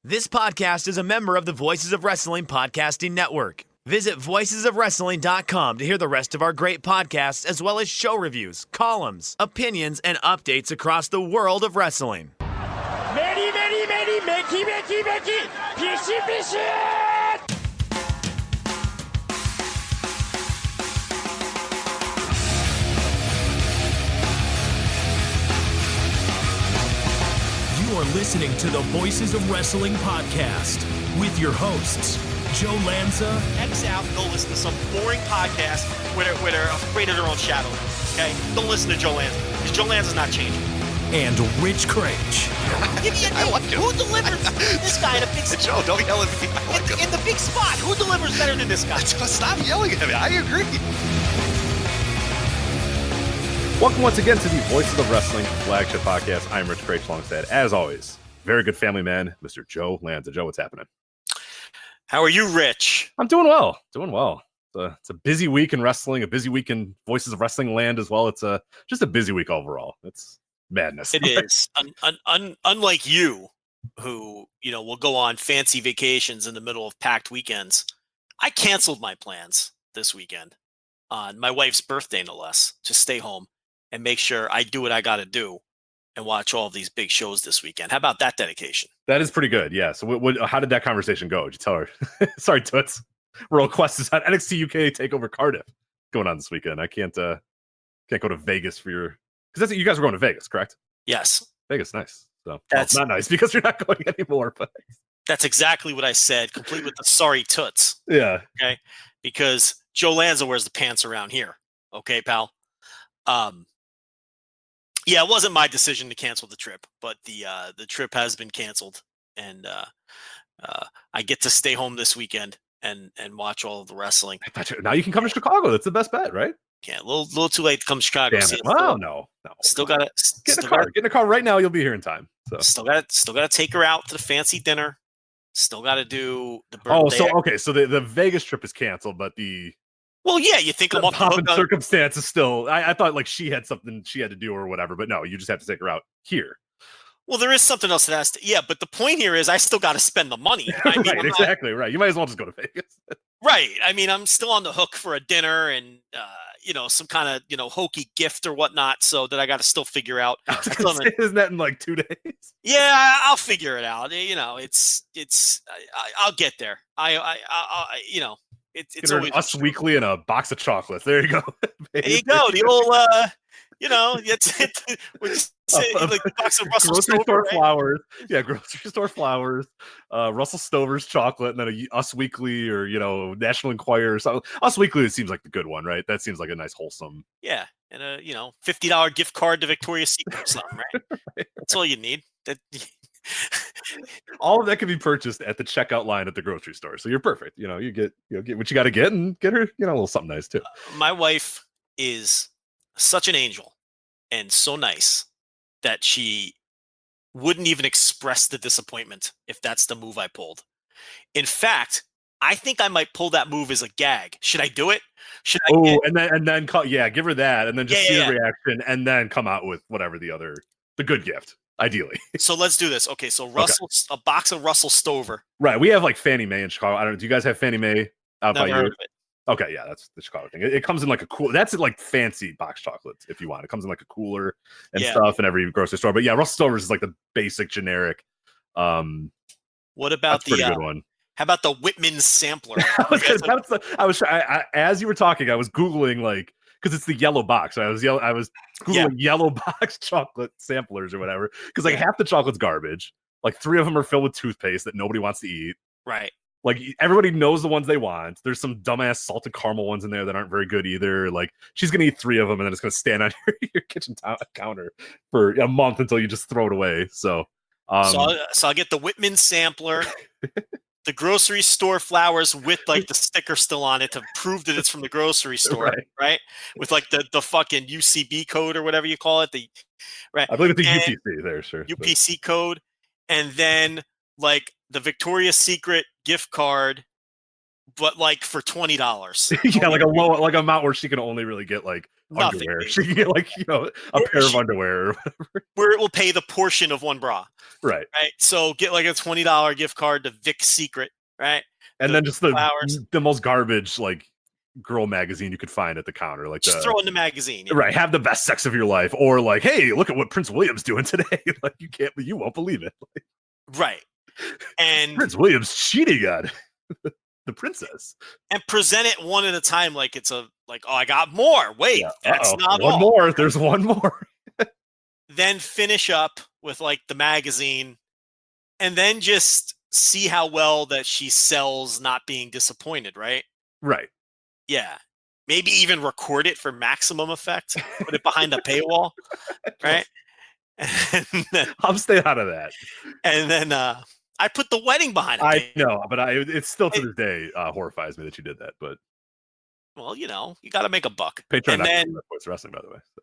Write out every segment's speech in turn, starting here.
This podcast is a member of the Voices of Wrestling Podcasting Network. Visit voicesofwrestling.com to hear the rest of our great podcasts, as well as show reviews, columns, opinions, and updates across the world of wrestling. Very, very, very, Mickey, Mickey, Mickey, Fishy, Fishy! You are listening to the Voices of Wrestling podcast with your hosts, Joe Lanza. X out and go listen to some boring podcast where they're afraid of their own shadow. Okay? Don't listen to Joe Lanza, because Joe Lanza's not changing. And Rich Craich. Give me a name. like him. Who delivers this guy in a big spot? Joe, don't yell at me. I like him. In the big spot, who delivers better than this guy? Stop yelling at me. I agree. Welcome once again to the Voices of Wrestling Flagship podcast. I'm Rich Craich alongside, as always, very good family man, Mr. Joe Lanza. Joe, what's happening? How are you, Rich? I'm doing well. It's a busy week in wrestling, a busy week in Voices of Wrestling land as well. It's just a busy week overall. It's madness. It is. Unlike you, who will go on fancy vacations in the middle of packed weekends, I canceled my plans this weekend on my wife's birthday, no less, to stay home and make sure I do what I got to do and watch all of these big shows this weekend. How about that dedication? That is pretty good. Yeah. So how did that conversation go? Did you tell her? Sorry, Toots. Royal Quest is on NXT UK TakeOver Cardiff going on this weekend. I can't go to Vegas for your, because you guys were going to Vegas, correct? Yes. Vegas, nice. So That's not nice because you're not going anymore, but that's exactly what I said, complete with the sorry toots. yeah. Okay. Because Joe Lanza wears the pants around here. Okay, pal. Yeah, it wasn't my decision to cancel the trip, but the trip has been canceled, and I get to stay home this weekend and watch all of the wrestling. Now you can come to Chicago. That's the best bet, right? Yeah, a little too late to come to Chicago. Damn it. Well, no. Still got to get in a car. Get in a car right now. You'll be here in time. So Still got to take her out to the fancy dinner. Still got to do the birthday. So the Vegas trip is canceled, but the Well, yeah, you think I'm the off the pop hook and circumstances still. I thought like she had something she had to do or whatever, but no, you just have to take her out here. Well, there is something else that has to. Yeah, but the point here is I still got to spend the money. I mean, right, exactly right. You might as well just go to Vegas. Right. I mean, I'm still on the hook for a dinner and some kind of hokey gift or whatnot. So that I got to still figure out. Isn't that in like 2 days? Yeah, I'll figure it out. I'll get there. It's always Us Weekly and a box of chocolates. There you go. There you go. The old like the box of Russell grocery Stover, store right? flowers. Yeah, grocery store flowers. Russell Stover's chocolate, and then a Us Weekly or National Enquirer. So Us Weekly seems like the good one, right? That seems like a nice wholesome. Yeah, and a $50 gift card to Victoria's Secret or something, right? Right. That's all you need. All of that can be purchased at the checkout line at the grocery store. So you're perfect. You get what you got to get, and get her a little something nice too. My wife is such an angel and so nice that she wouldn't even express the disappointment if that's the move I pulled. In fact, I think I might pull that move as a gag. Should I do it? Should I? And then give her that, and then just see the reaction, and then come out with whatever the good gift, ideally. So let's do this. Okay, so a box of Russell Stover. Right, we have like Fannie Mae in Chicago. I don't know. Do you guys have Fannie Mae out by Never heard you? of it. Okay, yeah, that's the Chicago thing. It comes in like a cool. That's like fancy box chocolates if you want. It comes in like a cooler and stuff in every grocery store. But yeah, Russell Stover's is like the basic generic. What about the good one? How about the Whitman sampler? As you were talking, I was Googling because it's the yellow box. So I was Googling yellow box chocolate samplers or whatever. Because half the chocolate's garbage. Like 3 of them are filled with toothpaste that nobody wants to eat. Right. Like everybody knows the ones they want. There's some dumbass salted caramel ones in there that aren't very good either. Like she's gonna eat 3 of them and then it's gonna stand on your kitchen counter for a month until you just throw it away. So I'll get the Whitman sampler, the grocery store flowers with like the sticker still on it to prove that it's from the grocery store, right? With like the fucking UCB code or whatever you call it. I believe it's the UPC there, sure. UPC code, and then like the Victoria's Secret gift card, but like for $20. Yeah, like a low amount where she can only really get like Nothing. underwear. She can get like, a pair of underwear or whatever. Where it will pay the portion of one bra. Right. Right. So get like a $20 gift card to Vic's Secret. Right. And then just flowers. the most garbage like girl magazine you could find at the counter. Like just throw in the magazine. Right. Have the best sex of your life. Or like, hey, look at what Prince William's doing today. Like you won't believe it. Right. And Prince William's cheating on the princess. And present it one at a time like it's I got more. Wait, that's not one all. More. There's one more. Then finish up with like the magazine and then just see how well that she sells not being disappointed, right? Right. Yeah. Maybe even record it for maximum effect. Put it behind a paywall. Right. And then, I'm staying out of that. And then I put the wedding behind it. I know, but it's still to this day horrifies me that you did that. But well, you got to make a buck. Patreon and then Voice Wrestling, by the way. So.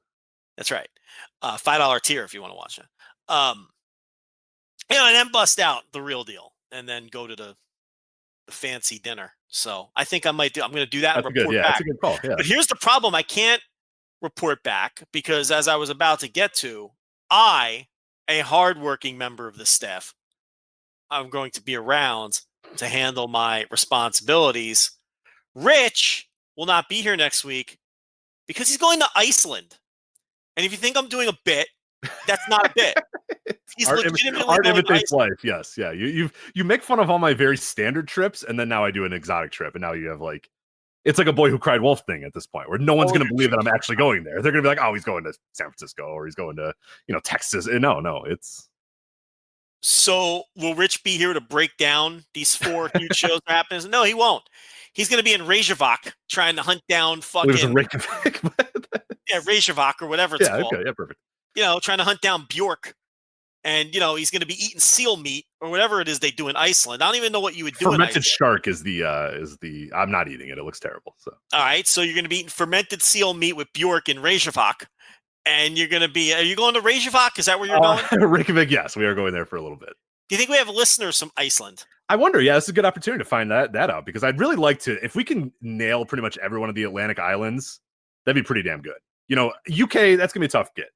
That's right. $5 tier if you want to watch it. And then bust out the real deal, and then go to the fancy dinner. So I think I'm going to do that. That's and report back. That's a good call. Yeah. But here's the problem: I can't report back because, as I was about to get to, I, a hardworking member of the staff, I'm going to be around to handle my responsibilities. Rich will not be here next week because he's going to Iceland. And if you think I'm doing a bit, that's not a bit. He's legitimately art going imitates to life. Yes, yeah. You make fun of all my very standard trips, and then now I do an exotic trip, and now you have like it's like a Boy Who Cried Wolf thing at this point, where no one's going to believe that I'm actually going there. They're going to be like, "Oh, he's going to San Francisco, or he's going to Texas." And no, it's. So will Rich be here to break down these 4 huge shows that happen? No, he won't. He's going to be in Reykjavik trying to hunt down fucking Reykjavik. Reykjavik or whatever it's called. Okay, yeah, perfect. Trying to hunt down Bjork. And, he's going to be eating seal meat or whatever it is they do in Iceland. I don't even know what you would do. Fermented shark is the I'm not eating it. It looks terrible. So. All right. So you're going to be eating fermented seal meat with Bjork in Reykjavik. And you're going to be, are you going to Reykjavik? Is that where you're going? Reykjavik, yes. We are going there for a little bit. Do you think we have listeners from Iceland? I wonder. Yeah, it's a good opportunity to find that out because I'd really like to, if we can nail pretty much every one of the Atlantic islands, that'd be pretty damn good. UK, that's going to be a tough get.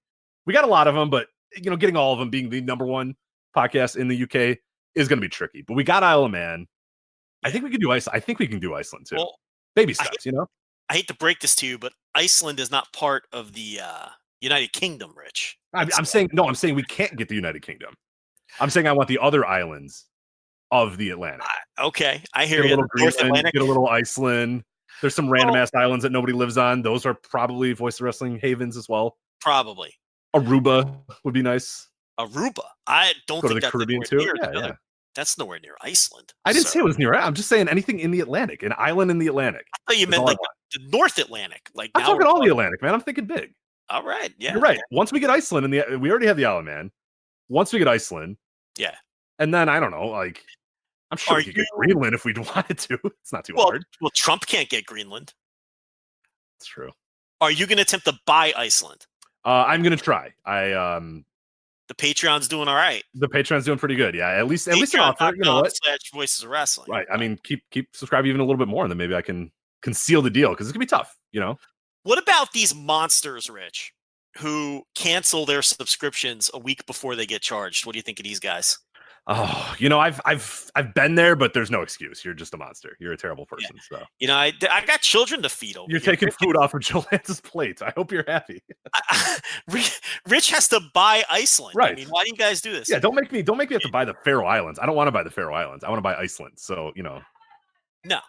We got a lot of them, but getting all of them being the number one podcast in the UK is going to be tricky. But we got Isle of Man. I think we can do Iceland. I think we can do Iceland too. Well, baby steps, I hate to break this to you, but Iceland is not part of the United Kingdom, Rich. I'm saying we can't get the United Kingdom. I'm saying I want the other islands of the Atlantic. Okay, I hear you. A little Greenland, get a little Iceland. There's some random ass islands that nobody lives on. Those are probably Voice of Wrestling havens as well. Probably. Aruba would be nice. Aruba. I don't think that's Caribbean too. Yeah. That's nowhere near Iceland. I didn't say it was near. I'm just saying anything in the Atlantic, an island in the Atlantic. I thought you meant like the North Atlantic. Like I'm talking all the Atlantic, man. I'm thinking big. All right. Yeah. You're right. Once we get Iceland, we already have the Isle of Man. Once we get Iceland. Yeah. And then I don't know, like I'm sure we could get Greenland if we wanted to. It's not too hard. Well, Trump can't get Greenland. That's true. Are you going to attempt to buy Iceland? I'm going to try. The Patreon's doing all right. The Patreon's doing pretty good. Yeah, at least an offer. You know what? /Voices of Wrestling. Right. I mean, keep subscribing even a little bit more, and then maybe I can conceal the deal because it's gonna be tough. What about these monsters, Rich, who cancel their subscriptions a week before they get charged? What do you think of these guys? Oh, I've been there, but there's no excuse. You're just a monster. You're a terrible person. So I got children to feed over. You're taking food off of Joe Lance's plate. I hope you're happy. Rich has to buy Iceland. Right? I mean, why do you guys do this? Yeah, don't make me have to buy the Faroe Islands. I don't want to buy the Faroe Islands. I want to buy Iceland. So No.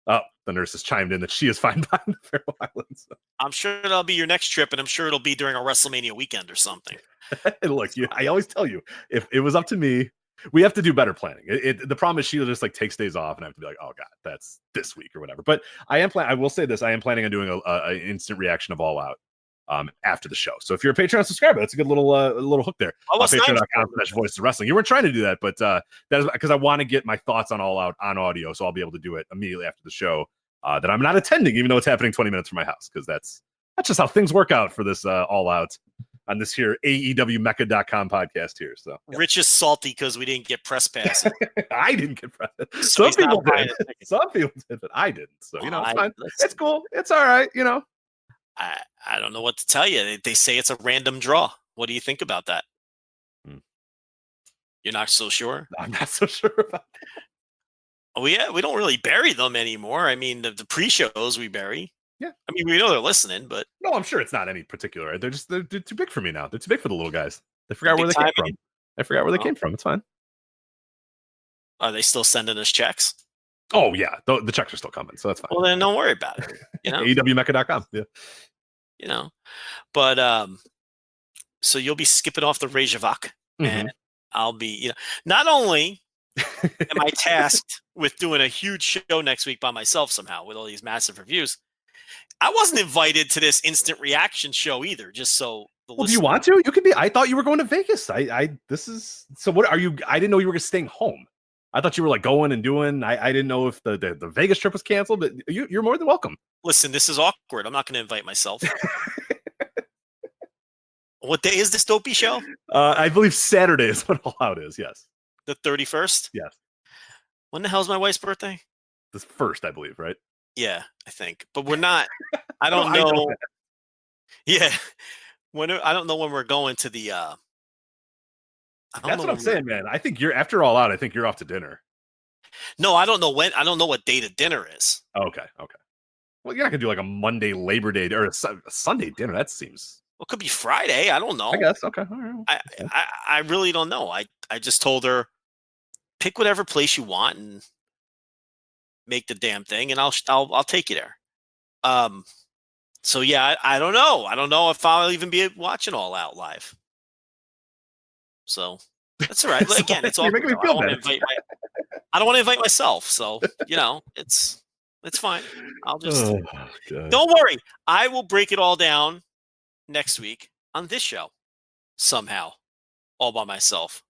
Oh, the nurse has chimed in that she is fine buying the Faroe Islands. I'm sure that'll be your next trip, and I'm sure it'll be during a WrestleMania weekend or something. Look, I always tell you, if it was up to me, we have to do better planning. The problem is Sheila just takes days off, and I have to be like, oh god, that's this week or whatever. But I will say this: I am planning on doing an instant reaction of All Out after the show. So if you're a Patreon subscriber, that's a good little hook there. Patreon.com/Voices of Wrestling. You weren't trying to do that, but that is because I want to get my thoughts on All Out on audio, so I'll be able to do it immediately after the show. That I'm not attending, even though it's happening 20 minutes from my house, because that's just how things work out for this All Out on this here AEWMecca.com podcast here. So Rich is salty because we didn't get press pass. I didn't get press. Some people did. Some people did, but I didn't. So it's fine. It's cool. It's all right. I don't know what to tell you. They say it's a random draw. What do you think about that? You're not so sure? I'm not so sure about that. We don't really bury them anymore. I mean, the pre-shows we bury. Yeah. I mean, we know they're listening, but No, I'm sure it's not any particular. They're too big for me now. They're too big for the little guys. They forgot Big where they came time from. I forgot where they came from. It's fine. Are they still sending us checks? Oh yeah, the checks are still coming, so that's fine. Well, then don't worry about it. You know, AEWMecca.com. Yeah. you know, but so you'll be skipping off the Reykjavik, and I'll be, not only am I tasked with doing a huge show next week by myself somehow with all these massive reviews, I wasn't invited to this instant reaction show either. Just so Well, do you want to? You could be. I thought you were going to Vegas. This is so. What are you? I didn't know you were staying home. I thought you were like going and doing. I didn't know if the Vegas trip was canceled, but you're more than welcome. Listen, this is awkward. I'm not going to invite myself. What day is this dopey show? I believe Saturday is when All Out is. Yes. The 31st? Yes. When the hell's my wife's birthday? The first, I believe, right? Yeah, I think. But we're not. I don't know. Yeah. I don't know when we're going to the. That's what I'm saying, man. I think you're after All Out. I think you're off to dinner. No, I don't know when. I don't know what day the dinner is. Okay. Well, you're not gonna do like a Monday Labor Day or a Sunday dinner. That seems. Well, it could be Friday. I don't know. I guess. Okay. All right. I really don't know. I just told her, pick whatever place you want and make the damn thing, and I'll take you there. So yeah, I don't know. I don't know if I'll even be watching All Out live. So that's all right. Again, it's all. I don't want to invite myself. So it's fine. I'll just. Don't worry. I will break it all down next week on this show somehow, all by myself.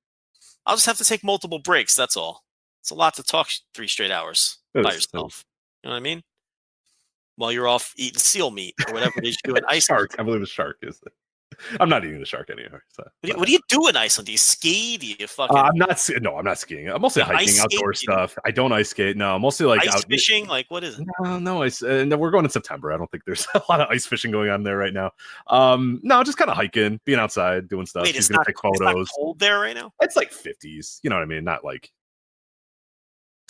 I'll just have to take multiple breaks. That's all. It's a lot to talk 3 straight hours by yourself. You know what I mean? While you're off eating seal meat or whatever it is you do in Iceland. Shark. I believe it's shark. I'm not eating the shark anymore. So, what do you do in Iceland? Do you ski? Do you fucking? I'm not skiing. I'm mostly hiking, outdoor stuff. I don't ice skate. No, I'm mostly like ice fishing. Like what is it? No ice. No, we're going in September. I don't think there's a lot of ice fishing going on there right now. No, just kind of hiking, being outside, doing stuff. Wait, She's gonna take photos. It's not cold there right now. It's like 50s. You know what I mean? Not like.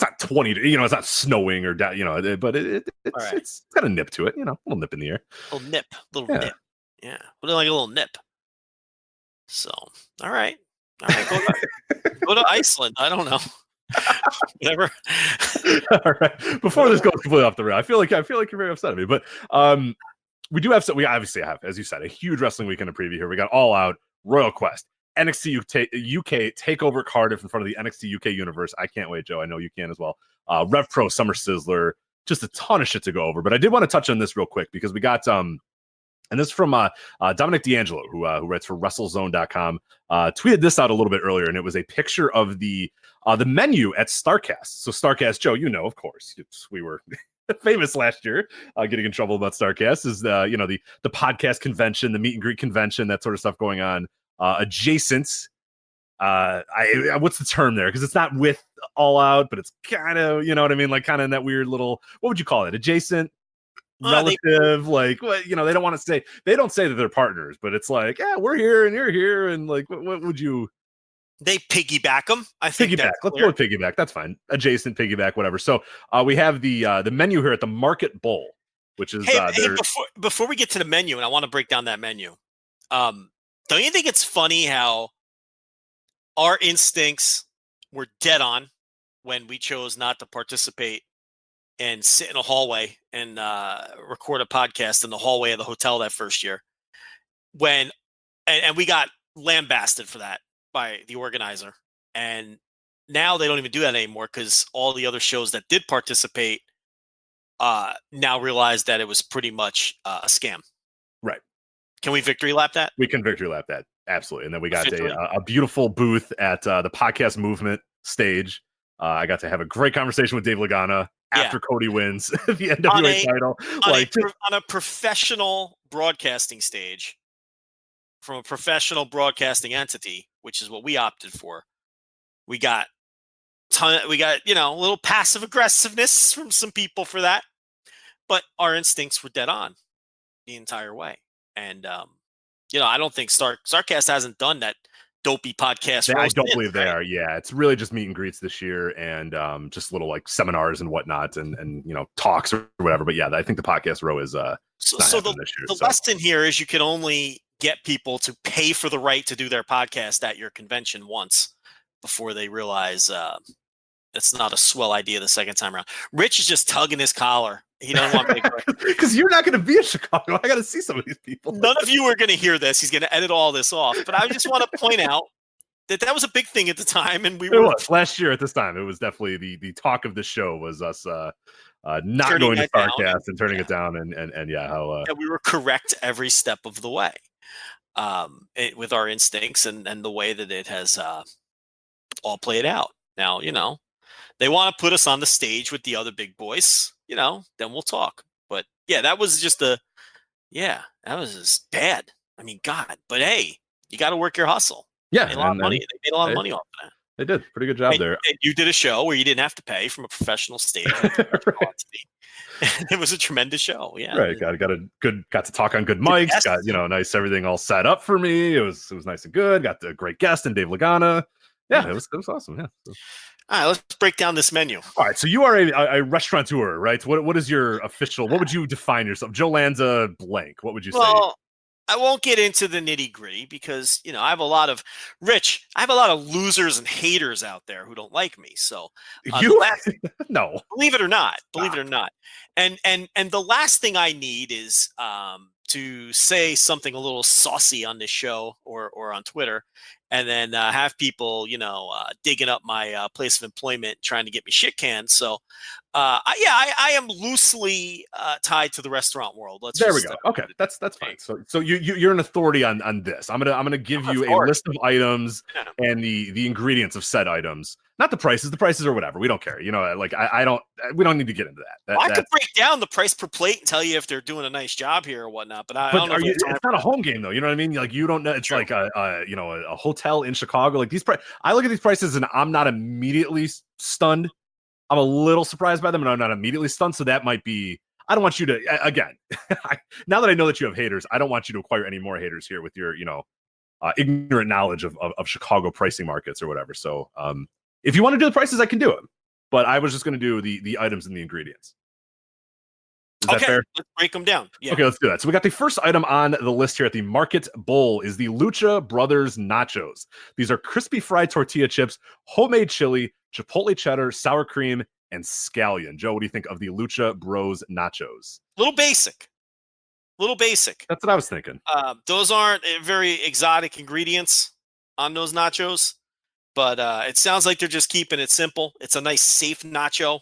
It's not 20, it's not snowing or but it's got a nip to it, a little nip in the air. Little nip. Yeah. Like a little nip. So, all right. Go to Iceland. I don't know. Whatever. All right. Before this goes completely off the rail, I feel like you're very upset at me, but we obviously have, as you said, a huge wrestling weekend to preview here. We got All Out, Royal Quest, NXT UK TakeOver Cardiff in front of the NXT UK universe. I can't wait, Joe. I know you can as well. Rev Pro, Summer Sizzler, just a ton of shit to go over. But I did want to touch on this real quick because we got and this is from Dominic D'Angelo, who writes for WrestleZone.com, tweeted this out a little bit earlier, and it was a picture of the menu at Starrcast. So Starrcast, Joe, of course, we were famous last year, getting in trouble about Starrcast, is the podcast convention, the meet and greet convention, that sort of stuff going on. Adjacent, what's the term there? Because it's not with All Out, but it's kind of, you know what I mean, like kind of in that weird little, what would you call it? Adjacent, relative, like what? They don't want to say. They don't say that they're partners, but it's like, yeah, we're here and you're here, and like, what would you? They piggyback them. I think piggyback. Let's go with piggyback. That's fine. Adjacent, piggyback, whatever. So we have the menu here at the Market Bowl, which is before we get to the menu, and I want to break down that menu. Don't you think it's funny how our instincts were dead on when we chose not to participate and sit in a hallway and record a podcast in the hallway of the hotel that first year? And we got lambasted for that by the organizer. And now they don't even do that anymore because all the other shows that did participate now realize that it was pretty much a scam. Right. Can we victory lap that? We can victory lap that. Absolutely. And then we got a beautiful booth at the Podcast Movement stage. I got to have a great conversation with Dave Lagana after Cody wins the NWA title. On a professional broadcasting stage from a professional broadcasting entity, which is what we opted for. We got a little passive aggressiveness from some people for that, but our instincts were dead on. the entire way. And I don't think Starcast hasn't done that dopey podcast. I don't roast believe they right? are. Yeah, it's really just meet and greets this year, and just little like seminars and whatnot, and talks or whatever. But yeah, I think the podcast row is So the this year. the lesson here is you can only get people to pay for the right to do their podcast at your convention once before they realize it's not a swell idea the second time around. Rich is just tugging his collar. He doesn't want me to because you're not going to be in Chicago. I got to see some of these people. None of you are going to hear this. He's going to edit all this off. But I just want to point out that was a big thing at the time, and it was last year at this time. It was definitely the talk of the show was us not going to Starcast and turning it down, and yeah, how we were correct every step of the way with our instincts and the way that it has all played out. Now, they want to put us on the stage with the other big boys, then we'll talk. But yeah, that was just that was just bad. I mean, God, but hey, you got to work your hustle. Yeah, they made a lot of money. They made a lot of money off of that. They did pretty good job there. And you did a show where you didn't have to pay from a professional stage. It was a tremendous show. Yeah, right. Got to talk on good mics. Got nice everything all set up for me. It was nice and good. Got the great guest and Dave Lagana. Yeah, it was awesome. Yeah. So. All right, let's break down this menu. All right, so you are a restaurateur, right? What is your official? What would you define yourself? Joe Lanza blank. What would you say? I won't get into the nitty gritty because I have a lot of losers and haters out there who don't like me. So no, believe it or not, and the last thing I need is to say something a little saucy on this show or on Twitter, and then have people, digging up my place of employment, trying to get me shit canned. So, I am loosely tied to the restaurant world. There we go. Okay, that's fine. So you're an authority on this. I'm gonna give you a list of items and the ingredients of said items. Not the prices. The prices are whatever. We don't care. I don't. We don't need to get into that. I could break down the price per plate and tell you if they're doing a nice job here or whatnot. But I don't know. It's not a home game though. You know what I mean? Like you don't know. It's like a hotel in Chicago. Like these I look at these prices and I'm not immediately stunned. I'm a little surprised by them, and I'm not immediately stunned. So that might be. I don't want you to again. Now that I know that you have haters, I don't want you to acquire any more haters here with your ignorant knowledge of Chicago pricing markets or whatever. So if you want to do the prices, I can do them. But I was just going to do the items and the ingredients. Is that fair? Let's break them down. Yeah. Okay, let's do that. So we got the first item on the list here at the Market Bowl is the Lucha Brothers Nachos. These are crispy fried tortilla chips, homemade chili, chipotle cheddar, sour cream, and scallion. Joe, what do you think of the Lucha Bros Nachos? Little basic. That's what I was thinking. Those aren't very exotic ingredients on those nachos, but it sounds like they're just keeping it simple. It's a nice, safe nacho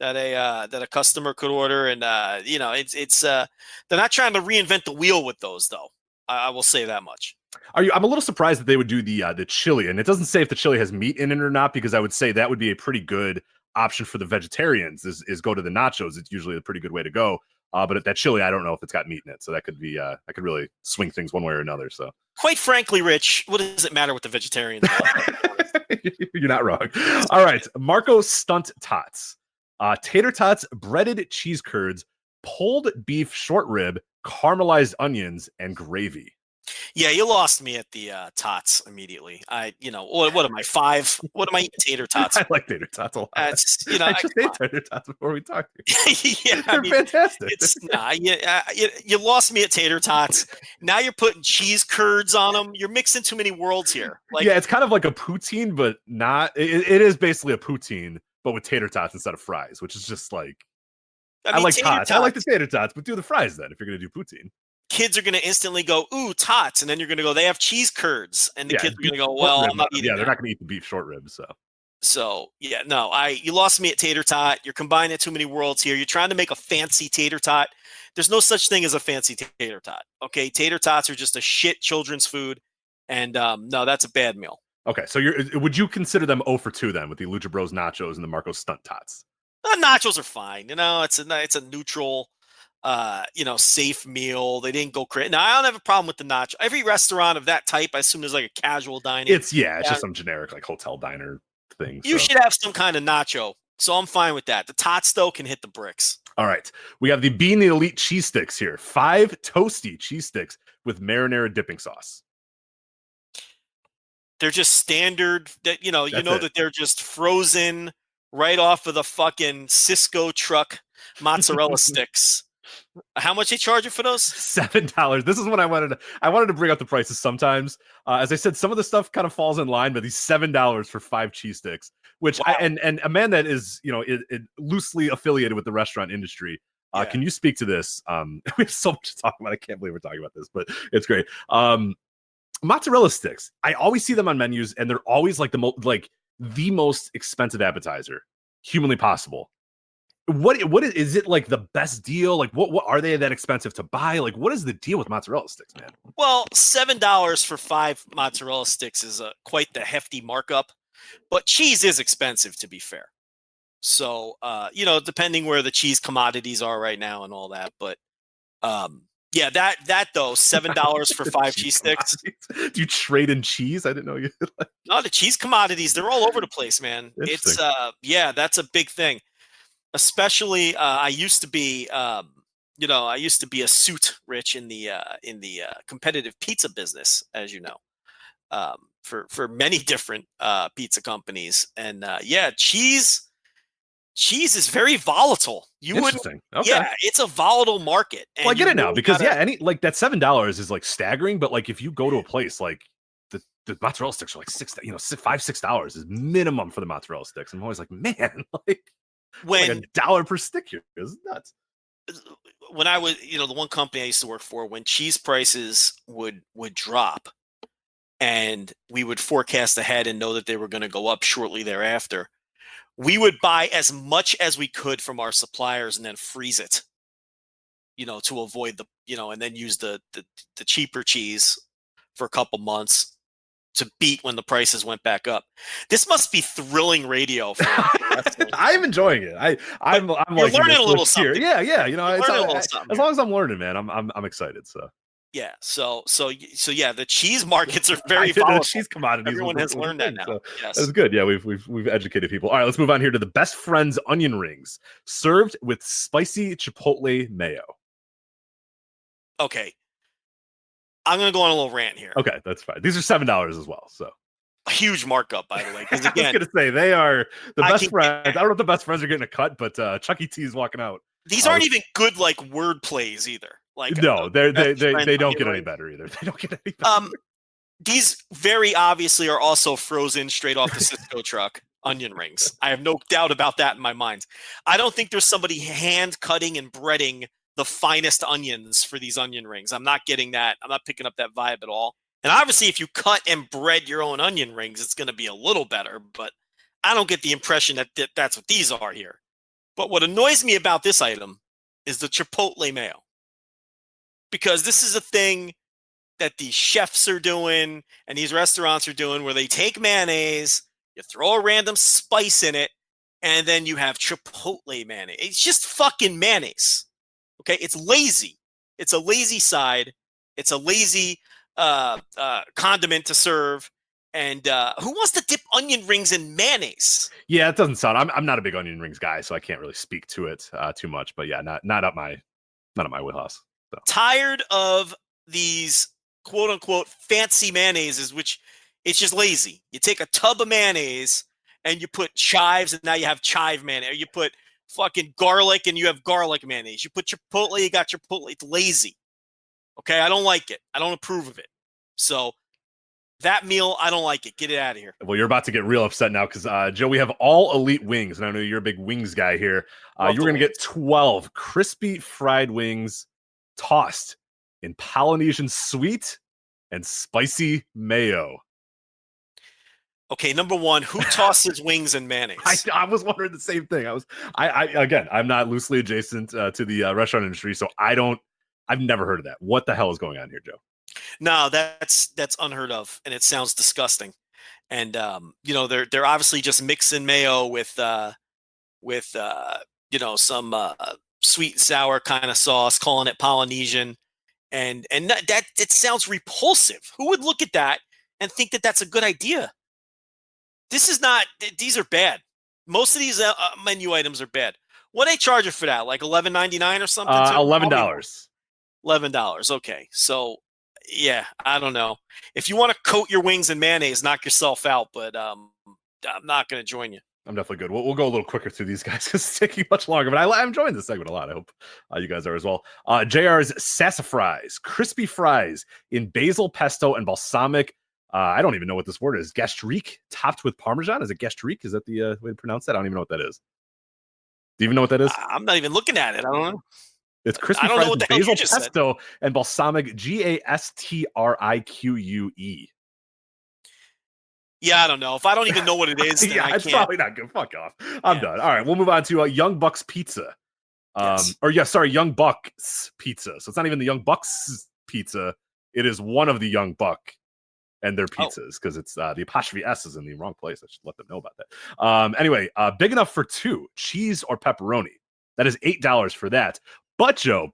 that a customer could order, and it's they're not trying to reinvent the wheel with those, though. I will say that much. I'm a little surprised that they would do the chili, and it doesn't say if the chili has meat in it or not, because I would say that would be a pretty good option for the vegetarians. Is go to the nachos. It's usually a pretty good way to go. But at that chili, I don't know if it's got meat in it, so that could be I could really swing things one way or another. So, quite frankly, Rich, what does it matter what the vegetarians are? You're not wrong. All right, Marco Stunt Tots, tater tots, breaded cheese curds, pulled beef short rib, caramelized onions, and gravy. Yeah, you lost me at the tots immediately. What am I, 5? What am I eating? Tater tots. I like tater tots a lot. I just ate tater tots before we talked. Yeah, they're fantastic. You lost me at tater tots. Now you're putting cheese curds on them. You're mixing too many worlds here. It's kind of like a poutine, but not. It is basically a poutine, but with tater tots instead of fries, which is just like. I like tots. I like the tater tots, but do the fries then if you're going to do poutine. Kids are going to instantly go, ooh, tots. And then you're going to go, they have cheese curds. And the kids are going to go, well, I'm not eating they're not going to eat the beef short ribs. So you lost me at tater tot. You're combining too many worlds here. You're trying to make a fancy tater tot. There's no such thing as a fancy tater tot. Okay. Tater tots are just a shit children's food. And no, that's a bad meal. Okay. So would you consider them 0 for 2 then with the Lucha Bros nachos and the Marco Stunt Tots? Nachos are fine. It's a neutral, safe meal. They didn't go crazy. Now, I don't have a problem with the nacho. Every restaurant of that type, I assume there's like a casual dining. It's just some generic like hotel diner thing. You should have some kind of nacho. So I'm fine with that. The tots, though, can hit the bricks. All right. We have the Bean the Elite cheese sticks here. 5 toasty cheese sticks with marinara dipping sauce. They're just standard that, you know That's that they're just frozen right off of the fucking Cisco truck mozzarella sticks. How much they charge you for those? $7. This is what I wanted to bring up the prices sometimes. As I said, some of the stuff kind of falls in line, but these $7 for 5 cheese sticks, which Wow. and a man that is, it loosely affiliated with the restaurant industry. Yeah. Can you speak to this? We have so much to talk about. I can't believe we're talking about this, but it's great. Mozzarella sticks. I always see them on menus, and they're always like the most expensive appetizer humanly possible. What is it, like the best deal? Like what are they that expensive to buy? Like what is the deal with mozzarella sticks, man? Well, $7 for 5 mozzarella sticks is quite the hefty markup, but cheese is expensive, to be fair. So, depending where the cheese commodities are right now and all that, but yeah, that though, $7 for 5 cheese sticks. Do you trade in cheese? I didn't know you. No, the cheese commodities, they're all over the place, man. It's that's a big thing. Especially, I used to be a suit rich in the competitive pizza business, as you know, for many different pizza companies, and cheese is very volatile. Interesting. Okay. Yeah, it's a volatile market. And well, I get it now because any like that $7 is like staggering, but like if you go to a place like the mozzarella sticks are like $6 is minimum for the mozzarella sticks. I'm always like, man, like. When like $1 per stick here is nuts. When I was, the one company I used to work for, when cheese prices would drop, and we would forecast ahead and know that they were going to go up shortly thereafter, we would buy as much as we could from our suppliers and then freeze it, to avoid and then use the cheaper cheese for a couple months to beat when the prices went back up. This must be thrilling radio. I'm enjoying it. I'm like learning a little something. Yeah. As long as I'm learning, man, I'm excited. So yeah. So yeah, the cheese markets are very volatile. The cheese commodities. Everyone has learned that now. So yes, that's good. Yeah, we've educated people. All right, let's move on here to the Best Friends onion rings served with spicy chipotle mayo. Okay. I'm going to go on a little rant here. Okay, that's fine. These are $7 as well. So a huge markup, by the way. Because again, I was going to say they are the best friends. I don't know if the best friends are getting a cut, but Chuck E. T's walking out. These aren't even good word plays either. Like no, they don't get any better either. They don't get any better. These very obviously are also frozen straight off the Cisco truck onion rings. I have no doubt about that in my mind. I don't think there's somebody hand cutting and breading the finest onions for these onion rings. I'm not getting that. I'm not picking up that vibe at all. And obviously, if you cut and bread your own onion rings, it's going to be a little better. But I don't get the impression that that's what these are here. But what annoys me about this item is the chipotle mayo. Because this is a thing that these chefs are doing and these restaurants are doing where they take mayonnaise, you throw a random spice in it, and then you have chipotle mayonnaise. It's just fucking mayonnaise. Okay, it's lazy. It's a lazy side. It's a lazy condiment to serve. And who wants to dip onion rings in mayonnaise? Yeah, it doesn't sound. I'm not a big onion rings guy, so I can't really speak to it too much. But yeah, not up my wheelhouse. So. Tired of these quote unquote fancy mayonnaises, which it's just lazy. You take a tub of mayonnaise and you put chives, and now you have chive mayonnaise. Or you put fucking garlic and you have garlic mayonnaise. You put chipotle, you got chipotle. It's lazy. Okay, I don't like it. I don't approve of it. So that meal, I don't like it. Get it out of here. Well, you're about to get real upset now because, Joe, we have all elite wings. And I know you're a big wings guy here. You're going to get 12 crispy fried wings tossed in Polynesian sweet and spicy mayo. Okay, number one, who tosses wings in mayonnaise? I was wondering the same thing. Again, I'm not loosely adjacent to the restaurant industry, so I've never heard of that. What the hell is going on here, Joe? No, that's unheard of, and it sounds disgusting. And they're obviously just mixing mayo with some sweet and sour kind of sauce, calling it Polynesian, and that it sounds repulsive. Who would look at that and think that that's a good idea? These are bad. Most of these menu items are bad. What are they charging for that? Like $11.99 or something? $11. $11. Okay. So, yeah, I don't know. If you want to coat your wings in mayonnaise, knock yourself out, but I'm not going to join you. I'm definitely good. We'll go a little quicker through these guys because it's taking much longer, but I'm enjoying this segment a lot. I hope you guys are as well. JR's sassafries, crispy fries in basil, pesto, and balsamic. I don't even know what this word is. Gastrique, topped with Parmesan. Is it gastrique? Is that the way to pronounce that? I don't even know what that is. Do you even know what that is? I'm not even looking at it. I don't know. It's crispy fries with basil, pesto, and balsamic. Gastrique. Yeah, I don't know. If I don't even know what it is, then I it's can't. probably not good. Fuck off. I'm done. All right, we'll move on to Young Bucks Pizza. Young Bucks Pizza. So it's not even the Young Bucks Pizza. It is one of the Young Buck and their pizzas because it's the apostrophe S is in the wrong place. I should let them know about that. Anyway, big enough for two, cheese or pepperoni. That is $8 for that. But Joe,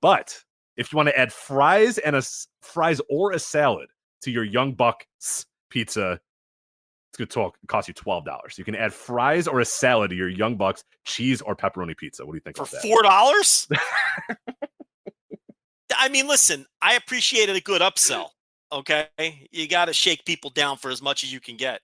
if you want to add fries and fries or a salad to your Young Bucks Pizza, it's going to cost you $12. You can add fries or a salad to your Young Bucks cheese or pepperoni pizza. What do you think for about that? $4? I mean, listen, I appreciated a good upsell. Okay, you got to shake people down for as much as you can get.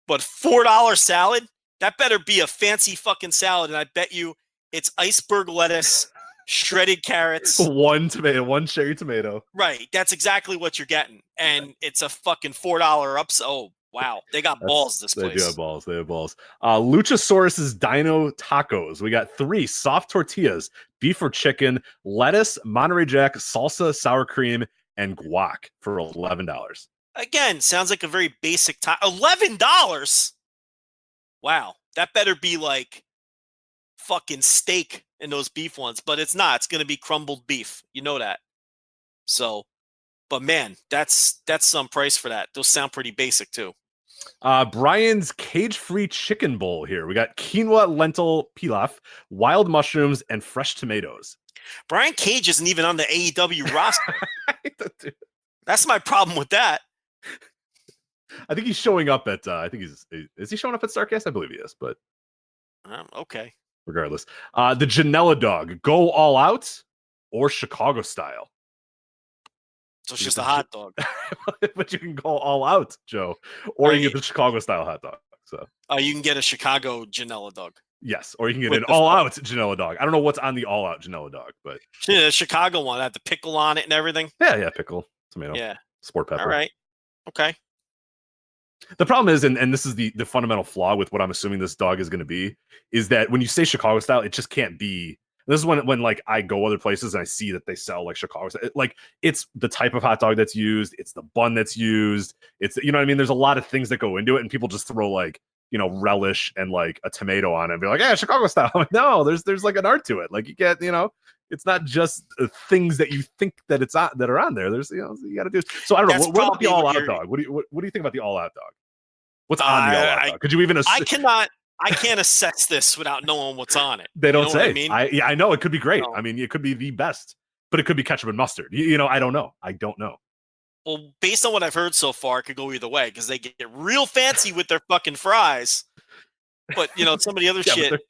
But $4 salad, that better be a fancy fucking salad, and I bet you it's iceberg lettuce, shredded carrots, one tomato, one cherry tomato. Right, that's exactly what you're getting, and it's a fucking $4 upsell. Oh, wow, they got balls. This place. They do have balls. They have balls. Luchasaurus's Dino Tacos. We got 3 soft tortillas, beef or chicken, lettuce, Monterey Jack, salsa, sour cream, and guac for $11. Again, sounds like a very basic time. $11. Wow, that better be like fucking steak in those beef ones, but it's not. It's going to be crumbled beef. You know that. So, but man, that's some price for that. Those sound pretty basic too. Brian's cage-free chicken bowl here. We got quinoa, lentil pilaf, wild mushrooms, and fresh tomatoes. Brian Cage isn't even on the AEW roster. That's my problem with that. I think he's showing up at. Is he showing up at Starcast? I believe he is, but okay. Regardless, the Janela dog, go all out or Chicago style. So it's just a hot dog, but you can go all out, Joe, or you get the Chicago style hot dog. So you can get a Chicago Janela dog. Yes, or you can get an all-out Janela dog. I don't know what's on the all-out Janela dog, but the Chicago one had the pickle on it and everything. Yeah, pickle, tomato, sport pepper. All right, okay. The problem is, and this is the fundamental flaw with what I'm assuming this dog is going to be, is that when you say Chicago style, it just can't be. This is when like I go other places and I see that they sell like Chicago style. Like it's the type of hot dog that's used, it's the bun that's used, it's what I mean. There's a lot of things that go into it, and people just throw like relish and like a tomato on it and be like, yeah, Chicago style. I'm like, no, there's like an art to it. Like you get, it's not just things that you think that it's on, that are on there. There's, you got to do. So I don't know. What about the all out dog? What do you think about the all out dog? What's on the all out dog? Could you even? I can't assess this without knowing what's on it. They don't say. I mean? I know it could be great. No. I mean, it could be the best, but it could be ketchup and mustard. I don't know. I don't know. Well, based on what I've heard so far, it could go either way because they get real fancy with their fucking fries. But some of the other shit.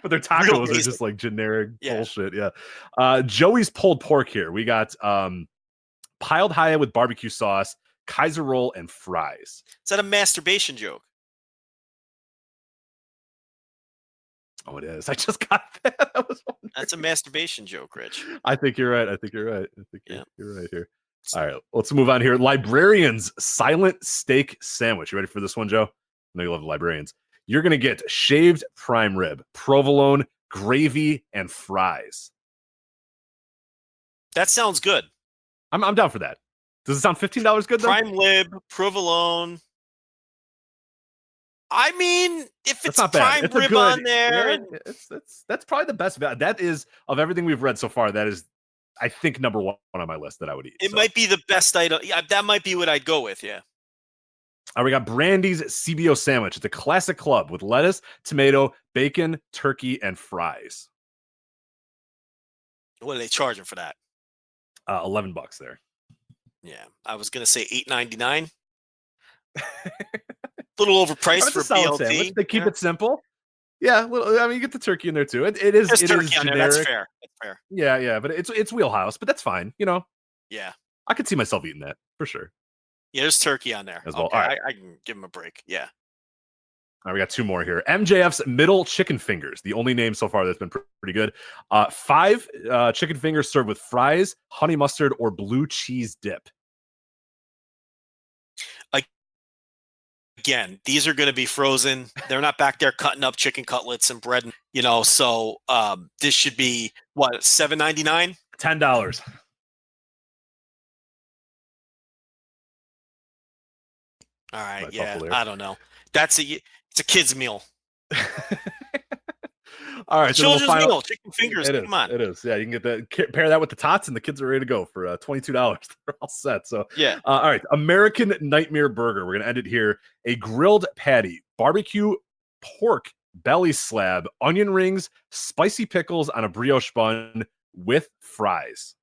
But their tacos are just like generic bullshit. Yeah. Joey's pulled pork here. We got piled high with barbecue sauce, Kaiser roll, and fries. Is that a masturbation joke? Oh, it is. I just got that. That's a masturbation joke, Rich. I think you're right. You're right here. All right, let's move on here. Librarian's silent steak sandwich. You ready for this one, Joe? I know you love the Librarians. You're going to get shaved prime rib, provolone, gravy, and fries. That sounds good. I'm down for that. Does it sound $15 good, though? Prime rib, provolone. I mean, if it's prime rib on there. That's probably the best value. That is, of everything we've read so far, that is, I think, number one on my list that I would eat. It might be the best item. Yeah, that might be what I'd go with, yeah. All right, we got Brandy's CBO sandwich. It's a classic club with lettuce, tomato, bacon, turkey, and fries. What are they charging for that? $11 there. Yeah, I was gonna say $8.99. A little overpriced for BLT. They keep it simple. Yeah, well, I mean, you get the turkey in there too. It is There's it turkey is on there. generic. That's fair. That's fair. Yeah, but it's wheelhouse, but that's fine. Yeah. I could see myself eating that for sure Yeah, there's turkey on there. as well. Okay, All right. I can give him a break. Yeah. All right, we got two more here. MJF's middle chicken fingers, the only name so far that's been pretty good. 5 chicken fingers served with fries, honey mustard, or blue cheese dip. Again, these are going to be frozen. They're not back there cutting up chicken cutlets and bread, so this should be what, $7.99? $10. All right, That's yeah, helpful there. I don't know. It's a kid's meal. All right, Children's meal, chicken fingers. It is. Come on. It is. Yeah, you can get pair that with the tots, and the kids are ready to go for $22. They're all set. So Yeah. all right, American Nightmare Burger. We're gonna end it here. A grilled patty, barbecue pork belly slab, onion rings, spicy pickles on a brioche bun with fries.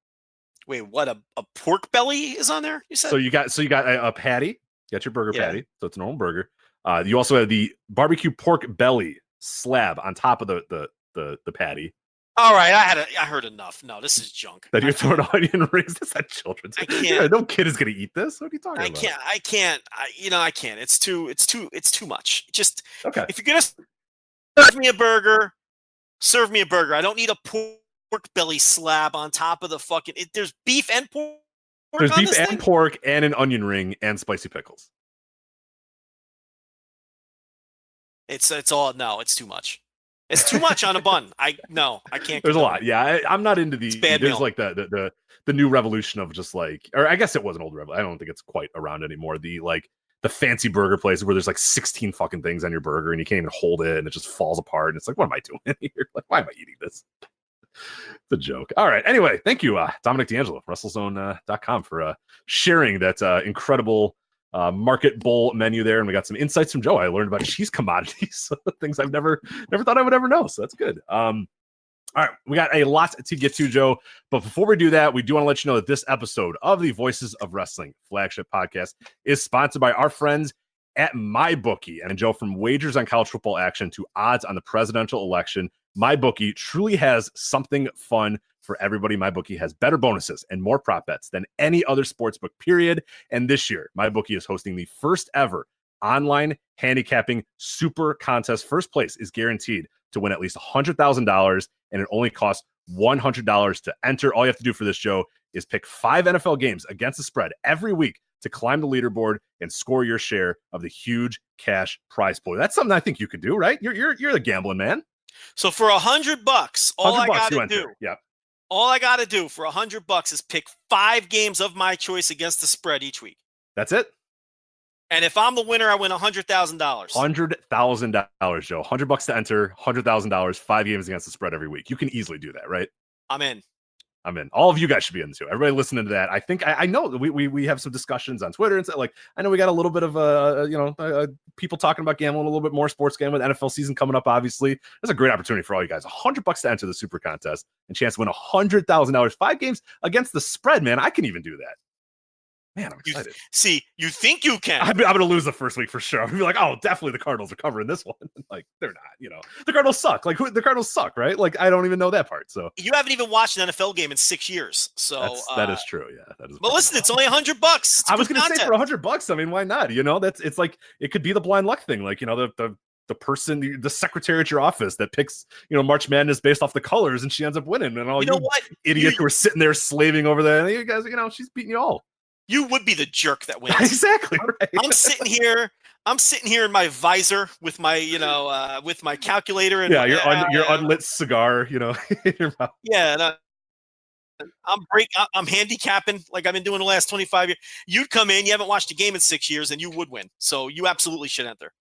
Wait, what? A pork belly is on there? You said. So you got a patty. You got your burger Yeah. patty. So it's a normal burger. You also have the barbecue pork belly slab on top of the patty. All right, I heard enough. No, this is junk. That you're throwing onion rings. That's not children's. I can't. Yeah, no kid is gonna eat this. What are you talking about? I can't. I can't. It's too much. Just Okay. if you're gonna serve me a burger, serve me a burger. I don't need a pork belly slab on top of the fucking. There's beef and pork. There's on beef this and thing? pork and an onion ring and spicy pickles. It's all no. It's too much. It's too much on a bun. I can't. There's a lot. Yeah, I'm not into the. It's bad There's meal. like the new revolution of just like, or I guess it was an old revolution. I don't think it's quite around anymore. The fancy burger places where there's like 16 fucking things on your burger and you can't even hold it and it just falls apart. And it's like, what am I doing here? Like, why am I eating this? It's a joke. All right. Anyway, thank you, Dominic D'Angelo, WrestleZone.com for sharing that incredible market bowl menu there. And we got some insights from Joe. I learned about cheese commodities, things I've never thought I would ever know. So that's good. All right, we got a lot to get to, Joe. But before we do that, we do want to let you know that this episode of the Voices of Wrestling Flagship Podcast is sponsored by our friends at MyBookie. And Joe, from wagers on college football action to odds on the presidential election, MyBookie truly has something fun for everybody. MyBookie has better bonuses and more prop bets than any other sportsbook, period. And this year, MyBookie is hosting the first ever online handicapping super contest. First place is guaranteed to win at least $100,000, and it only costs $100 to enter. All you have to do for this, Joe, is pick 5 NFL games against the spread every week to climb the leaderboard and score your share of the huge cash prize pool. That's something I think you could do, right? You're the gambling man. So for $100, all I gotta do, yep. all I gotta do for $100 is pick 5 games of my choice against the spread each week. That's it. And if I'm the winner, I win $100,000. $100,000, Joe. $100 to enter, $100,000, 5 games against the spread every week. You can easily do that, right? I'm in. All of you guys should be in this too. Everybody listening to that. I think I know that we have some discussions on Twitter and stuff. Like, I know we got a little bit of people talking about gambling a little bit more, sports gambling, NFL season coming up. Obviously, there's a great opportunity for all you guys. $100 to enter the super contest and chance to win $100,000, 5 games against the spread. Man, I can even do that. Man, I'm excited. You think you can? I'm going to lose the first week for sure. I'm going to be like, oh, definitely the Cardinals are covering this one. Like, they're not. The Cardinals suck. Like, the Cardinals suck, right? Like, I don't even know that part. So you haven't even watched an NFL game in 6 years. So that is true. Yeah, that is. But listen, it's only $100. I was going to say for $100. I mean, why not? It's like it could be the blind luck thing. Like, the person, the secretary at your office that picks, March Madness based off the colors, and she ends up winning. And all what? Idiots who are sitting there slaving over there. You guys, she's beating you all. You would be the jerk that wins. Exactly. Right. I'm sitting here in my visor with my, with my calculator and your unlit cigar, in your mouth. Yeah. I'm handicapping like I've been doing the last 25 years. You'd come in, you haven't watched a game in 6 years, and you would win. So you absolutely should enter.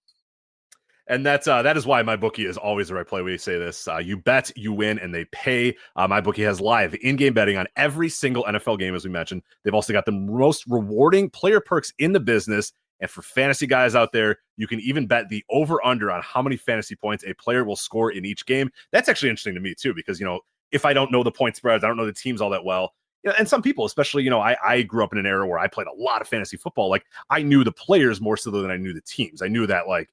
And that is why MyBookie is always the right play. We say this: you bet, you win, and they pay. MyBookie has live in-game betting on every single NFL game, as we mentioned. They've also got the most rewarding player perks in the business. And for fantasy guys out there, you can even bet the over/under on how many fantasy points a player will score in each game. That's actually interesting to me too, because if I don't know the point spreads, I don't know the teams all that well. And some people, especially, I grew up in an era where I played a lot of fantasy football. Like, I knew the players more so than I knew the teams. I knew that, like,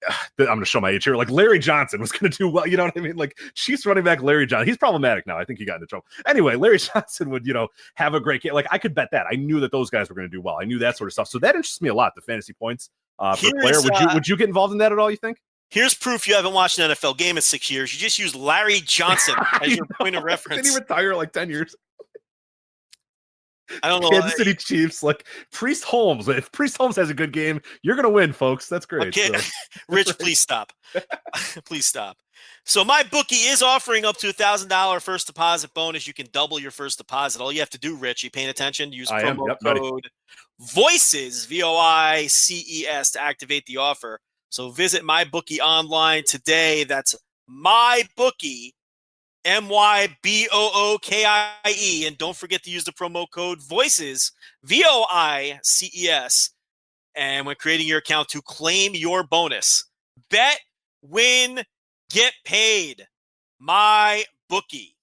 I'm going to show my age here. Like Larry Johnson was going to do well. You know what I mean? Like Chiefs running back Larry Johnson. He's problematic now. I think he got into trouble. Anyway, Larry Johnson would, have a great game. Like I could bet that. I knew that those guys were going to do well. I knew that sort of stuff. So that interests me a lot. The fantasy points per player. Would you get involved in that at all? You think? Here's proof you haven't watched an NFL game in 6 years. You just used Larry Johnson as your point of reference. Didn't he retire like 10 years? I don't know. Kansas City Chiefs, like Priest Holmes. If Priest Holmes has a good game, you're going to win, folks. That's great. Okay. So. Rich, please stop. Please stop. So my bookie is offering up to $1,000 first deposit bonus. You can double your first deposit. All you have to do, Rich, you paying attention? Use promo code VOICES, VOICES, to activate the offer. So visit MyBookie online today. That's MyBookie, MYBOOKIE. And don't forget to use the promo code VOICES, VOICES. And when creating your account to claim your bonus, bet, win, get paid. MyBookie.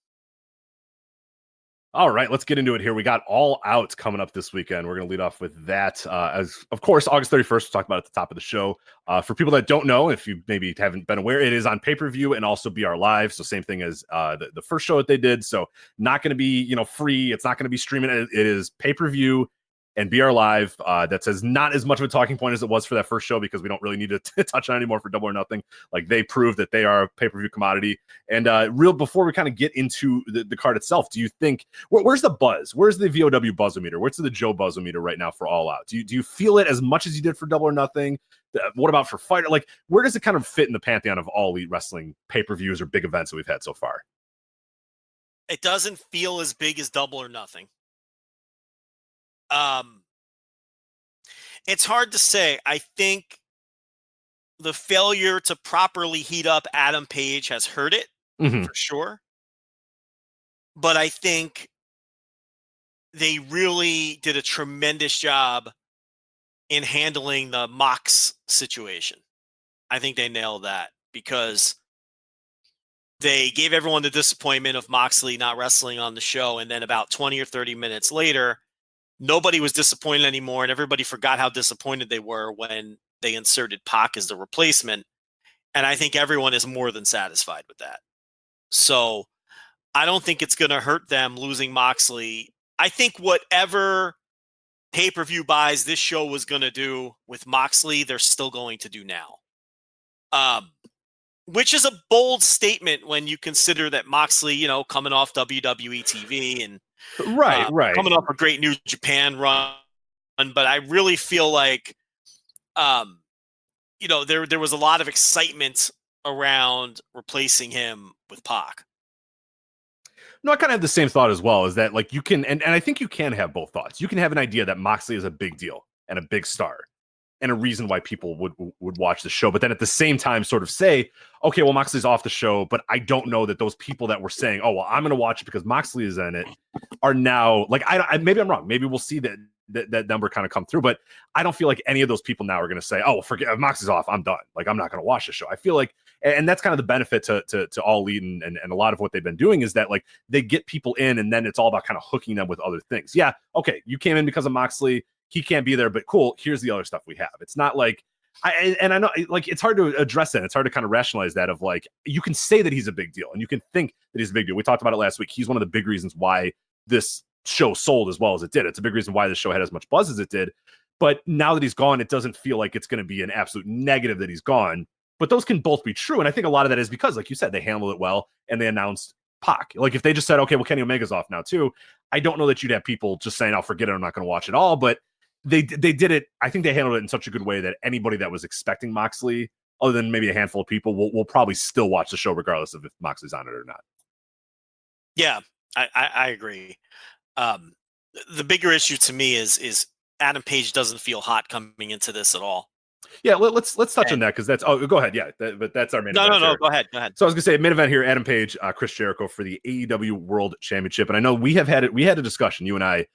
All right, let's get into it here. We got All Out coming up this weekend. We're going to lead off with that. As of course, August 31st, we'll talk about it at the top of the show. For people that don't know, if you maybe haven't been aware, it is on pay-per-view and also BR Live. So same thing as the first show that they did. So not going to be free. It's not going to be streaming. It is pay-per-view and BR Live. That's not as much of a talking point as it was for that first show, because we don't really need to touch on it anymore for Double or Nothing. Like they proved that they are a pay-per-view commodity. And before we kind of get into the card itself, do you think where's the buzz? Where's the VOW buzzometer? Where's the Joe buzzometer right now for All Out? Do you feel it as much as you did for Double or Nothing? What about for Fighter? Like where does it kind of fit in the pantheon of all elite wrestling pay-per-views or big events that we've had so far? It doesn't feel as big as Double or Nothing. It's hard to say. I think the failure to properly heat up Adam Page has hurt it for sure. But I think they really did a tremendous job in handling the Mox situation. I think they nailed that because they gave everyone the disappointment of Moxley not wrestling on the show. And then about 20 or 30 minutes later, nobody was disappointed anymore, and everybody forgot how disappointed they were when they inserted Pac as the replacement. And I think everyone is more than satisfied with that. So I don't think it's going to hurt them losing Moxley. I think whatever pay-per-view buys this show was going to do with Moxley, they're still going to do now. Which is a bold statement when you consider that Moxley, coming off WWE TV and right, coming off a great New Japan run. But I really feel like, there was a lot of excitement around replacing him with Pac. No, I kind of have the same thought as well, is that like you can, and I think you can have both thoughts. You can have an idea that Moxley is a big deal and a big star and a reason why people would watch the show. But then at the same time sort of say, okay, well, Moxley's off the show, but I don't know that those people that were saying, oh, well, I'm going to watch it because Moxley is in it are now like, maybe I'm wrong. Maybe we'll see that number kind of come through, but I don't feel like any of those people now are going to say, oh, well, forget Moxley's off. I'm done. Like, I'm not going to watch the show. I feel like, and that's kind of the benefit to All Elite and a lot of what they've been doing is that like they get people in and then it's all about kind of hooking them with other things. Yeah. Okay. You came in because of Moxley. He can't be there, but cool. Here's the other stuff we have. It's not like, I know like it's hard to address that. It's hard to kind of rationalize that of like, you can say that he's a big deal and you can think that he's a big deal. We talked about it last week. He's one of the big reasons why this show sold as well as it did. It's a big reason why the show had as much buzz as it did. But now that he's gone, it doesn't feel like it's going to be an absolute negative that he's gone. But those can both be true. And I think a lot of that is because, like you said, they handled it well and they announced Pac. Like if they just said, okay, well, Kenny Omega's off now too, I don't know that you'd have people just saying, I'll forget it. I'm not going to watch it all. But they did it. I think they handled it in such a good way that anybody that was expecting Moxley, other than maybe a handful of people, will probably still watch the show regardless of if Moxley's on it or not. Yeah, I agree. The bigger issue to me is Adam Page doesn't feel hot coming into this at all. Yeah, let's touch on that because that's go ahead. Yeah, but that's our main event. No, go ahead. So I was gonna say main event here: Adam Page, Chris Jericho for the AEW World Championship. And I know we had a discussion, you and I,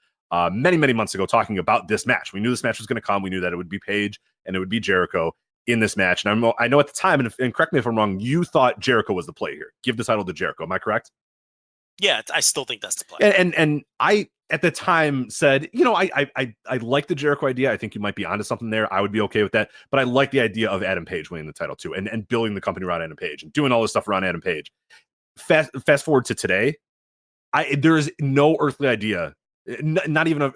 many months ago, talking about this match. We knew this match was going to come. We knew that it would be Page and it would be Jericho in this match. And I know at the time, and correct me if I'm wrong, you thought Jericho was the play here. Give the title to Jericho. Am I correct? Yeah, I still think that's the play. And I at the time said, I like the Jericho idea. I think you might be onto something there. I would be okay with that. But I like the idea of Adam Page winning the title too, and building the company around Adam Page and doing all this stuff around Adam Page. Fast forward to today, there is no earthly idea, not even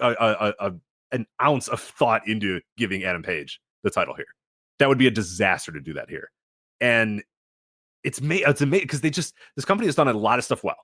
an ounce of thought into giving Adam Page the title here. That would be a disaster to do that here. And it's amazing because this company has done a lot of stuff well.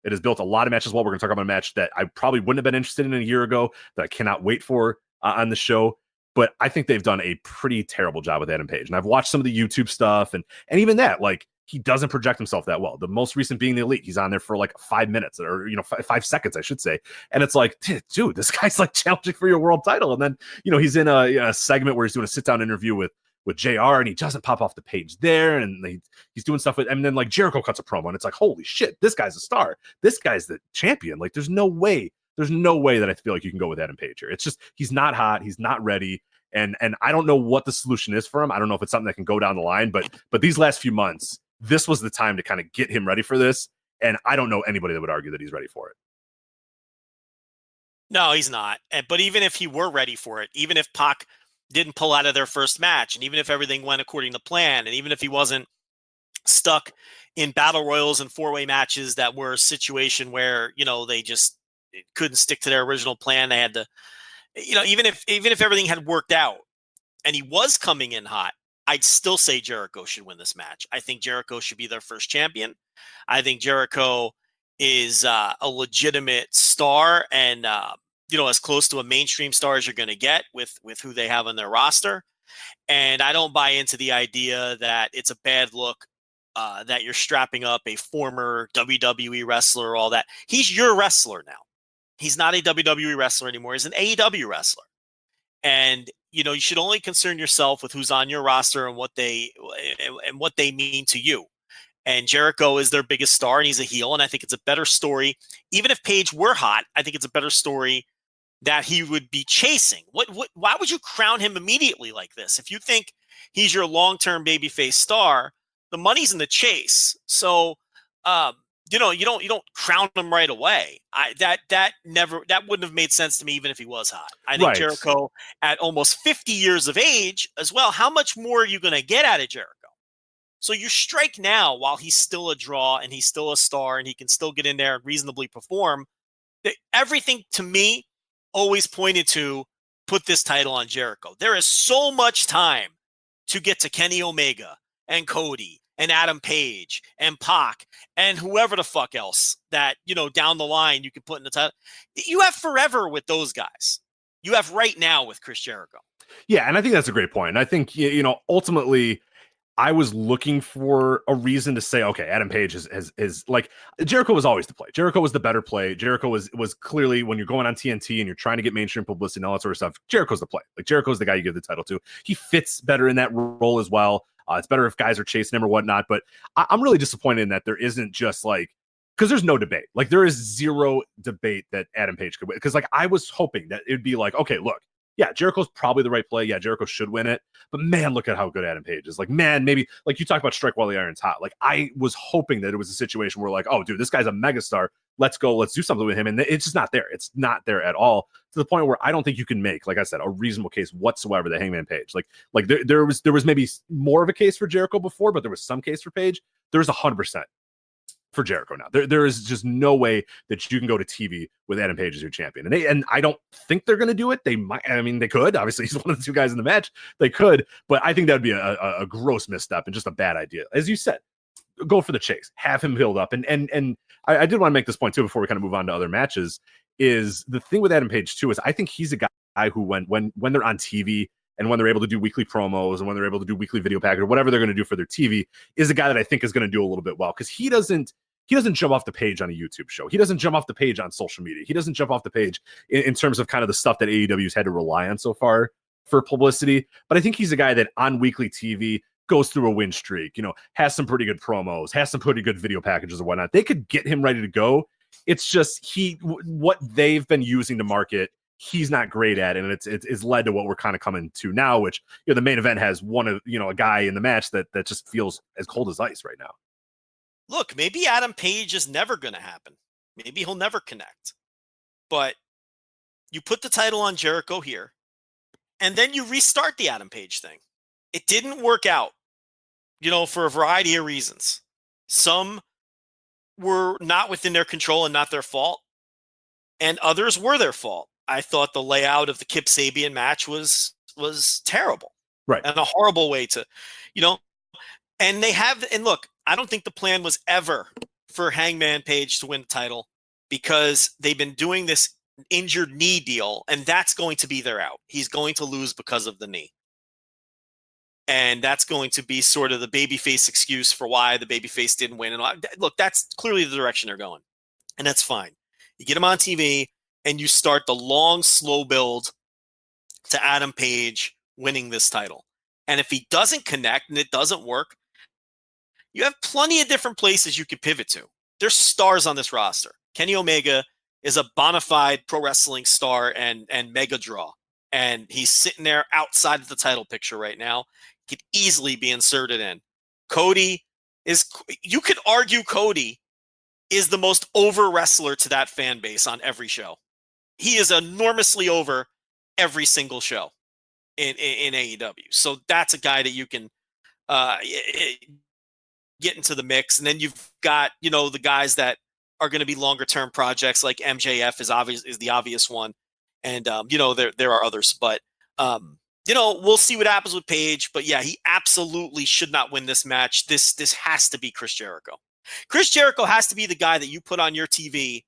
It has built a lot of matches well. We're going to talk about a match that I probably wouldn't have been interested in a year ago that I cannot wait for on the show. But I think they've done a pretty terrible job with Adam Page. And I've watched some of the YouTube stuff and even that, like, he doesn't project himself that well. The most recent being the Elite. He's on there for like 5 minutes or, 5 seconds, I should say. And it's like, dude, this guy's like challenging for your world title. And then, he's in a segment where he's doing a sit down interview with JR and he doesn't pop off the page there. And he's doing stuff with, and then like Jericho cuts a promo and it's like, holy shit, this guy's a star. This guy's the champion. Like there's no way that I feel like you can go with Adam Page here. It's just, he's not hot. He's not ready. And I don't know what the solution is for him. I don't know if it's something that can go down the line, but these last few months, this was the time to kind of get him ready for this. And I don't know anybody that would argue that he's ready for it. No, he's not. But even if he were ready for it, even if Pac didn't pull out of their first match, and even if everything went according to plan, and even if he wasn't stuck in battle royals and 4-way matches that were a situation where, they just couldn't stick to their original plan. They had to, even if everything had worked out and he was coming in hot, I'd still say Jericho should win this match. I think Jericho should be their first champion. I think Jericho is a legitimate star and, as close to a mainstream star as you're going to get with who they have on their roster. And I don't buy into the idea that it's a bad look that you're strapping up a former WWE wrestler or all that. He's your wrestler now. He's not a WWE wrestler anymore. He's an AEW wrestler. And, you should only concern yourself with who's on your roster and what they mean to you. And Jericho is their biggest star and he's a heel. And I think it's a better story. Even if Page were hot, I think it's a better story that he would be chasing. Why would you crown him immediately like this? If you think he's your long-term babyface star, the money's in the chase. So, you don't crown him right away. That wouldn't have made sense to me even if he was hot. I think Jericho at almost 50 years of age as well. How much more are you going to get out of Jericho? So you strike now while he's still a draw and he's still a star and he can still get in there and reasonably perform. Everything to me always pointed to put this title on Jericho. There is so much time to get to Kenny Omega and Cody and Adam Page and Pac and whoever the fuck else that, down the line you can put in the title. You have forever with those guys. You have right now with Chris Jericho. Yeah, and I think that's a great point. And I think, ultimately, I was looking for a reason to say, okay, Adam Page is like, Jericho was always the play. Jericho was the better play. Jericho was clearly, when you're going on TNT and you're trying to get mainstream publicity and all that sort of stuff, Jericho's the play. Like, Jericho's the guy you give the title to. He fits better in that role as well. It's better if guys are chasing him or whatnot. But I'm really disappointed in that there isn't just like, because there's no debate. Like, there is zero debate that Adam Page could win. Because like, I was hoping that it'd be like, okay, look, yeah, Jericho's probably the right play. Yeah, Jericho should win it. But man, look at how good Adam Page is. Like, man, maybe like you talk about strike while the iron's hot. Like, I was hoping that it was a situation where like, oh, dude, this guy's a megastar. Let's go. Let's do something with him. And it's just not there. It's not there at all, to the point where I don't think you can make, like I said, a reasonable case whatsoever that Hangman Page. Like there was maybe more of a case for Jericho before, but there was some case for Page. There's 100% for Jericho now. There is just no way that you can go to TV with Adam Page as your champion. And I don't think they're going to do it. They might. I mean, they could. Obviously, he's one of the two guys in the match. They could. But I think that would be a gross misstep and just a bad idea. As you said, go for the chase. Have him build up. And I did want to make this point, too, before we kind of move on to other matches, is the thing with Adam Page, too, is I think he's a guy who, when they're on TV and when they're able to do weekly promos and when they're able to do weekly video package or whatever they're going to do for their TV, is a guy that I think is going to do a little bit well, because he doesn't jump off the page on a YouTube show. He doesn't jump off the page on social media. He doesn't jump off the page in terms of kind of the stuff that AEW's had to rely on so far for publicity. But I think he's a guy that on weekly TV goes through a win streak, has some pretty good promos, has some pretty good video packages and whatnot. They could get him ready to go. It's just what they've been using to market, he's not great at, and it's led to what we're kind of coming to now, which the main event has one of a guy in the match that just feels as cold as ice right now. Look, maybe Adam Page is never going to happen. Maybe he'll never connect. But you put the title on Jericho here, and then you restart the Adam Page thing. It didn't work out, for a variety of reasons. Some were not within their control and not their fault, and others were their fault. I thought the layout of the Kip Sabian match was terrible. Right. And a horrible way to, and look, I don't think the plan was ever for Hangman Page to win the title, because they've been doing this injured knee deal, and that's going to be their out. He's going to lose because of the knee. And that's going to be sort of the babyface excuse for why the babyface didn't win. And look, that's clearly the direction they're going. And that's fine. You get him on TV and you start the long, slow build to Adam Page winning this title. And if he doesn't connect and it doesn't work, you have plenty of different places you can pivot to. There's stars on this roster. Kenny Omega is a bona fide pro wrestling star and mega draw. And he's sitting there outside of the title picture right now. Could easily be inserted in. Cody you could argue Cody is the most over wrestler to that fan base on every show. He is enormously over every single show in AEW. So that's a guy that you can get into the mix. And then you've got, the guys that are going to be longer term projects, like MJF is the obvious one. And, there are others, but, we'll see what happens with Page, but yeah, he absolutely should not win this match. This has to be Chris Jericho. Chris Jericho has to be the guy that you put on your TV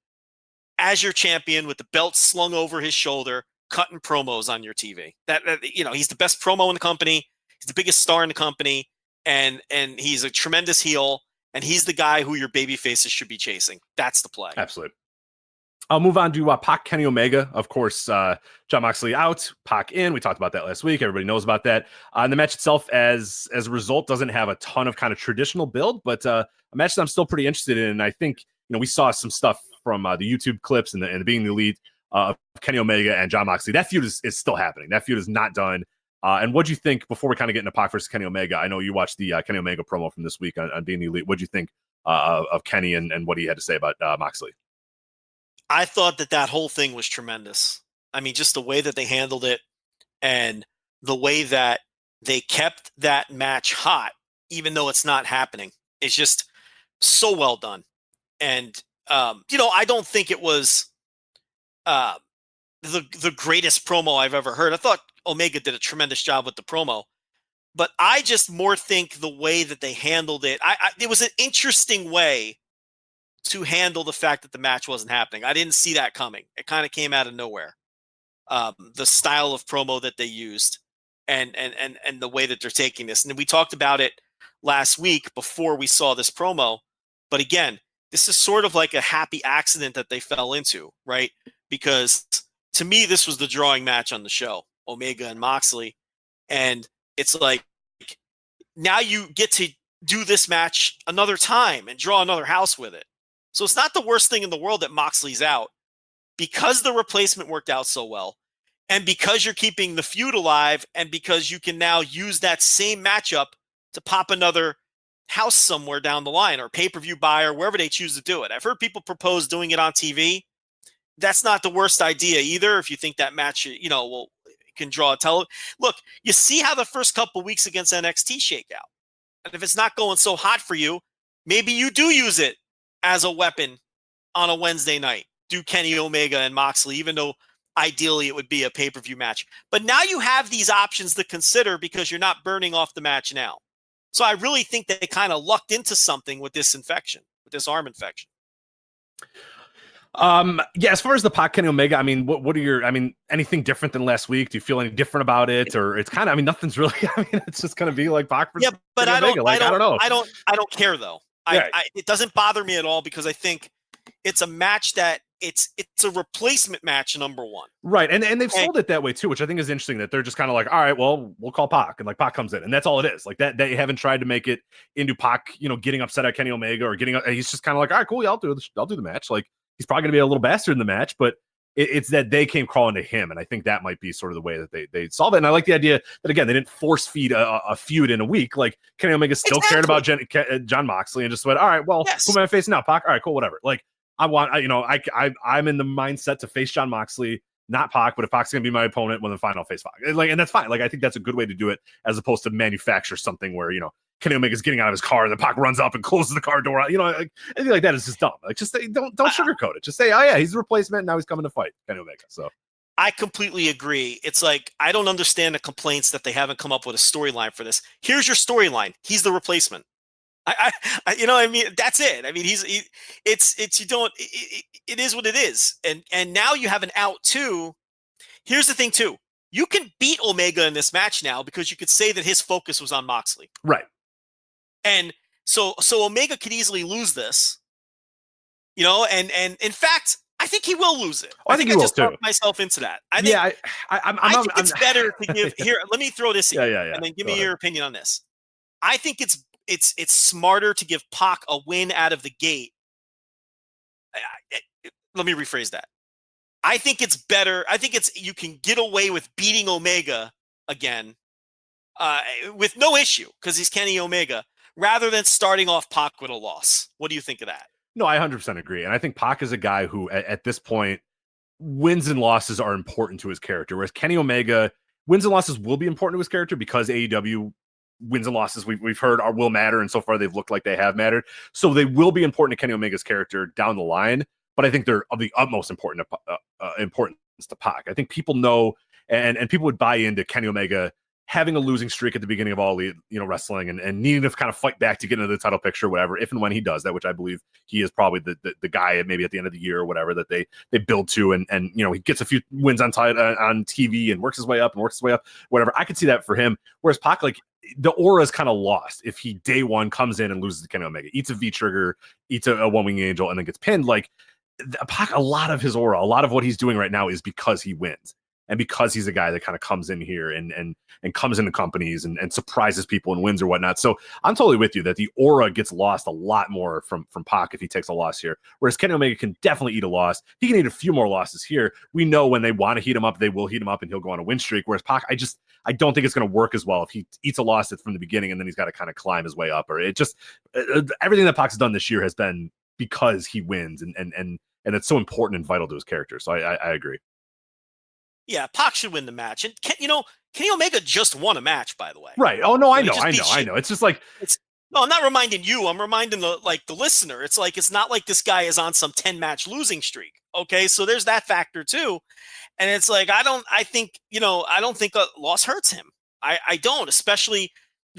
as your champion with the belt slung over his shoulder, cutting promos on your TV. That he's the best promo in the company. He's the biggest star in the company, and he's a tremendous heel, and he's the guy who your baby faces should be chasing. That's the play. Absolutely. I'll move on to Pac, Kenny Omega. Of course, Jon Moxley out, Pac in. We talked about that last week. Everybody knows about that. And the match itself, as a result, doesn't have a ton of kind of traditional build, but a match that I'm still pretty interested in. And I think, we saw some stuff from the YouTube clips and the Being the Elite of Kenny Omega and Jon Moxley. That feud is still happening. That feud is not done. And what'd you think, before we kind of get into Pac versus Kenny Omega? I know you watched the Kenny Omega promo from this week on Being the Elite. What'd you think of Kenny and what he had to say about Moxley? I thought that whole thing was tremendous. I mean, just the way that they handled it and the way that they kept that match hot, even though it's not happening. It's just so well done. And, I don't think it was the greatest promo I've ever heard. I thought Omega did a tremendous job with the promo, but I just more think the way that they handled it, it was an interesting way to handle the fact that the match wasn't happening. I didn't see that coming. It kind of came out of nowhere. The style of promo that they used and the way that they're taking this. And we talked about it last week before we saw this promo. But again, this is sort of like a happy accident that they fell into, right? Because to me, this was the drawing match on the show, Omega and Moxley. And it's like, now you get to do this match another time and draw another house with it. So it's not the worst thing in the world that Moxley's out, because the replacement worked out so well, and because you're keeping the feud alive, and because you can now use that same matchup to pop another house somewhere down the line, or pay-per-view buy, or wherever they choose to do it. I've heard people propose doing it on TV. That's not the worst idea either, if you think that match, can draw a Look, you see how the first couple weeks against NXT shake out. And if it's not going so hot for you, maybe you do use it as a weapon on a Wednesday night. Do Kenny Omega and Moxley, even though ideally it would be a pay-per-view match. But now you have these options to consider, because you're not burning off the match now. So I really think they kind of lucked into something with this infection, with this arm infection. Yeah, as far as the Pac Kenny Omega, I mean, what are your, anything different than last week? Do you feel any different about it? Or it's kind of, nothing's really, it's just going to be like Pac versus but I don't know. I don't care though. It doesn't bother me at all, because I think it's a match that it's a replacement match, number one. Right. And they've sold it that way too, which I think is interesting, that they're just kind of like, all right, well, we'll call Pac, and like Pac comes in, and that's all it is. Like that, they haven't tried to make it into Pac, getting upset at Kenny Omega or he's just kind of like, all right, cool. Yeah, I'll do the match. Like, he's probably going to be a little bastard in the match, but it's that they came crawling to him. And I think that might be sort of the way that they solve it. And I like the idea that, again, they didn't force feed a feud in a week. Like, Kenny Omega still cared about Jon Moxley and just went, all right, well, who am I facing now? Pac? All right, cool, whatever. Like, I'm in the mindset to face Jon Moxley, not Pac, but if Pac's gonna be my opponent, well then fine, I'll face Pac. And that's fine. Like I think that's a good way to do it, as opposed to manufacture something where Kenny Omega's getting out of his car and then Pac runs up and closes the car door. Anything like that is just dumb. Like just say, don't sugarcoat it. Just say, oh yeah, he's a replacement. Now he's coming to fight Kenny Omega. So I completely agree. It's like I don't understand the complaints that they haven't come up with a storyline for this. Here's your storyline. He's the replacement. That's it. I mean, it is what it is. And now you have an out too. Here's the thing too. You can beat Omega in this match now because you could say that his focus was on Moxley. Right. And so Omega could easily lose this, and in fact, I think he will lose it. I think he will just too. Talked myself into that. I think it's better to give here. Let me throw this in, and then give me your opinion on this. I think it's smarter to give Pac a win out of the gate. Let me rephrase that. I think it's better. I think you can get away with beating Omega again with no issue because he's Kenny Omega, rather than starting off Pac with a loss. What do you think of that? No, I 100% agree. And I think Pac is a guy who, at this point, wins and losses are important to his character. Whereas Kenny Omega, wins and losses will be important to his character because AEW wins and losses we've heard will matter. And so far, they've looked like they have mattered. So they will be important to Kenny Omega's character down the line. But I think they're of the utmost importance to Pac. I think people know and people would buy into Kenny Omega having a losing streak at the beginning of all wrestling and needing to kind of fight back to get into the title picture, whatever, if and when he does that, which I believe he is probably the guy maybe at the end of the year or whatever that they build to, and he gets a few wins on TV and works his way up, whatever. I could see that for him. Whereas Pac, like, the aura is kind of lost if he day one comes in and loses to Kenny Omega, eats a V trigger, eats a one wing angel, and then gets pinned. Like Pac, a lot of his aura, a lot of what he's doing right now is because he wins. And because he's a guy that kind of comes in here and comes into companies and surprises people and wins or whatnot. So I'm totally with you that the aura gets lost a lot more from Pac if he takes a loss here. Whereas Kenny Omega can definitely eat a loss. He can eat a few more losses here. We know when they want to heat him up, they will heat him up and he'll go on a win streak. Whereas Pac, I don't think it's going to work as well if he eats a loss from the beginning and then he's got to kind of climb his way up. Or it just everything that Pac's done this year has been because he wins and it's so important and vital to his character. So I agree. Yeah, Pac should win the match. And Kenny Omega just won a match, by the way. Right. Oh no, I know. It's just like no, I'm not reminding you. I'm reminding the listener. It's like it's not like this guy is on some 10-match losing streak. Okay, so there's that factor too. And it's like I don't think a loss hurts him. I don't, especially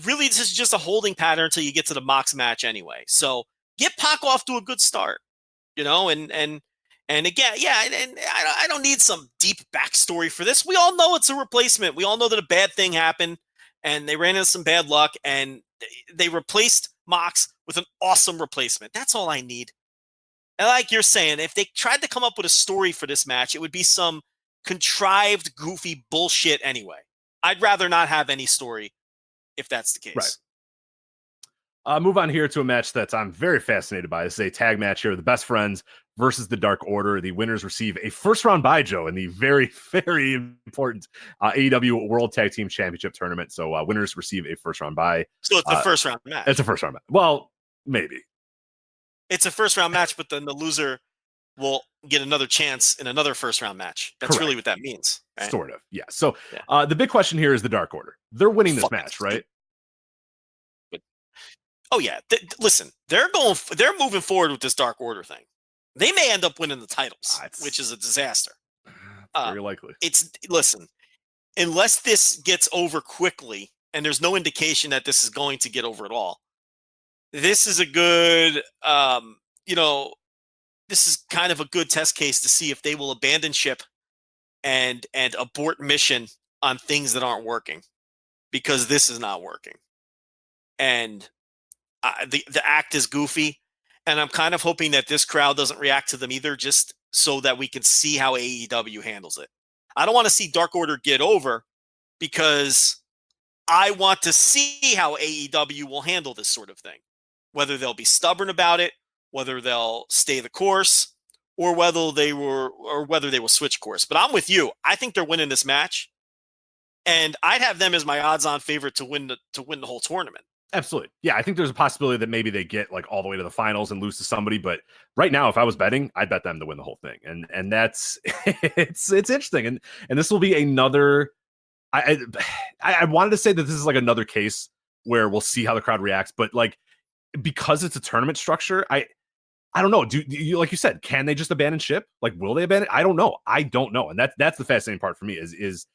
really this is just a holding pattern until you get to the Mox match anyway. So get Pac off to a good start, and again, yeah, and I don't need some deep backstory for this. We all know it's a replacement. We all know that a bad thing happened, and they ran into some bad luck, and they replaced Mox with an awesome replacement. That's all I need. And like you're saying, if they tried to come up with a story for this match, it would be some contrived, goofy bullshit anyway. I'd rather not have any story if that's the case. Right. Move on here to a match that I'm very fascinated by. This is a tag match here. The Best Friends versus the Dark Order. The winners receive a first-round bye, Joe, in the very, very important AEW World Tag Team Championship Tournament. So winners receive a first-round bye. So it's a first-round match. It's a first-round match. Well, maybe. It's a first-round match, but then the loser will get another chance in another first-round match. That's Correct. Really what that means. Right? Sort of, yeah. So the big question here is the Dark Order. They're winning this match, right? Oh yeah, listen, they're moving forward with this Dark Order thing. They may end up winning the titles, which is a disaster. Very likely. Listen, unless this gets over quickly, and there's no indication that this is going to get over at all. This is a good, this is kind of a good test case to see if they will abandon ship and abort mission on things that aren't working, because this is not working. And the act is goofy, and I'm kind of hoping that this crowd doesn't react to them either, just so that we can see how AEW handles it. I don't want to see Dark Order get over, because I want to see how AEW will handle this sort of thing. Whether they'll be stubborn about it, whether they'll stay the course, or whether they will switch course. But I'm with you. I think they're winning this match, and I'd have them as my odds-on favorite to win the whole tournament. Absolutely. Yeah, I think there's a possibility that maybe they get like all the way to the finals and lose to somebody. But right now, if I was betting, I'd bet them to win the whole thing. And that's it's interesting. And this will be another. I wanted to say that this is like another case where we'll see how the crowd reacts, but like because it's a tournament structure, I don't know. Do you, like you said, can they just abandon ship? Like, will they abandon? I don't know. I don't know. And that's the fascinating part for me is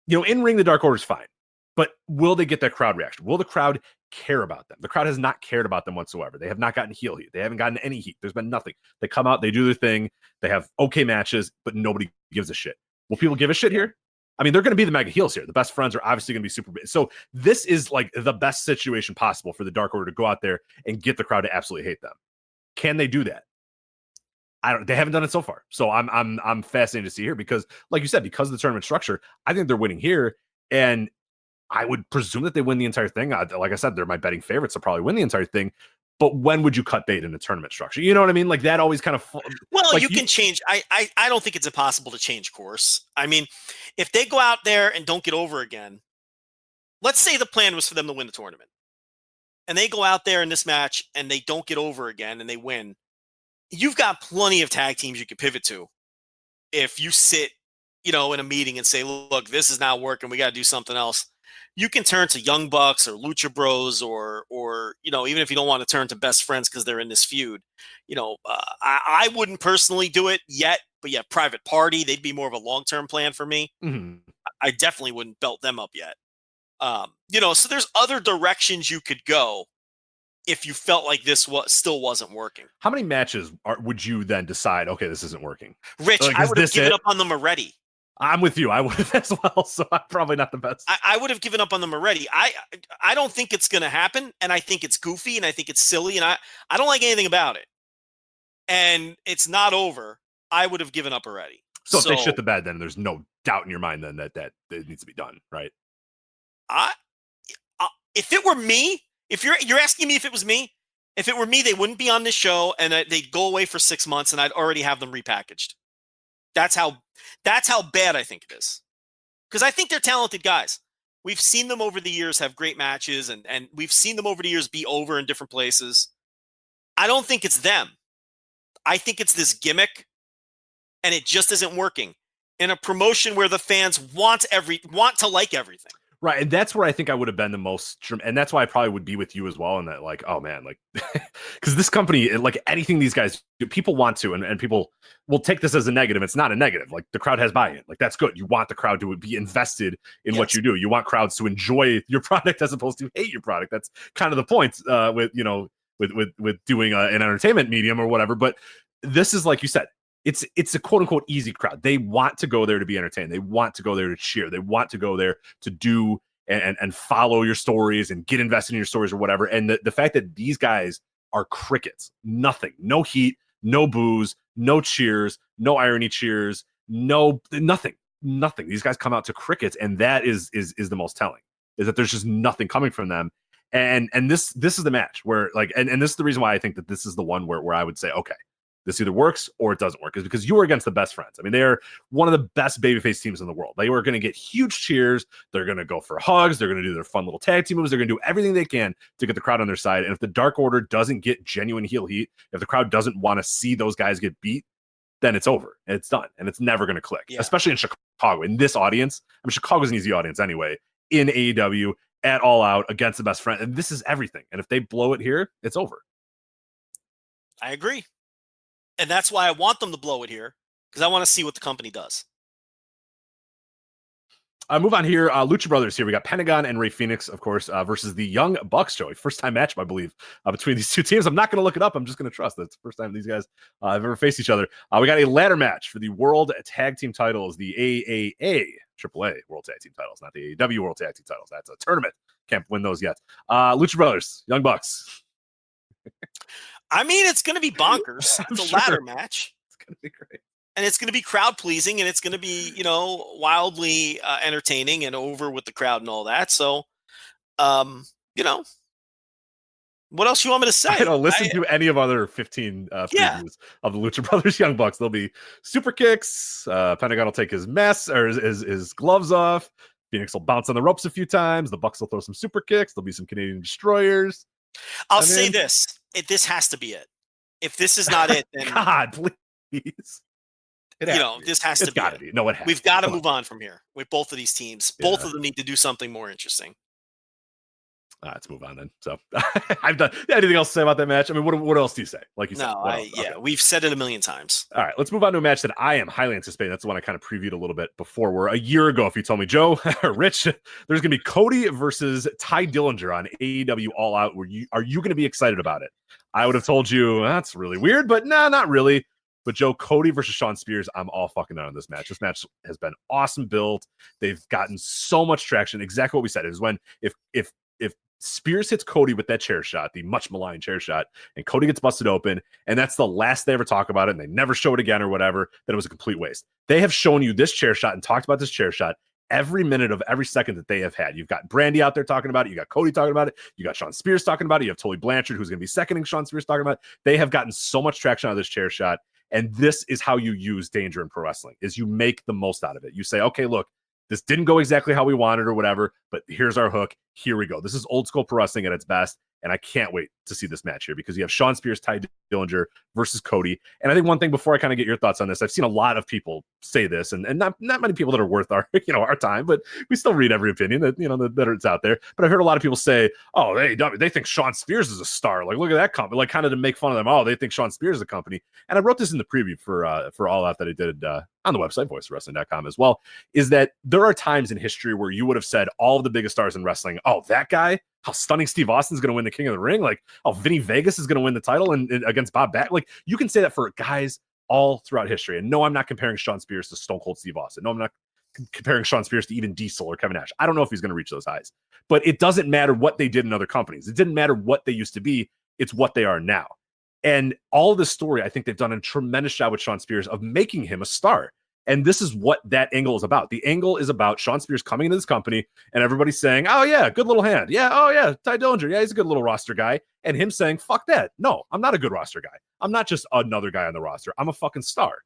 in ring the Dark Order is fine. But will they get that crowd reaction? Will the crowd care about them? The crowd has not cared about them whatsoever. They have not gotten heel heat. They haven't gotten any heat. There's been nothing. They come out, they do their thing. They have okay matches, but nobody gives a shit. Will people give a shit here? I mean, they're going to be the mega heels here. The best friends are obviously going to be super big. So this is like the best situation possible for the Dark Order to go out there and get the crowd to absolutely hate them. Can they do that? They haven't done it so far. So I'm fascinated to see here because, like you said, because of the tournament structure, I think they're winning here. And I would presume that they win the entire thing. Like I said, they're my betting favorites to probably win the entire thing. But when would you cut bait in a tournament structure? You know what I mean? Like that always kind of. Well, like you can change. I don't think it's impossible to change course. I mean, if they go out there and don't get over again, let's say the plan was for them to win the tournament, and they go out there in this match and they don't get over again and they win. You've got plenty of tag teams you could pivot to if you sit, in a meeting and say, "Look, this is not working. We got to do something else." You can turn to Young Bucks or Lucha Bros or even if you don't want to turn to Best Friends because they're in this feud, I wouldn't personally do it yet, but yeah, Private Party, they'd be more of a long-term plan for me. Mm-hmm. I definitely wouldn't belt them up yet. So there's other directions you could go if you felt like this still wasn't working. How many matches would you then decide, okay, this isn't working? Rich, I would have given up on them already. I'm with you. I would have as well. So I'm probably not the best. I would have given up on them already. I don't think it's going to happen. And I think it's goofy and I think it's silly. And I don't like anything about it. And it's not over. I would have given up already. So if they shit the bed, then there's no doubt in your mind then that it needs to be done, right? If it were me, if you're asking me if it was me, if it were me, they wouldn't be on this show and they'd go away for 6 months and I'd already have them repackaged. That's how bad I think it is. Because I think they're talented guys. We've seen them over the years have great matches, and we've seen them over the years be over in different places. I don't think it's them. I think it's this gimmick, and it just isn't working. In a promotion where the fans want to like everything. Right, and that's where I think I would have been the most, and that's why I probably would be with you as well. And that, like, oh man, like, because this company, like anything these guys do, people want to, and people will take this as a negative. It's not a negative. Like the crowd has buy-in. Like that's good. You want the crowd to be invested in what you do. You want crowds to enjoy your product as opposed to hate your product. That's kind of the point with doing an entertainment medium or whatever. But this is, like you said, it's a quote unquote easy crowd. They want to go there to be entertained. They want to go there to cheer. They want to go there to do and follow your stories and get invested in your stories or whatever. And the fact that these guys are crickets, nothing, no heat, no booze, no cheers, no irony cheers, nothing. These guys come out to crickets, and that is the most telling, is that there's just nothing coming from them. And this is the match where, like, and this is the reason why I think that this is the one where I would say, okay, this either works or it doesn't work, is because you are against the best friends. I mean, they're one of the best babyface teams in the world. They are going to get huge cheers. They're going to go for hugs. They're going to do their fun little tag team moves. They're going to do everything they can to get the crowd on their side. And if the Dark Order doesn't get genuine heel heat, if the crowd doesn't want to see those guys get beat, then it's over and it's done. And it's never going to click, especially in Chicago. In this audience, I mean, Chicago's an easy audience anyway. In AEW, at All Out, against the best friend. And this is everything. And if they blow it here, it's over. I agree. And that's why I want them to blow it here, because I want to see what the company does. Move on here. Lucha Brothers here. We got Pentagon and Rey Fenix, of course, versus the Young Bucks, Joey. First time match, I believe, between these two teams. I'm not going to look it up. I'm just going to trust that it's the first time these guys have ever faced each other. We got a ladder match for the World Tag Team titles, the AAA World Tag Team titles, not the AEW World Tag Team titles. That's a tournament. Can't win those yet. Lucha Brothers, Young Bucks. I mean, it's going to be bonkers. It's a ladder match. It's going to be great. And it's going to be crowd pleasing, and it's going to be, wildly entertaining and over with the crowd and all that. So, what else you want me to say? Listen to any of other 15 previews of the Lucha Brothers Young Bucks. There'll be super kicks. Pentagon will take his mess or his gloves off. Phoenix will bounce on the ropes a few times. The Bucks will throw some super kicks. There'll be some Canadian destroyers. I'll say this. This has to be it. If this is not it, then God, please. This has to be gotta be. No, it has. We've got to move on from here with both of these teams. Yeah. Both of them need to do something more interesting. Let's move on then. So I've done anything else to say about that match? I mean, what else do you say? Like you said, we've said it a million times. All right, let's move on to a match that I am highly anticipating. That's the one I kind of previewed a little bit before. Where a year ago, if you told me, Joe or Rich, there's going to be Cody versus Ty Dillinger on AEW All Out, are you going to be excited about it? I would have told you that's really weird, but nah, not really. But Joe, Cody versus Shawn Spears, I'm all fucking out on this match. This match has been awesome built. They've gotten so much traction. Exactly what we said is when if Spears hits Cody with that chair shot, the much maligned chair shot, and Cody gets busted open, and that's the last they ever talk about it, and they never show it again or whatever, then it was a complete waste. They have shown you this chair shot and talked about this chair shot every minute of every second that they have had. You've got Brandy out there talking about it. You got Cody talking about it. You got Shawn Spears talking about it. You have Tully Blanchard, who's going to be seconding Shawn Spears talking about it. They have gotten so much traction out of this chair shot, and this is how you use danger in pro wrestling, is you make the most out of it. You say, okay, look, this didn't go exactly how we wanted or whatever, but here's our hook. Here we go. This is old school pro wrestling at its best, and I can't wait to see this match here because you have Shawn Spears, Ty Dillinger versus Cody. And I think one thing before I kind of get your thoughts on this, I've seen a lot of people say this, and not many people that are worth our our time, but we still read every opinion that that it's out there. But I've heard a lot of people say, "Oh, they think Shawn Spears is a star. Like, look at that company." Like, kind of to make fun of them. Oh, they think Shawn Spears is a company. And I wrote this in the preview for All Out that I did on the website, voicewrestling.com as well, is that there are times in history where you would have said all of the biggest stars in wrestling, oh, that guy, how stunning Steve Austin's going to win the King of the Ring. Like, oh, Vinny Vegas is going to win the title and against Bob Bat. Like, you can say that for guys all throughout history. And no, I'm not comparing Shawn Spears to Stone Cold Steve Austin. No, I'm not comparing Shawn Spears to even Diesel or Kevin Nash. I don't know if he's going to reach those highs. But it doesn't matter what they did in other companies. It didn't matter what they used to be. It's what they are now. And all of this story, I think they've done a tremendous job with Shawn Spears of making him a star. And this is what that angle is about. The angle is about Shawn Spears coming into this company and everybody's saying, oh, yeah, good little hand. Yeah, oh, yeah, Ty Dillinger. Yeah, he's a good little roster guy. And him saying, fuck that. No, I'm not a good roster guy. I'm not just another guy on the roster. I'm a fucking star.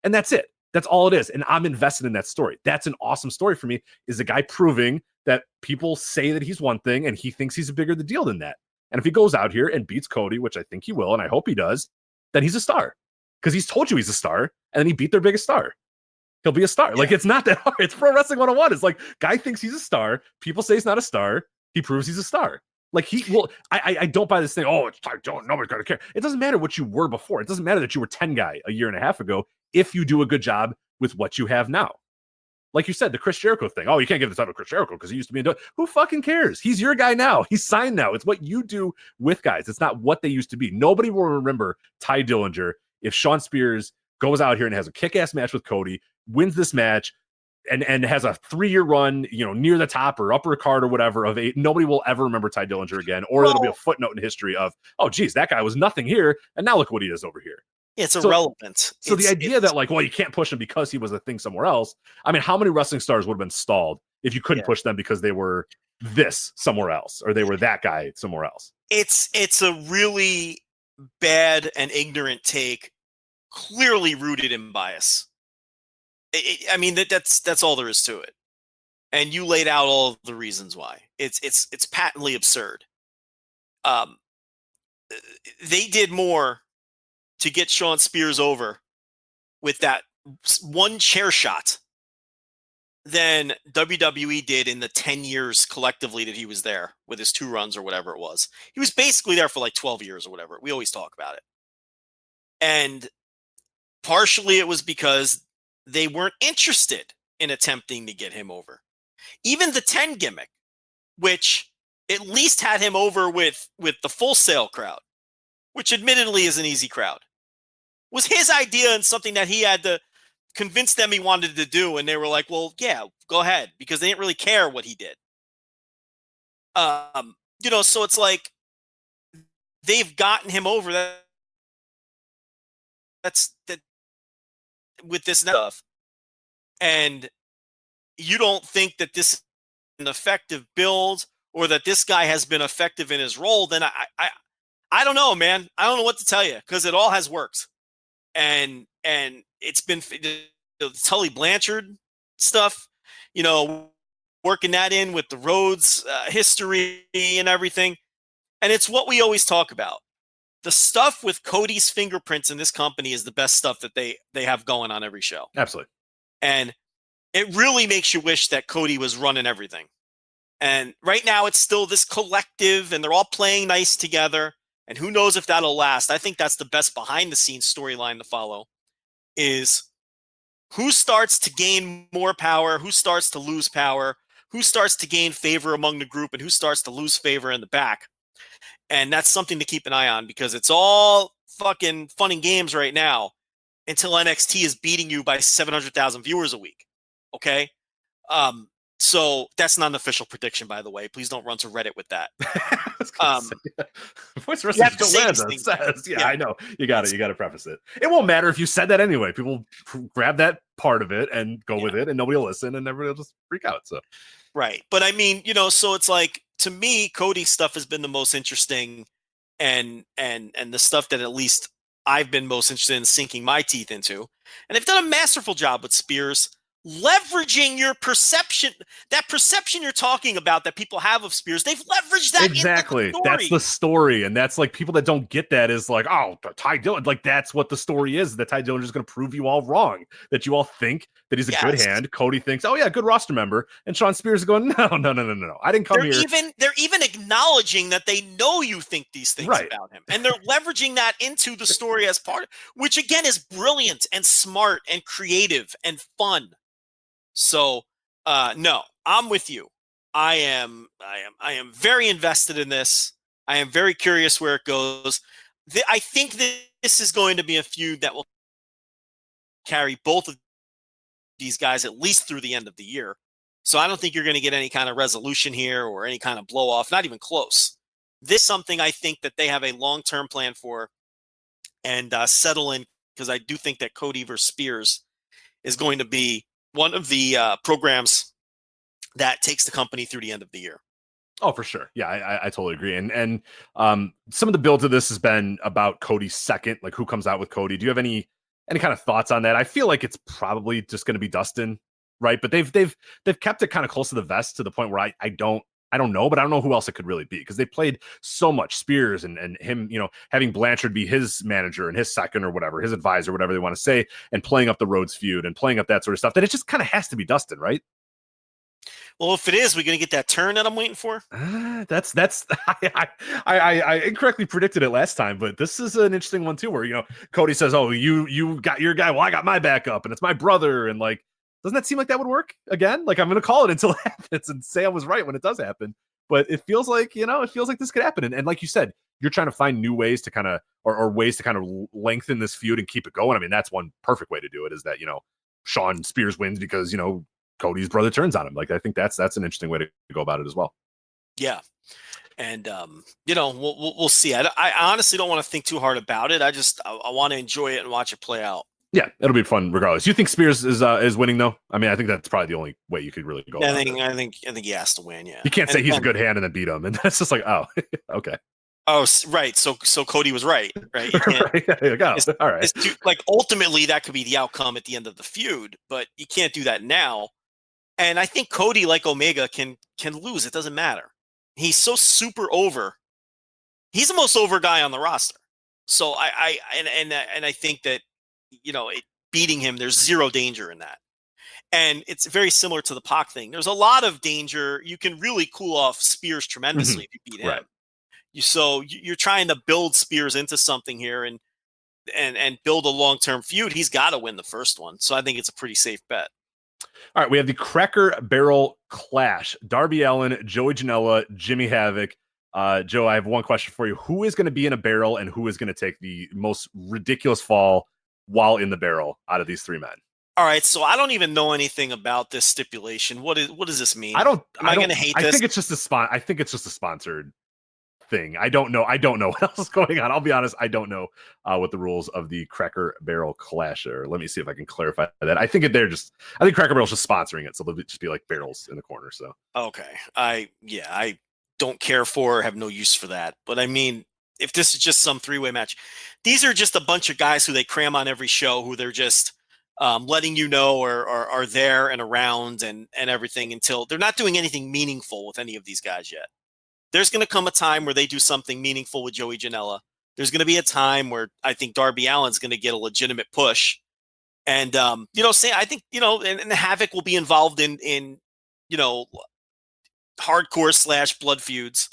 And that's it. That's all it is. And I'm invested in that story. That's an awesome story for me, is the guy proving that people say that he's one thing and he thinks he's a bigger the deal than that. And if he goes out here and beats Cody, which I think he will, and I hope he does, then he's a star. Because he's told you he's a star, and then he beat their biggest star. He'll be a star. Yeah. Like, it's not that hard. It's Pro Wrestling 101. It's like, guy thinks he's a star. People say he's not a star. He proves he's a star. Like, I don't buy this thing. Oh, it's Ty Dillinger. Nobody's going to care. It doesn't matter what you were before. It doesn't matter that you were 10 guy a year and a half ago if you do a good job with what you have now. Like you said, the Chris Jericho thing. Oh, you can't give the title to Chris Jericho because he used to be in. Who fucking cares? He's your guy now. He's signed now. It's what you do with guys. It's not what they used to be. Nobody will remember Ty Dillinger if Shawn Spears goes out here and has a kick-ass match with Cody, wins this match, and has a 3-year run, near the top or upper card or whatever of 8. Nobody will ever remember Ty Dillinger again, or it'll be a footnote in history of, oh, geez, that guy was nothing here, and now look what he is over here. It's irrelevant. So the idea that, like, well, you can't push him because he was a thing somewhere else. I mean, how many wrestling stars would have been stalled if you couldn't push them because they were this somewhere else or they were that guy somewhere else? It's a really bad and ignorant take, clearly rooted in bias. I mean, that's all there is to it. And you laid out all of the reasons why. It's patently absurd. They did more to get Shawn Spears over with that one chair shot than WWE did in the 10 years collectively that he was there with his 2 runs or whatever it was. He was basically there for like 12 years or whatever. We always talk about it. And partially it was because they weren't interested in attempting to get him over. Even the 10 gimmick, which at least had him over with the Full Sail crowd, which admittedly is an easy crowd, was his idea and something that he had to convince them he wanted to do. And they were like, well, yeah, go ahead, because they didn't really care what he did. So it's like they've gotten him over that with this stuff. And you don't think that this is an effective build or that this guy has been effective in his role, then I don't know, man. I don't know what to tell you, because it all has worked. And it's been the Tully Blanchard stuff, working that in with the Rhodes history and everything. And it's what we always talk about. The stuff with Cody's fingerprints in this company is the best stuff that they have going on every show. Absolutely. And it really makes you wish that Cody was running everything. And right now it's still this collective and they're all playing nice together. And who knows if that'll last. I think that's the best behind the scenes storyline to follow is who starts to gain more power, who starts to lose power, who starts to gain favor among the group, and who starts to lose favor in the back. And that's something to keep an eye on because it's all fucking fun and games right now until NXT is beating you by 700,000 viewers a week. Okay? So that's not an official prediction, by the way. Please don't run to Reddit with that. Voice Wrestling still lands on says, yeah, I know. You got to preface it. It won't matter if you said that anyway. People grab that part of it and go with it, and nobody will listen, and everybody will just freak out. So, right. But I mean, so it's like, to me, Cody's stuff has been the most interesting and the stuff that at least I've been most interested in sinking my teeth into. And they've done a masterful job with Spears, leveraging your perception, that perception you're talking about that people have of Spears. They've leveraged that. Exactly. That's the story. And that's like people that don't get that is like, oh, Ty Dillinger. Like that's what the story is, that Ty Dillinger is going to prove you all wrong, that you all think that he's a good hand. Cody thinks, oh yeah, good roster member. And Sean Spears is going, no. I didn't come here. They're even acknowledging that they know you think these things about him. And they're leveraging that into the story as part, which again is brilliant and smart and creative and fun. So, no, I'm with you. I am very invested in this. I am very curious where it goes. I think that this is going to be a feud that will carry both of these guys at least through the end of the year. So I don't think you're going to get any kind of resolution here or any kind of blow off, not even close. This is something I think that they have a long-term plan for and settle in, because I do think that Cody versus Spears is going to be one of the programs that takes the company through the end of the year. Oh, for sure. Yeah, I totally agree. And some of the build to this has been about Cody's second, like who comes out with Cody. Do you have any kind of thoughts on that? I feel like it's probably just going to be Dustin, right? But they've kept it kind of close to the vest to the point where I don't know, but I don't know who else it could really be, because they played so much Spears and him, having Blanchard be his manager and his second or whatever, his advisor, whatever they want to say, and playing up the Rhodes feud and playing up that sort of stuff, that it just kind of has to be Dustin, right? Well, if it is, we're going to get that turn that I'm waiting for. That's I incorrectly predicted it last time, but this is an interesting one too, where Cody says, "Oh, you got your guy, well, I got my backup, and it's my brother," and like, doesn't that seem like that would work again? Like, I'm going to call it until it happens and say I was right when it does happen. But it feels like this could happen, and like you said, you're trying to find new ways to kind of or ways to kind of lengthen this feud and keep it going. I mean, that's one perfect way to do it, is that Sean Spears wins because Cody's brother turns on him. Like, I think that's an interesting way to go about it as well. Yeah. And, we'll see. I honestly don't want to think too hard about it. I want to enjoy it and watch it play out. Yeah, it'll be fun regardless. You think Spears is winning though? I mean, I think that's probably the only way you could really go. I think he has to win. Yeah. You can't say he's a good hand and then beat him. And that's just like, oh, okay. Oh, right. So Cody was right. Right. All right. Ultimately that could be the outcome at the end of the feud, but you can't do that now. And I think Cody, like Omega, can lose. It doesn't matter. He's so super over. He's the most over guy on the roster. So I think that beating him, there's zero danger in that. And it's very similar to the Pac thing. There's a lot of danger. You can really cool off Spears tremendously if you beat him. Right. You're trying to build Spears into something here and build a long-term feud. He's got to win the first one. So I think it's a pretty safe bet. All right, we have the Cracker Barrel Clash. Darby Allin, Joey Janela, Jimmy Havoc. Joe, I have one question for you. Who is going to be in a barrel and who is going to take the most ridiculous fall while in the barrel out of these three men? All right, so I don't even know anything about this stipulation. What does this mean? Am I going to hate this? I think it's just a sponsored thing. I don't know what else is going on. I'll be honest, I don't know what the rules of the Cracker Barrel Clash are. Let me see if I can clarify that. I think Cracker Barrel's just sponsoring it, so they'll just be like barrels in the corner. So okay, I don't care for, have no use for that. But I mean, if this is just some three-way match, these are just a bunch of guys who they cram on every show, who they're just letting you know or are there and around and everything until they're not doing anything meaningful with any of these guys yet. There's going to come a time where they do something meaningful with Joey Janela. There's going to be a time where I think Darby Allin's going to get a legitimate push. And, I think, and Havoc will be involved in hardcore / blood feuds.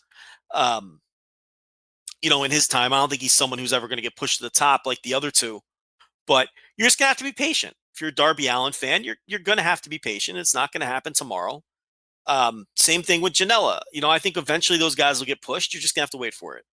In his time, I don't think he's someone who's ever going to get pushed to the top like the other two. But you're just going to have to be patient. If you're a Darby Allin fan, you're going to have to be patient. It's not going to happen tomorrow. Same thing with Janela. I think eventually those guys will get pushed. You're just going to have to wait for it.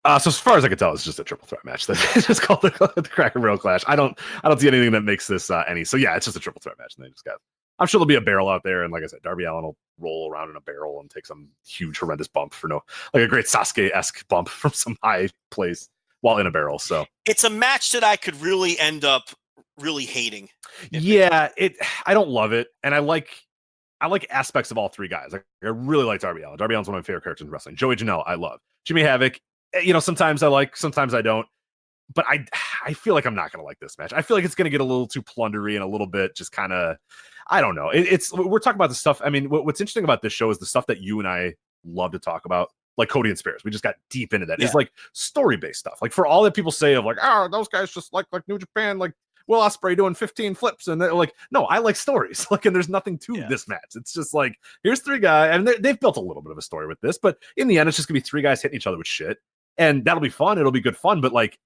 So as far as I can tell, it's just a triple threat match. It's just called the Cracker Barrel Clash. I don't see anything that makes this any. So yeah, it's just a triple threat match. And they just got. I'm sure there'll be a barrel out there, and like I said, Darby Allin will roll around in a barrel and take some huge, horrendous bump for like a great Sasuke-esque bump from some high place while in a barrel. So it's a match that I could really end up really hating. Yeah, I don't love it, and I like aspects of all three guys. Like, I really like Darby Allin. Darby Allin's one of my favorite characters in wrestling. Joey Janela, I love. Jimmy Havoc, sometimes I like, sometimes I don't. But I feel like I'm not going to like this match. I feel like it's going to get a little too plundery and a little bit just kind of, I don't know. We're talking about the stuff. I mean, what's interesting about this show is the stuff that you and I love to talk about, like Cody and Spears. We just got deep into that. Yeah. It's like story-based stuff. Like, for all that people say of like, those guys just like New Japan, like Will Ospreay doing 15 flips, and they're like, no, I like stories. Like, and there's nothing to this match. It's just like, here's three guys, and they've built a little bit of a story with this, but in the end, it's just gonna be three guys hitting each other with shit, and that'll be fun. It'll be good fun, but like,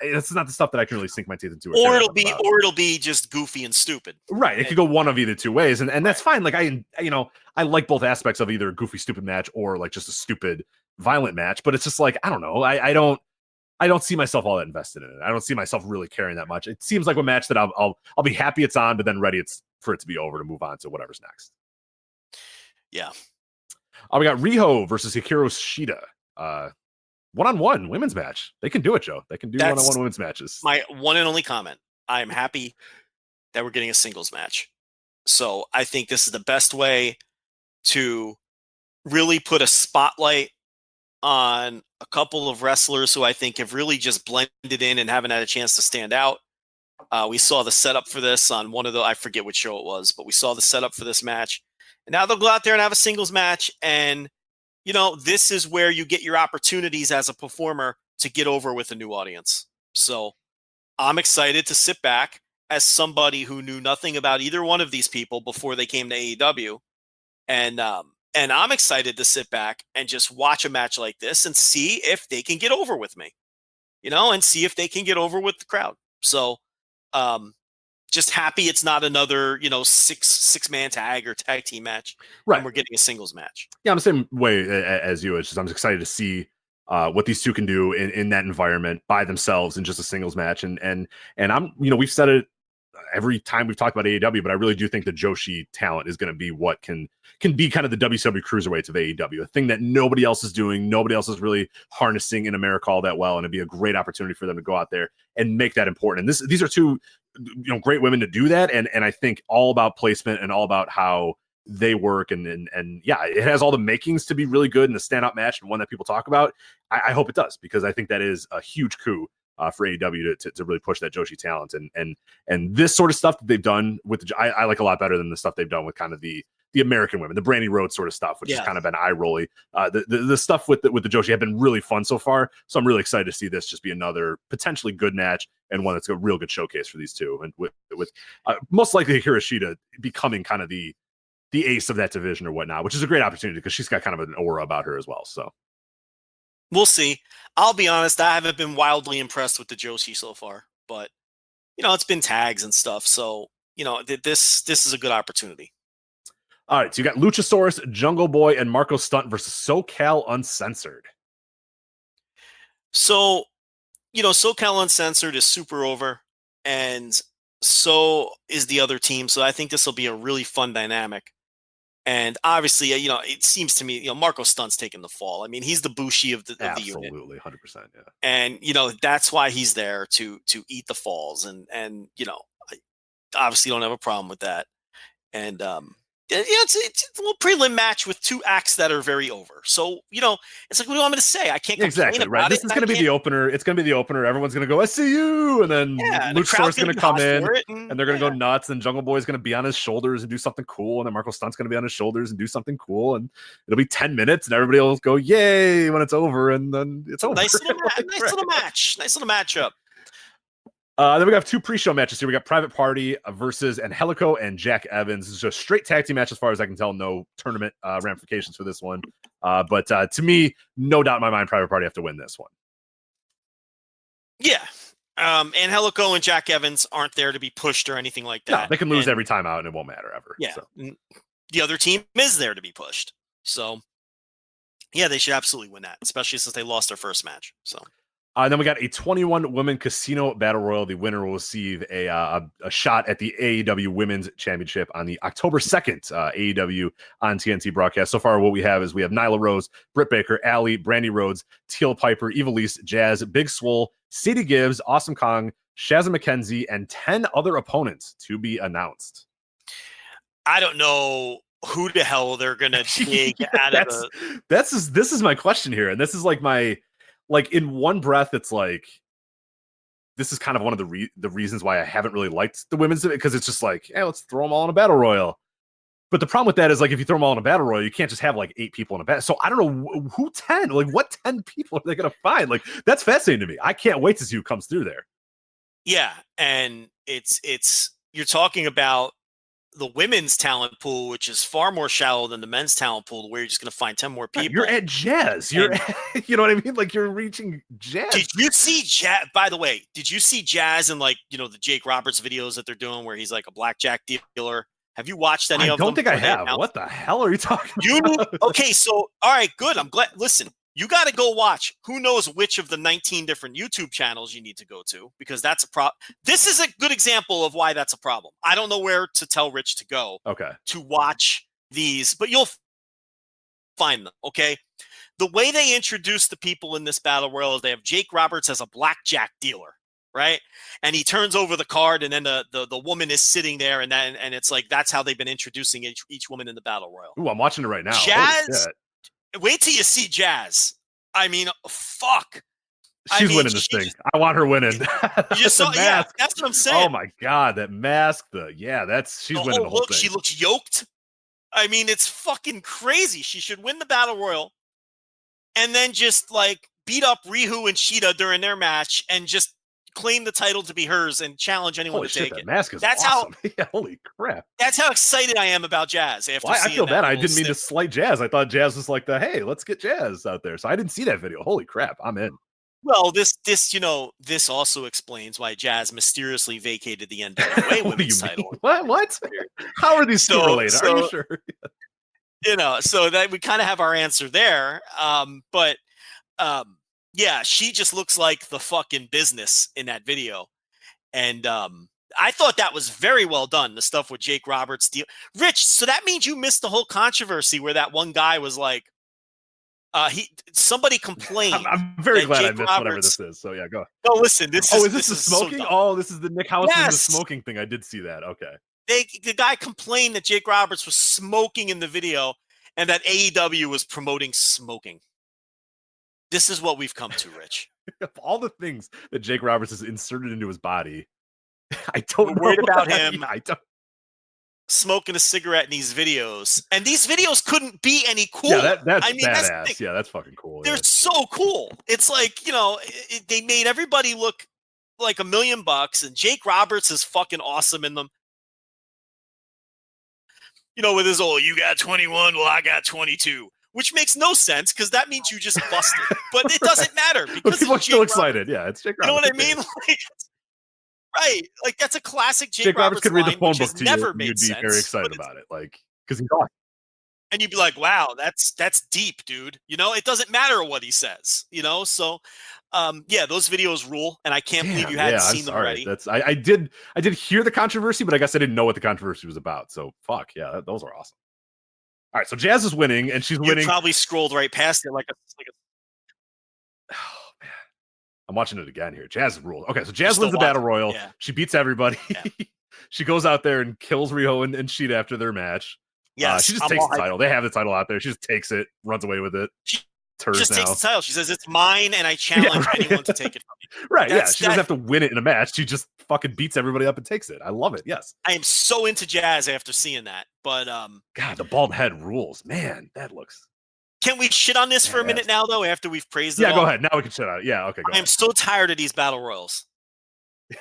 it's not the stuff that I can really sink my teeth into. Or it'll be just goofy and stupid. Right. It could go one of either two ways, and that's fine. Like, I like both aspects of either a goofy, stupid match or like just a stupid, violent match. But it's just like, I don't know. I don't see myself all that invested in it. I don't see myself really caring that much. It seems like a match that I'll be happy it's on, but then ready for it to be over to move on to whatever's next. Yeah. We got Riho versus Hikaru Shida. One-on-one women's match. They can do it, Joe. They can do one-on-one women's matches. My one and only comment. I am happy that we're getting a singles match. So I think this is the best way to really put a spotlight on a couple of wrestlers who I think have really just blended in and haven't had a chance to stand out. We saw the setup for this on one of I forget which show it was, but we saw the setup for this match. And now they'll go out there and have a singles match, and this is where you get your opportunities as a performer to get over with a new audience. So I'm excited to sit back as somebody who knew nothing about either one of these people before they came to AEW. And I'm excited to sit back and just watch a match like this and see if they can get over with me, and see if they can get over with the crowd. So just happy it's not another, six-man tag or tag team match. Right. And we're getting a singles match. Yeah, I'm the same way as you. It's just I'm excited to see what these two can do in that environment by themselves in just a singles match. And I'm, we've said it every time we've talked about AEW, but I really do think the Joshi talent is going to be what can be kind of the WCW cruiserweights of AEW, a thing that nobody else is doing. Nobody else is really harnessing in America all that well. And it'd be a great opportunity for them to go out there and make that important. And these are two, great women to do that. And I think all about placement and all about how they work. And yeah, it has all the makings to be really good and a standout match and one that people talk about. I hope it does, because I think that is a huge coup for AEW to really push that Joshi talent, and this sort of stuff that they've done with I like a lot better than the stuff they've done with kind of the American women, the Brandy Rhodes sort of stuff, which has kind of been eye rolly. The stuff with the Joshi have been really fun so far, so I'm really excited to see this just be another potentially good match and one that's a real good showcase for these two, and with most likely Hikaru Shida becoming kind of the ace of that division or whatnot, which is a great opportunity because she's got kind of an aura about her as well. So we'll see. I'll be honest, I haven't been wildly impressed with the Joshi so far, but it's been tags and stuff. So, this is a good opportunity. All right. So you got Luchasaurus, Jungle Boy, and Marco Stunt versus SoCal Uncensored. So, SoCal Uncensored is super over, and so is the other team. So I think this will be a really fun dynamic. And obviously, it seems to me, Marco Stunt's taking the fall. I mean, he's the Bushi of the unit. Absolutely, 100%. Yeah. And, that's why he's there to eat the falls. And I obviously don't have a problem with that. And it's a little prelim match with two acts that are very over. So, it's like, what do you want me to say? I can't complain Exactly, about right. it. This is going to be the opener. It's going to be the opener. Everyone's going to go, I see you. And then Luchasaurus going to come in and they're going to go nuts. And Jungle Boy's going to be on his shoulders and do something cool. And then Marco Stunt's going to be on his shoulders and do something cool. And it'll be 10 minutes and everybody will go, yay, when it's over. And then it's over. Nice little match. Nice little matchup. Then we have two pre-show matches here. We got Private Party versus Angelico and Jack Evans. This is just straight tag team match as far as I can tell. No tournament ramifications for this one. But to me, no doubt in my mind, Private Party have to win this one. Yeah. Angelico and Jack Evans aren't there to be pushed or anything like that. No, they can lose every time out and it won't matter ever. Yeah. So. The other team is there to be pushed. So, yeah, they should absolutely win that, especially since they lost their first match. So. Then we got a 21-woman casino battle royal. The winner will receive a shot at the AEW Women's Championship on the October 2nd AEW on TNT broadcast. So far, what we have is we have Nyla Rose, Britt Baker, Allie, Brandy Rhodes, Teal Piper, Evilise, Jazz, Big Swole, Sadie Gibbs, Awesome Kong, Shazza McKenzie, and 10 other opponents to be announced. I don't know who the hell they're going to take out of this is my question here. And this is like my... Like in one breath, it's like this is kind of one of the reasons why I haven't really liked the women's, because it's just like, hey, let's throw them all in a battle royal. But the problem with that is like if you throw them all in a battle royal, you can't just have like 8 people in a battle. So I don't know who 10. Like what 10 people are they going to find? Like that's fascinating to me. I can't wait to see who comes through there. Yeah, and it's you're talking about the women's talent pool, which is far more shallow than the men's talent pool, where you're just going to find 10 more people. You're at Jazz. You know what I mean? Like you're reaching Jazz. Did you see Jazz? By the way, did you see Jazz in like, the Jake Roberts videos that they're doing where he's like a blackjack dealer? Have you watched any of them? I don't think I have. What the hell are you talking about? Okay, so, all right, good. I'm glad. Listen, you got to go watch. Who knows which of the 19 different YouTube channels you need to go to, because that's a problem. This is a good example of why that's a problem. I don't know where to tell Rich to go to watch these, but you'll find them, okay? The way they introduce the people in this battle royal is they have Jake Roberts as a blackjack dealer, right? And he turns over the card, and then the woman is sitting there, and it's like that's how they've been introducing each woman in the battle royal. Ooh, I'm watching it right now. Jazz. Wait till you see Jazz. I mean, fuck. She's winning this thing. I want her winning. You saw, yeah, that's what I'm saying. Oh my god, that mask. She's winning the whole thing. She looks yoked. I mean, it's fucking crazy. She should win the battle royal, and then just like beat up Rihu and Shida during their match, and just claim the title to be hers and challenge anyone to take it. Mask is awesome. Yeah, holy crap. That's how excited I am about Jazz. I feel bad. I didn't mean to slight Jazz. I thought Jazz was like hey, let's get Jazz out there. So I didn't see that video. Holy crap, I'm in. Well, this also explains why Jazz mysteriously vacated the NWA Women's title. What? How are these two related? Are you sure? So that we kind of have our answer there. Yeah, she just looks like the fucking business in that video. And I thought that was very well done, the stuff with Jake Roberts. Rich, so that means you missed the whole controversy where that one guy was like, somebody complained. I'm very glad Jake I missed Roberts, whatever this is. So yeah, go. No, listen, this is the smoking? So this is the Nick House and the smoking thing. I did see that. Okay. The guy complained that Jake Roberts was smoking in the video and that AEW was promoting smoking. This is what we've come to, Rich. Of all the things that Jake Roberts has inserted into his body, I don't know. Worried about him smoking a cigarette in these videos. And these videos couldn't be any cooler. Yeah, that's badass. That's fucking cool. They're so cool. It's like, they made everybody look like $1 million, and Jake Roberts is fucking awesome in them. With his you got 21, well, I got 22. Which makes no sense because that means you just busted. But it doesn't matter because people are still excited. Yeah, it's Jake Roberts. You know what I mean? Right. Like that's a classic Jake Roberts could read the phone book to you. You'd be very excited about it. Like, because he's awesome. And you'd be like, wow, that's deep, dude. It doesn't matter what he says, So yeah, those videos rule, and I can't believe you hadn't seen them already. I did hear the controversy, but I guess I didn't know what the controversy was about. So fuck yeah, those are awesome. All right, so Jazz is winning, and she's winning. You probably scrolled right past it like a. Oh man, I'm watching it again here. Jazz ruled. Okay, so Jazz wins the battle royal. Yeah. She beats everybody. Yeah. She goes out there and kills Riho and Sheeta after their match. Yes, she just I'm takes all the hyped. title. They have the title out there. She just takes it, runs away with it. She Turns just now. takes the title. She says it's mine, and I challenge right. anyone to take it from me. Right, That's- she doesn't have to win it in a match. She just fucking beats everybody up and takes it. I love it. Yes. I am so into Jazz after seeing that. But God, the bald head rules. Man, that looks. can we shit on this for a minute now, though? After we've praised it, Yeah, all? go ahead. Now we can shit on it. Yeah, okay. Go I am ahead. so tired of these battle royals.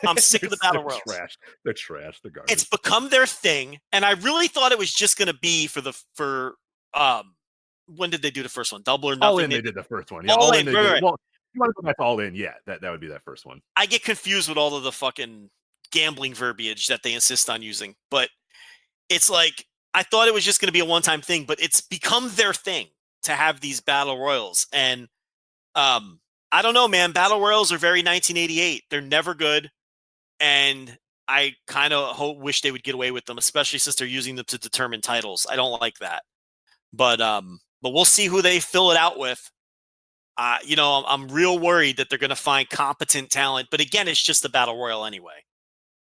I'm sick of the battle royals. Trash. They're trash. They're garbage. It's become their thing, and I really thought it was just going to be for when did they do the first one? Double or Nothing. All in. They did the first one. Yeah, All all In, in. They right, did. right. Well, if you want to go back to all in? Yeah, that would be that first one. I get confused with all of the fucking gambling verbiage that they insist on using, but it's like I thought it was just going to be a one-time thing, but it's become their thing to have these battle royals, and I don't know, man. Battle royals are very 1988. They're never good. And I kind of wish they would get away with them, especially since they're using them to determine titles. I don't like that, but we'll see who they fill it out with. I'm real worried that they're going to find competent talent, but again, it's just a battle royal anyway.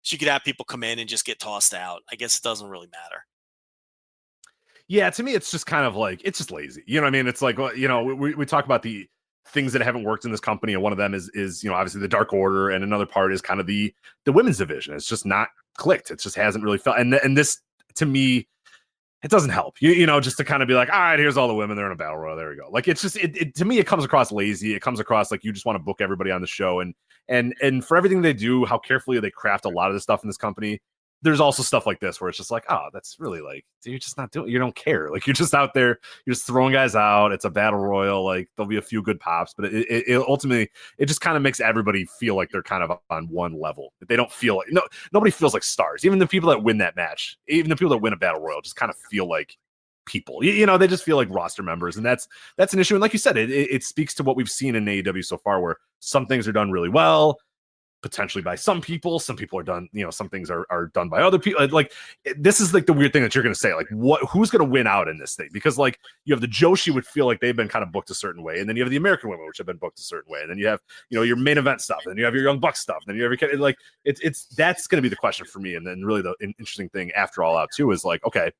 So you could have people come in and just get tossed out. I guess it doesn't really matter. Yeah, to me, it's just kind of like it's just lazy. You know what I mean? It's like we talk about the things that haven't worked in this company, and one of them is obviously the Dark Order, and another part is kind of the women's division. It's just not clicked. It just hasn't really felt. And this to me, it doesn't help. Just to kind of be like, all right, here's all the women. They're in a battle royal. There we go. Like it's just it to me, it comes across lazy. It comes across like you just want to book everybody on the show, and for everything they do, how carefully they craft a lot of the stuff in this company. There's also stuff like this where it's just like, oh, that's really like, you're just not doing, you don't care. Like you're just out there, you're just throwing guys out. It's a battle royal. Like there'll be a few good pops, but it ultimately, it just kind of makes everybody feel like they're kind of on one level. They don't feel like, nobody feels like stars. Even the people that win that match, even the people that win a battle royal just kind of feel like people, they just feel like roster members. And that's an issue. And like you said, it speaks to what we've seen in AEW so far, where some things are done really well, potentially by some people are done, some things are done by other people. Like this is like the weird thing that you're going to say, like who's going to win out in this thing? Because like you have the Joshi would feel like they've been kind of booked a certain way, and then you have the American women, which have been booked a certain way, and then you have your main event stuff, and then you have your Young Bucks stuff, and then you have your like it's that's going to be the question for me. And then really the interesting thing after All Out too is like, okay,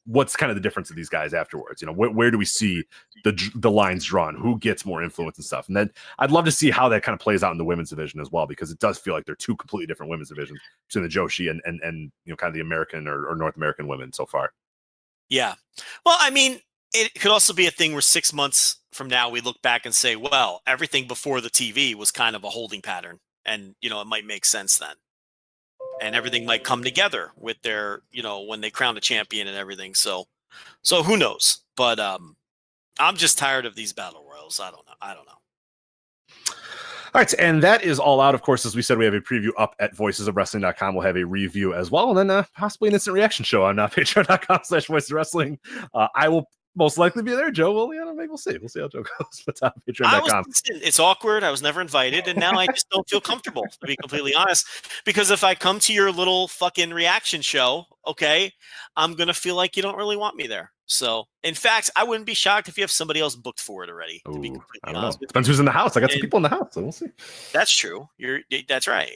what's kind of the difference of these guys afterwards? Where do we see the lines drawn? Who gets more influence and stuff? And then I'd love to see how that kind of plays out in the women's division as well, because it does feel like they're two completely different women's divisions between the Joshi and kind of the American or North American women so far. Yeah. Well, I mean, it could also be a thing where 6 months from now we look back and say, well, everything before the TV was kind of a holding pattern, and it might make sense then. And everything might come together with their, when they crown a champion and everything. So who knows? But I'm just tired of these battle royals. I don't know. All right, and that is All Out. Of course, as we said, we have a preview up at voicesofwrestling.com. We'll have a review as well, and then possibly an instant reaction show on patreon.com/voicesofwrestling. I will most likely be there. Joe will, maybe we'll see. We'll see how Joe goes. But patreon.com. It's awkward. I was never invited, and now I just don't feel comfortable, to be completely honest. Because if I come to your little fucking reaction show, okay, I'm going to feel like you don't really want me there. So, in fact, I wouldn't be shocked if you have somebody else booked for it already, to be completely honest. Depends who's in the house. I got some people in the house, so we'll see. That's true. That's right.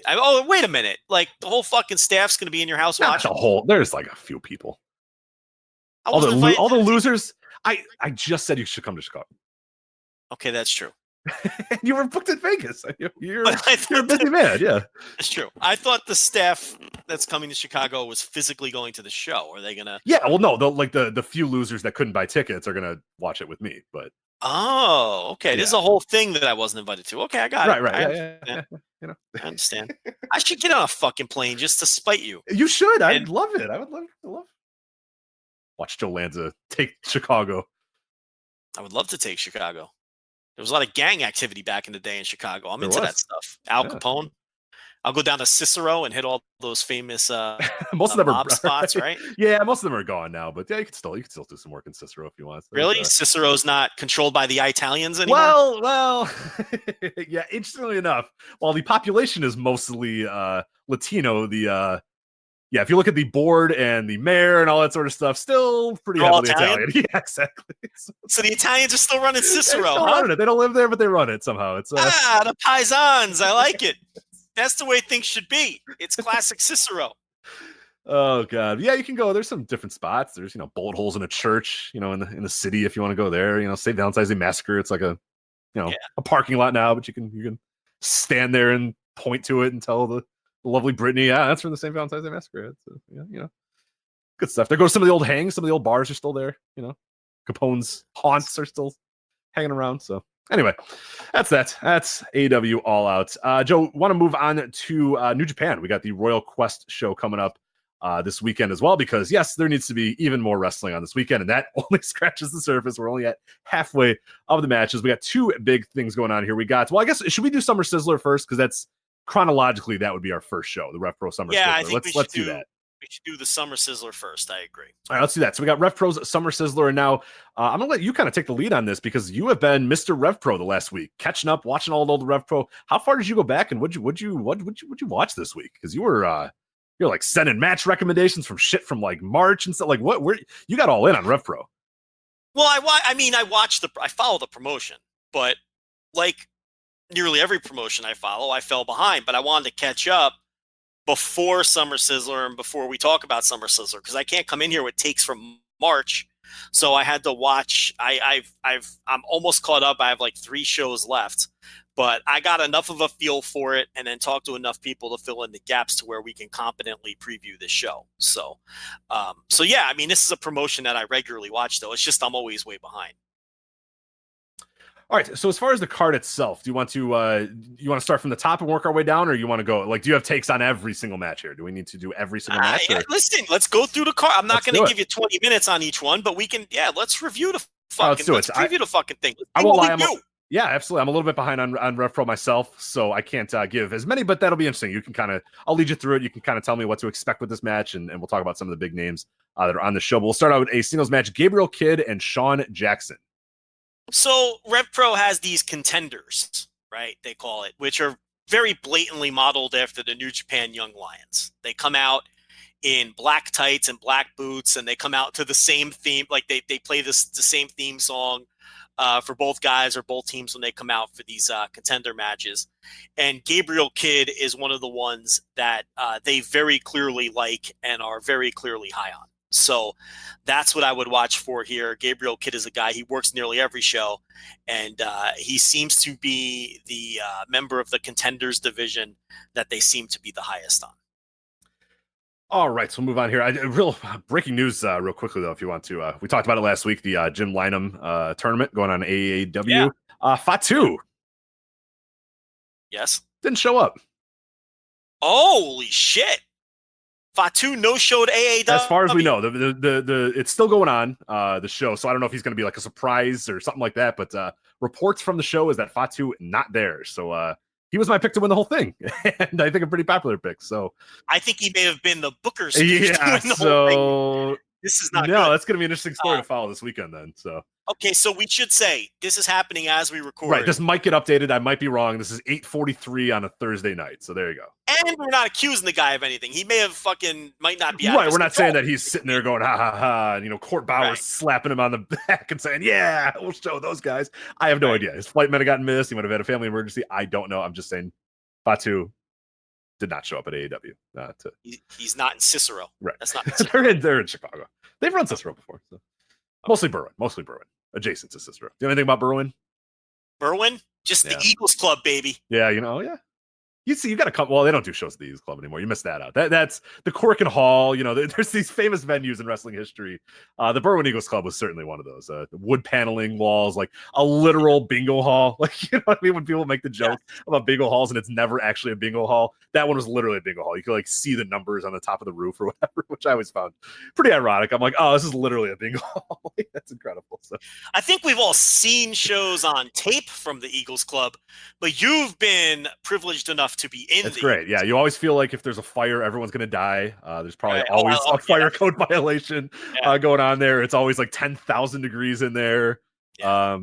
Wait a minute. Like, the whole fucking staff's going to be in your house watching? There's like a few people. All the losers. I just said you should come to Chicago. Okay, that's true. You were booked in Vegas. You're a busy man. Yeah, that's true. I thought the staff that's coming to Chicago was physically going to the show. Are they gonna? Yeah. Well, no. The few losers that couldn't buy tickets are gonna watch it with me. But okay. Yeah. This is a whole thing that I wasn't invited to. Okay, I got it. Right. Yeah. I understand. I should get on a fucking plane just to spite you. You should. I'd love it. I would love. Watch Joe Lanza take Chicago. I would love to take Chicago. There was a lot of gang activity back in the day in Chicago. I'm into that stuff. Al Capone. I'll go down to Cicero and hit all those famous most of them mob spots, right? Yeah, most of them are gone now, but yeah, you can still do some work in Cicero if you want. Really? Cicero's not controlled by the Italians anymore? Well, yeah, interestingly enough, while the population is mostly Latino, if you look at the board and the mayor and all that sort of stuff, still pretty heavily Italian. Yeah, exactly. So the Italians are still running Cicero, running it. They don't live there, but they run it somehow. It's the paisans. I like it. That's the way things should be. It's classic Cicero. Oh god, yeah, you can go. There's some different spots. There's bullet holes in a church, in the city if you want to go there. St. Valentine's Day Massacre. It's like a Yeah. a parking lot now, but you can stand there and point to it and tell the lovely Brittany, yeah, that's from the St. Valentine's Day Massacre. It's good stuff. There goes some of the old hangs. Some of the old bars are still there. Capone's haunts are still hanging around. So anyway, that's that. That's AEW All Out. Joe, want to move on to New Japan? We got the Royal Quest show coming up this weekend as well, because yes, there needs to be even more wrestling on this weekend, and that only scratches the surface. We're only at halfway of the matches. We got two big things going on here. We got, well, I guess, should we do Summer Sizzler first? Because that's chronologically, that would be our first show, the Rev Pro Summer Sizzler. I think let's do that. We should do the Summer Sizzler first. I agree. All right, let's do that. So we got Rev Pro's Summer Sizzler, and now I'm gonna let you kind of take the lead on this, because you have been Mr. Rev Pro the last week, catching up, watching all the old Rev Pro. How far did you go back, and what'd you watch this week? Because you're like sending match recommendations from shit from like March and stuff. Like where you got all in on Rev Pro? Well, I follow the promotion, but like nearly every promotion I follow, I fell behind. But I wanted to catch up before Summer Sizzler and before we talk about Summer Sizzler, because I can't come in here with takes from March. So I had to watch. I'm almost caught up. I have like 3 shows left, but I got enough of a feel for it, and then talked to enough people to fill in the gaps to where we can competently preview this show. So yeah, I mean, this is a promotion that I regularly watch, though. It's just I'm always way behind. All right. So as far as the card itself, do you want to start from the top and work our way down, or you want to go like, do you have takes on every single match here? Do we need to do every single match? Listen, let's go through the card. I'm not going to give you 20 minutes on each one, but we can. Yeah, let's review the fucking. Let's preview the fucking thing. I won't lie. Yeah, absolutely. I'm a little bit behind on Rev Pro myself, so I can't give as many, but that'll be interesting. You can I'll lead you through it. You can kind of tell me what to expect with this match, and we'll talk about some of the big names that are on the show. But we'll start out with a singles match: Gabriel Kidd and Sean Jackson. So Rev Pro has these contenders, right? They call it, which are very blatantly modeled after the New Japan Young Lions. They come out in black tights and black boots, and they come out to the same theme. Like they play the same theme song for both guys or both teams when they come out for these contender matches. And Gabriel Kidd is one of the ones that they very clearly like and are very clearly high on. So that's what I would watch for here. Gabriel Kidd is a guy, he works nearly every show, and he seems to be the member of the contenders division that they seem to be the highest on. All right, so we'll move on here. Real breaking news real quickly, though, if you want to. We talked about it last week, the Jim Lynam tournament going on AEW. Yeah. Fatu. Yes. Didn't show up. Holy shit. Fatu no-showed AEW. As far as we know, the it's still going on, the show. So I don't know if he's going to be like a surprise or something like that. But reports from the show is that Fatu not there. So he was my pick to win the whole thing, and I think a pretty popular pick. So I think he may have been the Booker's. Yeah. So this is not. No, good. That's going to be an interesting story to follow this weekend. Then so. Okay, so we should say this is happening as we record. Right, this might get updated. I might be wrong. This is 8:43 on a Thursday night. So there you go. And we're not accusing the guy of anything. He may have might not be right. We're not saying that he's sitting there going ha ha ha, and Court Bauer's slapping him on the back and saying, "Yeah, we'll show those guys." I have no idea. His flight might have gotten missed. He might have had a family emergency. I don't know. I'm just saying, Fatu did not show up at AEW. He's not in Cicero. Right. That's not. Cicero. they're in Chicago. They've run Cicero before. So. Mostly Berwyn. Adjacent to Cicero. Do you know anything about Berwyn? Berwyn? Just the Eagles Club, baby. Yeah, yeah. You see, you got to come. Well, they don't do shows at the Eagles Club anymore. You missed that out. That's the Cork and Hall. There's these famous venues in wrestling history. The Berwyn Eagles Club was certainly one of those. Wood paneling walls, like a literal bingo hall. Like, you know what I mean? When people make the joke about bingo halls and it's never actually a bingo hall, that one was literally a bingo hall. You could see the numbers on the top of the roof or whatever, which I always found pretty ironic. I'm like, oh, this is literally a bingo hall. That's incredible. So I think we've all seen shows on tape from the Eagles Club, but you've been privileged enough to be in. That's great. Yeah, you always feel like if there's a fire, everyone's going to die. There's probably always a fire code violation going on there. It's always like 10,000 degrees in there. Yeah.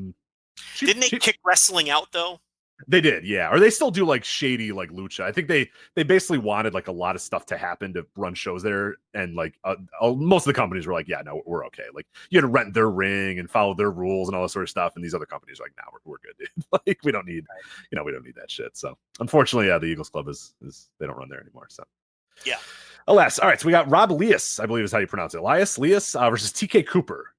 Didn't they kick wrestling out though? They did, yeah. Or they still do like shady like lucha. I think they basically wanted like a lot of stuff to happen to run shows there, and like most of the companies were like, yeah, no, we're okay. Like you had to rent their ring and follow their rules and all that sort of stuff. And these other companies are like, nah, we're good, dude. Like we don't need, we don't need that shit. So unfortunately, the Eagles Club is they don't run there anymore. So Yeah. Alas. All right. So we got Rob Elias, I believe is how you pronounce it. Elias versus TK Cooper.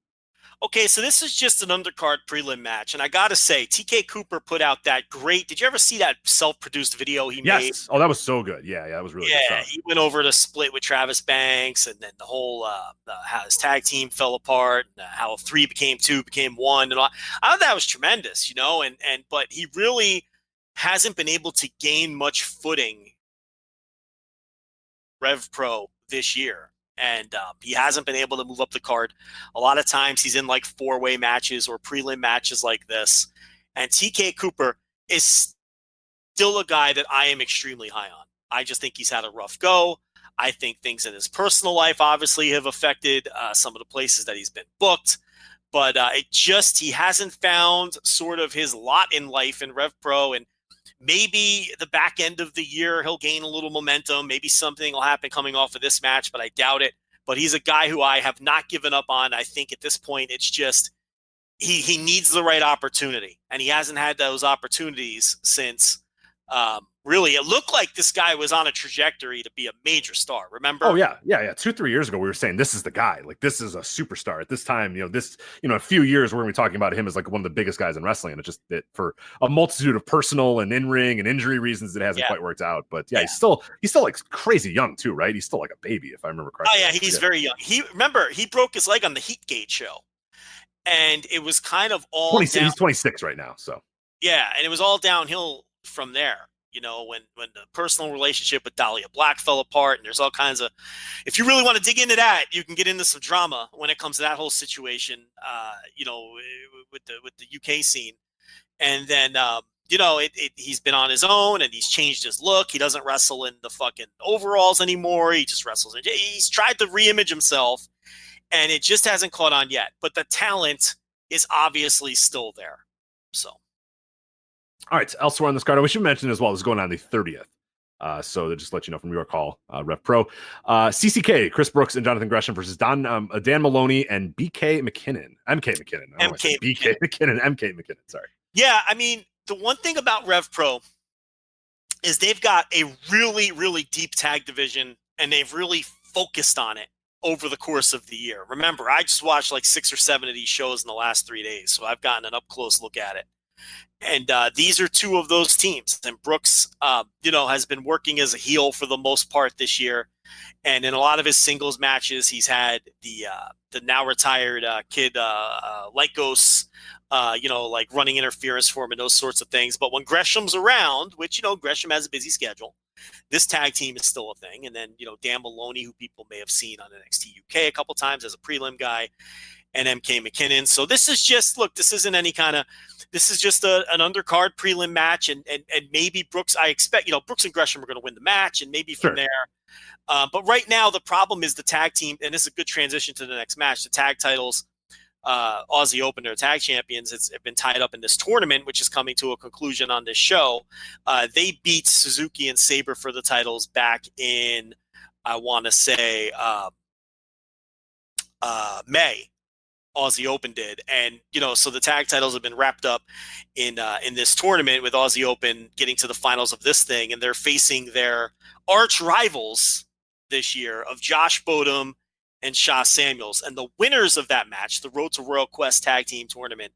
Okay, so this is just an undercard prelim match, and I gotta say, TK Cooper put out that great. Did you ever see that self-produced video he made? Yes. Oh, that was so good. Yeah, that was really good stuff. He went over to split with Travis Banks, and then the whole how his tag team fell apart, and how 3 became 2, became 1, and all. I thought that was tremendous, but he really hasn't been able to gain much footing Rev Pro this year. And he hasn't been able to move up the card. A lot of times he's in like 4-way matches or prelim matches like this. And TK Cooper is still a guy that I am extremely high on. I just think he's had a rough go. I think things in his personal life obviously have affected some of the places that he's been booked. But he hasn't found sort of his lot in life in Rev Pro. And maybe the back end of the year, he'll gain a little momentum. Maybe something will happen coming off of this match, but I doubt it. But he's a guy who I have not given up on. I think at this point, it's just he needs the right opportunity. And he hasn't had those opportunities since really it looked like this guy was on a trajectory to be a major star. Remember? Oh, yeah. 2-3 years ago, we were saying this is the guy. Like, this is a superstar. At this time, a few years, we're going to be talking about him as like one of the biggest guys in wrestling. And it's just that for a multitude of personal and in-ring and injury reasons, it hasn't quite worked out. But he's still like crazy young too, right? He's still like a baby, if I remember correctly. Oh, yeah, he's very young. He broke his leg on the Heatgate show. And it was kind of all He's 26 right now. So yeah, and it was all downhill from there. When the personal relationship with Dahlia Black fell apart, and there's all kinds of, if you really want to dig into that, you can get into some drama when it comes to that whole situation, with the UK scene. And then, he's been on his own and he's changed his look. He doesn't wrestle in the fucking overalls anymore. He just wrestles. He's tried to reimage himself and it just hasn't caught on yet, but the talent is obviously still there. So. All right, elsewhere on this card, we should mention as well, this is going on the 30th. So to just let you know from your call, Rev Pro. CCK, Chris Brooks and Jonathan Gresham versus Dan Maloney and BK McKinnon. MK McKinnon. BK McKinnon, MK McKinnon, sorry. Yeah, I mean, the one thing about Rev Pro is they've got a really, really deep tag division, and they've really focused on it over the course of the year. Remember, I just watched like 6 or 7 of these shows in the last 3 days, so I've gotten an up-close look at it. And these are 2 of those teams. And Brooks, has been working as a heel for the most part this year. And in a lot of his singles matches, he's had the now retired kid Lycos, like running interference for him and those sorts of things. But when Gresham's around, which, Gresham has a busy schedule, this tag team is still a thing. And then, Dan Maloney, who people may have seen on NXT UK a couple times as a prelim guy, and MK McKinnon. So this is just, this isn't any kind of, this is just an undercard prelim match. And maybe Brooks, I expect, Brooks and Gresham are going to win the match and maybe from there. But right now the problem is the tag team, and this is a good transition to the next match. The tag titles, Aussie Open, their tag champions, have been tied up in this tournament, which is coming to a conclusion on this show. They beat Suzuki and Sabre for the titles back in, I want to say, May. Aussie Open did, and so the tag titles have been wrapped up in this tournament, with Aussie Open getting to the finals of this thing, and they're facing their arch rivals this year of Josh Bodum and Shaw Samuels, and the winners of that match, the Road to Royal Quest Tag Team Tournament,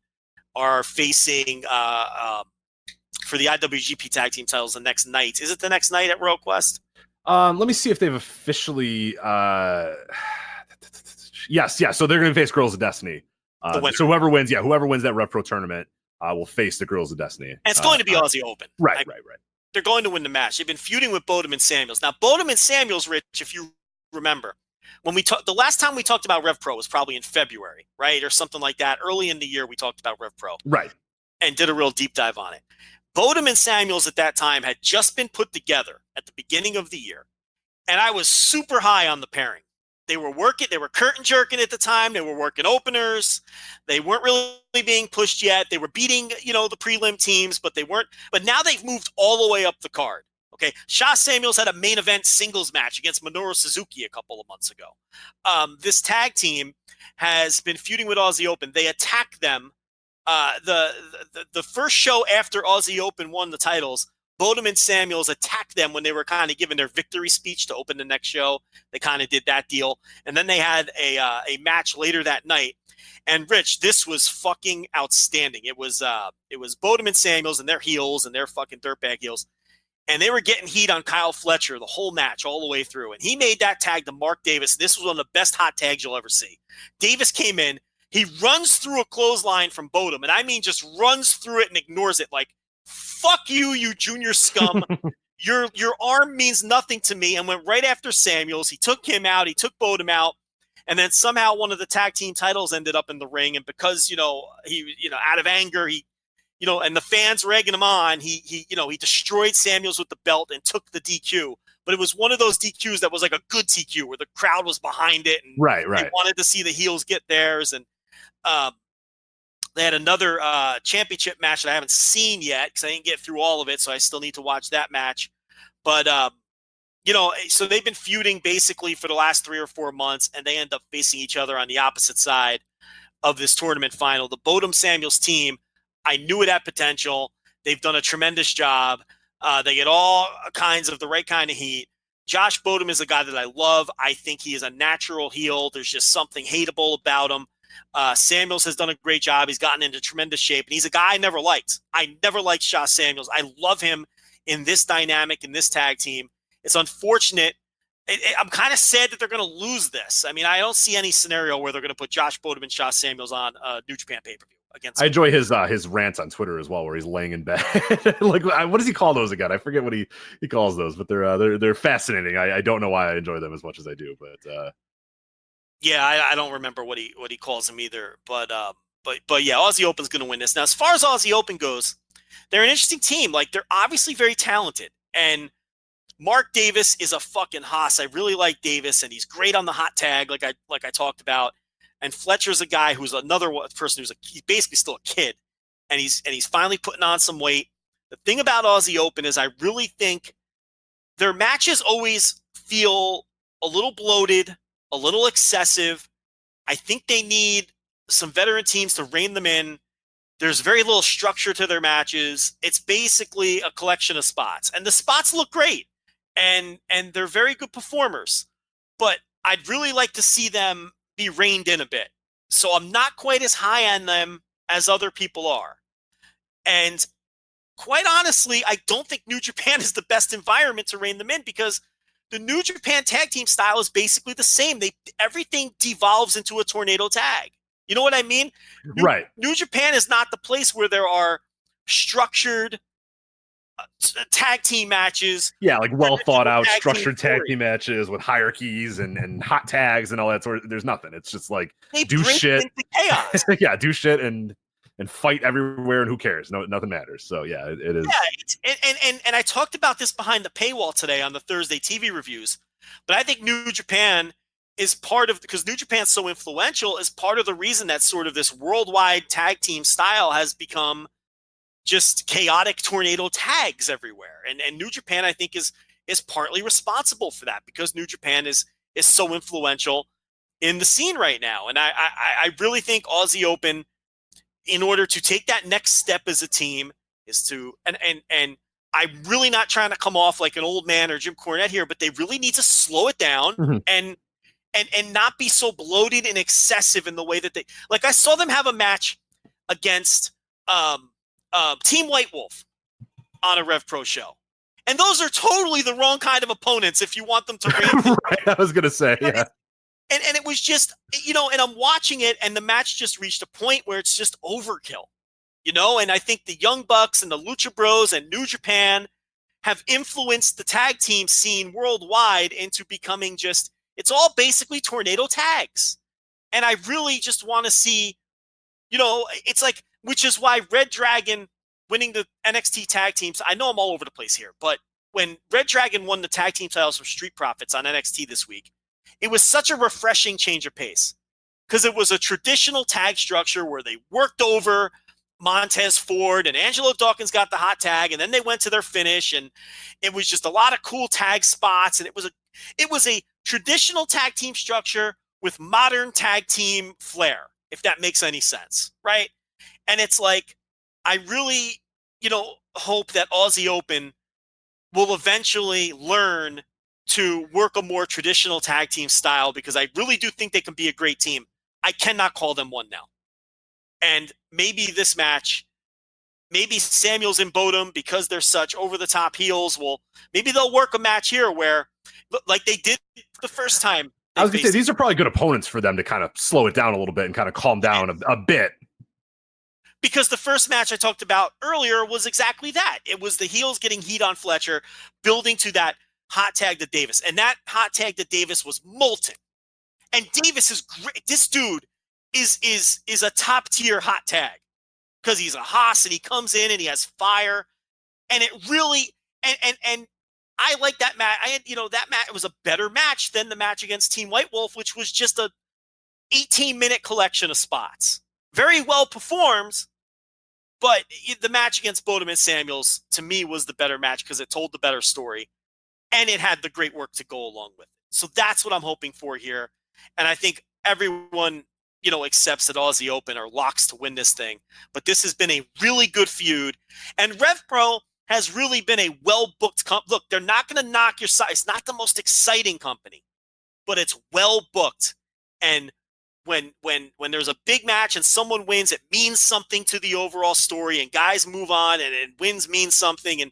are facing for the IWGP Tag Team titles the next night. Is it the next night at Royal Quest? Let me see if they've officially. Yes. So they're going to face Girls of Destiny. So whoever wins that Rev Pro tournament will face the Girls of Destiny. And it's going to be Aussie Open. Right. They're going to win the match. They've been feuding with Bodum and Samuels. Now, Bodum and Samuels, Rich, if you remember, when we the last time we talked about Rev Pro was probably in February, right? Or something like that. Early in the year, we talked about Rev Pro. Right. And did a real deep dive on it. Bodum and Samuels at that time had just been put together at the beginning of the year. And I was super high on the pairing. They were curtain jerking at the time. They were working openers. They weren't really being pushed yet. They were beating, the prelim teams, but they weren't. But now they've moved all the way up the card. Okay. Shaw Samuels had a main event singles match against Minoru Suzuki a couple of months ago. This tag team has been feuding with Aussie Open. They attacked them. The first show after Aussie Open won the titles, Bodum and Samuels attacked them when they were kind of giving their victory speech to open the next show. They kind of did that deal. And then they had a match later that night. And Rich, this was fucking outstanding. It was Bodum and Samuels and their heels and their fucking dirtbag heels. And they were getting heat on Kyle Fletcher the whole match all the way through. And he made that tag to Mark Davis. This was one of the best hot tags you'll ever see. Davis came in. He runs through a clothesline from Bodum. And I mean just runs through it and ignores it like, fuck you, you junior scum. Your arm means nothing to me. And went right after Samuels. He took him out. He took Bodum out. And then somehow one of the tag team titles ended up in the ring. And because, he out of anger, he, and the fans were egging him on, he destroyed Samuels with the belt and took the DQ. But it was one of those DQs that was like a good DQ where the crowd was behind it. And right. They wanted to see the heels get theirs. And they had another championship match that I haven't seen yet because I didn't get through all of it. So I still need to watch that match. But, so they've been feuding basically for the last 3 or 4 months, and they end up facing each other on the opposite side of this tournament final. The Bodum Samuels team, I knew it had potential. They've done a tremendous job. They get all kinds of the right kind of heat. Josh Bodum is a guy that I love. I think he is a natural heel. There's just something hateable about him. Samuels has done a great job. He's gotten into tremendous shape, and he's a guy I never liked. I never liked Josh Samuels. I love him in this dynamic, in this tag team. It's unfortunate. I'm kind of sad that they're going to lose this. I mean, I don't see any scenario where they're going to put Josh Bodum and Josh Samuels on New Japan pay-per-view against. I enjoy his rants on Twitter as well, where he's laying in bed. Like, what does he call those again? I forget what he calls those, but they're fascinating. I don't know why I enjoy them as much as I do, but yeah, I don't remember what he calls them either. But yeah, Aussie Open's going to win this. Now, as far as Aussie Open goes, they're an interesting team. Like, they're obviously very talented, and Mark Davis is a fucking hoss. I really like Davis, and he's great on the hot tag, like I talked about. And Fletcher's a guy who's another person he's basically still a kid, and he's finally putting on some weight. The thing about Aussie Open is I really think their matches always feel a little bloated, a little excessive. I think they need some veteran teams to rein them in. There's very little structure to their matches. It's basically a collection of spots, and the spots look great. And they're very good performers, but I'd really like to see them be reined in a bit. So I'm not quite as high on them as other people are. And quite honestly, I don't think New Japan is the best environment to rein them in because the New Japan tag team style is basically the same. Everything devolves into a tornado tag. You know what I mean? Right. New Japan is not the place where there are structured tag team matches. Yeah, like well thought out, structured tag team matches with hierarchies and hot tags and all that sort of. There's nothing. It's just like they do shit, into chaos. Yeah, do shit and fight everywhere, and who cares? Nothing matters. So yeah, it is. Yeah, and I talked about this behind the paywall today on the Thursday TV reviews, but I think New Japan is part of, because New Japan's so influential, is part of the reason that sort of this worldwide tag team style has become just chaotic tornado tags everywhere. And New Japan, I think, is partly responsible for that because New Japan is so influential in the scene right now. And I really think Aussie Open, in order to take that next step as a team, is to, and I'm really not trying to come off like an old man or Jim Cornette here, but they really need to slow it down and not be so bloated and excessive in the way that they, like, I saw them have a match against Team White Wolf on a Rev Pro show. And those are totally the wrong kind of opponents if you want them to reign. Right, I was going to say, yeah. And it was just, and I'm watching it, and the match just reached a point where it's just overkill, and I think the Young Bucks and the Lucha Bros and New Japan have influenced the tag team scene worldwide into becoming just, it's all basically tornado tags. And I really just want to see, it's like, which is why Red Dragon winning the NXT tag teams, I know I'm all over the place here, but when Red Dragon won the tag team titles from Street Profits on NXT this week, it was such a refreshing change of pace because it was a traditional tag structure where they worked over Montez Ford and Angelo Dawkins got the hot tag, and then they went to their finish, and it was just a lot of cool tag spots, and it was a traditional tag team structure with modern tag team flair, if that makes any sense, right? And it's like, I really, hope that Aussie Open will eventually learn to work a more traditional tag team style, because I really do think they can be a great team. I cannot call them one now. And maybe this match, maybe Samuels and Bodum, because they're such over-the-top heels, maybe they'll work a match here where, like they did the first time. I was going to say, these are probably good opponents for them to kind of slow it down a little bit and kind of calm down a bit. Because the first match I talked about earlier was exactly that. It was the heels getting heat on Fletcher, building to that hot tag to Davis. And that hot tag to Davis was molten. And Davis is great. This dude is a top-tier hot tag, because he's a Haas and he comes in and he has fire. And it really and I like that match. That match, it was a better match than the match against Team White Wolf, which was just a 18-minute collection of spots. Very well performed, but the match against Bodum and Samuels, to me, was the better match because it told the better story, and it had the great work to go along with it. So that's what I'm hoping for here. And I think everyone, accepts that Aussie Open are locks to win this thing. But this has been a really good feud. And Rev Pro has really been a well-booked company. Look, they're not going to knock your side. It's not the most exciting company, but it's well-booked. And when there's a big match and someone wins, it means something to the overall story, and guys move on, and wins mean something.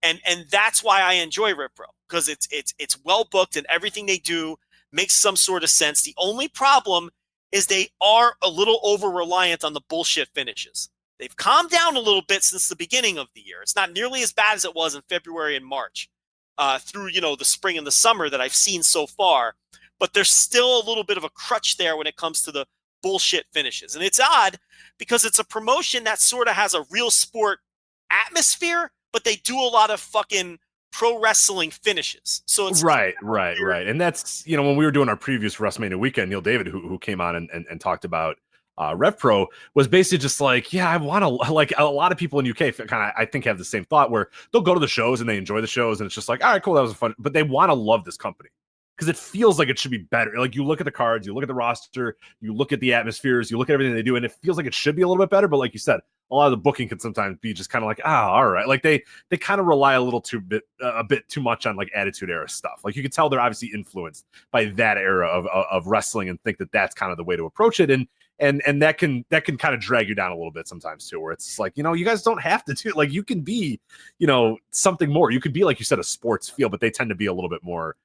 And that's why I enjoy Rev Pro, because it's well-booked and everything they do makes some sort of sense. The only problem is they are a little over-reliant on the bullshit finishes. They've calmed down a little bit since the beginning of the year. It's not nearly as bad as it was in February and March, through, the spring and the summer that I've seen so far. But there's still a little bit of a crutch there when it comes to the bullshit finishes. And it's odd because it's a promotion that sort of has a real sport atmosphere, but they do a lot of fucking pro wrestling finishes. So it's right. And that's, when we were doing our previews for WrestleMania weekend, Neil David, who came on and talked about Rev Pro, was basically just like, yeah, I want to, like, a lot of people in UK kind of, I think, have the same thought where they'll go to the shows and they enjoy the shows and it's just like, all right, cool, that was fun, but they want to love this company because it feels like it should be better. Like, you look at the cards, you look at the roster, you look at the atmospheres, you look at everything they do, and it feels like it should be a little bit better. But like you said, a lot of the booking can sometimes be just kind of like, all right. Like they kind of rely a bit too much on like Attitude Era stuff. Like, you can tell they're obviously influenced by that era of wrestling and think that that's kind of the way to approach it. And that can kind of drag you down a little bit sometimes too, where it's like, you guys don't have to do, like, you can be, something more. You could be, like you said, a sports feel, but they tend to be a little bit more,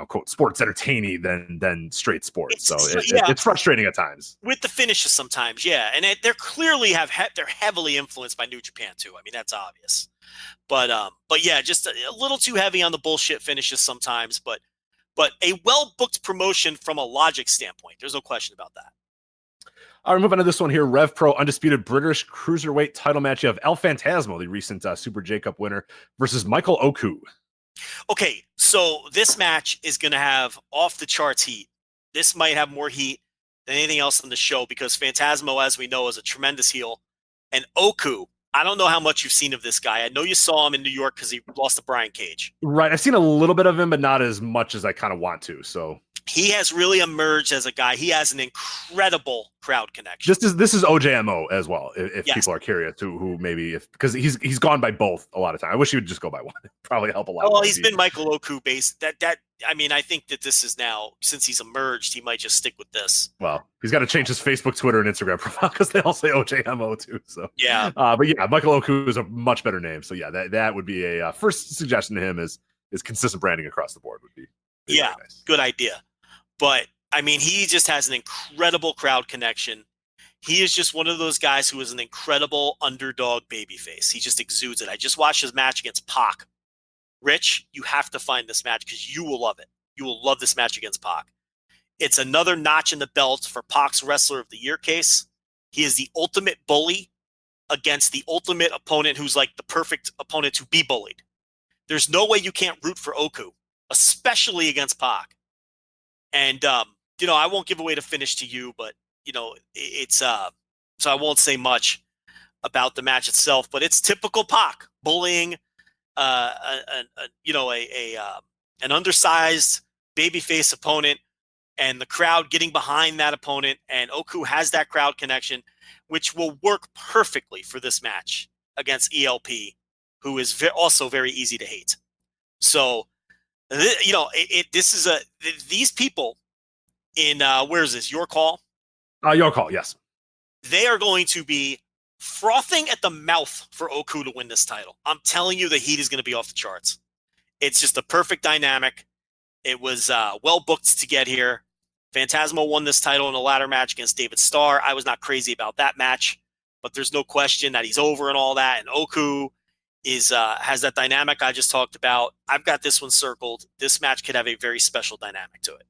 quote, sports entertaining than straight sports. It's frustrating at times with the finishes sometimes. Yeah. And they're clearly they're heavily influenced by New Japan too. I mean, that's obvious, but yeah, just a little too heavy on the bullshit finishes sometimes, but a well-booked promotion from a logic standpoint. There's no question about that. All right, moving on to this one here. Rev Pro Undisputed British Cruiserweight title match. You have El Phantasmo, the recent Super J-Cup winner, versus Michael Oku. Okay, so this match is going to have off-the-charts heat. This might have more heat than anything else on the show because Phantasmo, as we know, is a tremendous heel. And Oku, I don't know how much you've seen of this guy. I know you saw him in New York because he lost to Brian Cage. Right, I've seen a little bit of him, but not as much as I kind of want to, so... He has really emerged as a guy. He has an incredible crowd connection. This is OJMO as well. If yes. People are curious who maybe because he's gone by both a lot of time. I wish he would just go by one. Probably help a lot. Well, he's been Michael Oku based. I mean, I think that this is now, since he's emerged, he might just stick with this. Well, he's got to change his Facebook, Twitter, and Instagram profile because they all say OJMO too. So yeah. But yeah, Michael Oku is a much better name. So yeah, that would be a first suggestion to him is consistent branding across the board would be yeah, nice. Good idea. But, I mean, he just has an incredible crowd connection. He is just one of those guys who is an incredible underdog babyface. He just exudes it. I just watched his match against Pac. Rich, you have to find this match because you will love it. You will love this match against Pac. It's another notch in the belt for Pac's Wrestler of the Year case. He is the ultimate bully against the ultimate opponent who's like the perfect opponent to be bullied. There's no way you can't root for Oku, especially against Pac. And, I won't give away the finish to you, but, it's, so I won't say much about the match itself, but it's typical Pac bullying, an undersized babyface opponent and the crowd getting behind that opponent. And Oku has that crowd connection, which will work perfectly for this match against ELP, who is also very easy to hate. So, this is these people in where is this? Your call. Your call. Yes. They are going to be frothing at the mouth for Oku to win this title. I'm telling you, the heat is going to be off the charts. It's just a perfect dynamic. It was well booked to get here. Phantasmo won this title in a ladder match against David Starr. I was not crazy about that match, but there's no question that he's over and all that. And Oku has that dynamic I just talked about. I've got this one circled. This match could have a very special dynamic to it.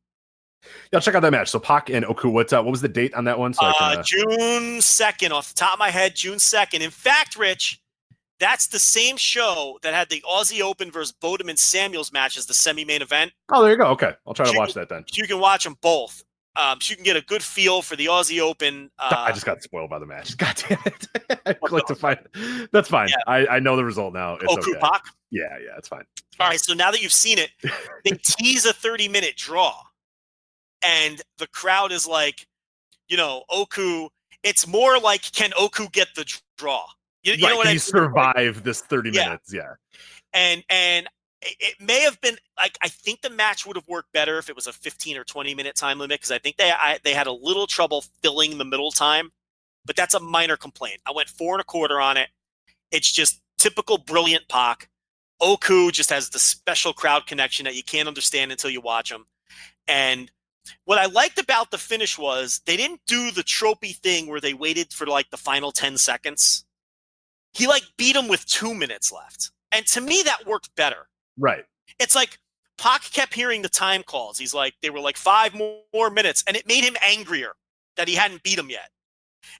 Yeah, check out that match. So Pac and Oku, what was the date on that one? So June 2nd, off the top of my head, June 2nd. In fact, Rich, that's the same show that had the Aussie Open versus Bodum and Samuels match as the semi-main event. Oh, there you go. Okay. I'll try to watch that then. You can watch them both. So you can get a good feel for the Aussie Open. I just got spoiled by the match. God damn it. I clicked to find it. That's fine. Yeah. I know the result now. It's Oku okay. Pac? Yeah, it's fine. All right, so now that you've seen it, they tease a 30-minute draw. And the crowd is like, Oku, it's more like, can Oku get the draw? You know what I mean? Survive this 30 minutes, yeah. And it may have been, like, I think the match would have worked better if it was a 15 or 20-minute time limit, because I think they had a little trouble filling the middle time, but that's a minor complaint. I went 4 1/4 on it. It's just typical brilliant Pac. Oku just has the special crowd connection that you can't understand until you watch him. And what I liked about the finish was they didn't do the tropey thing where they waited for like the final 10 seconds. He beat him with 2 minutes left. And to me, that worked better. Right. It's like Pac kept hearing the time calls. He's like, they were like 5 more minutes, and it made him angrier that he hadn't beat him yet.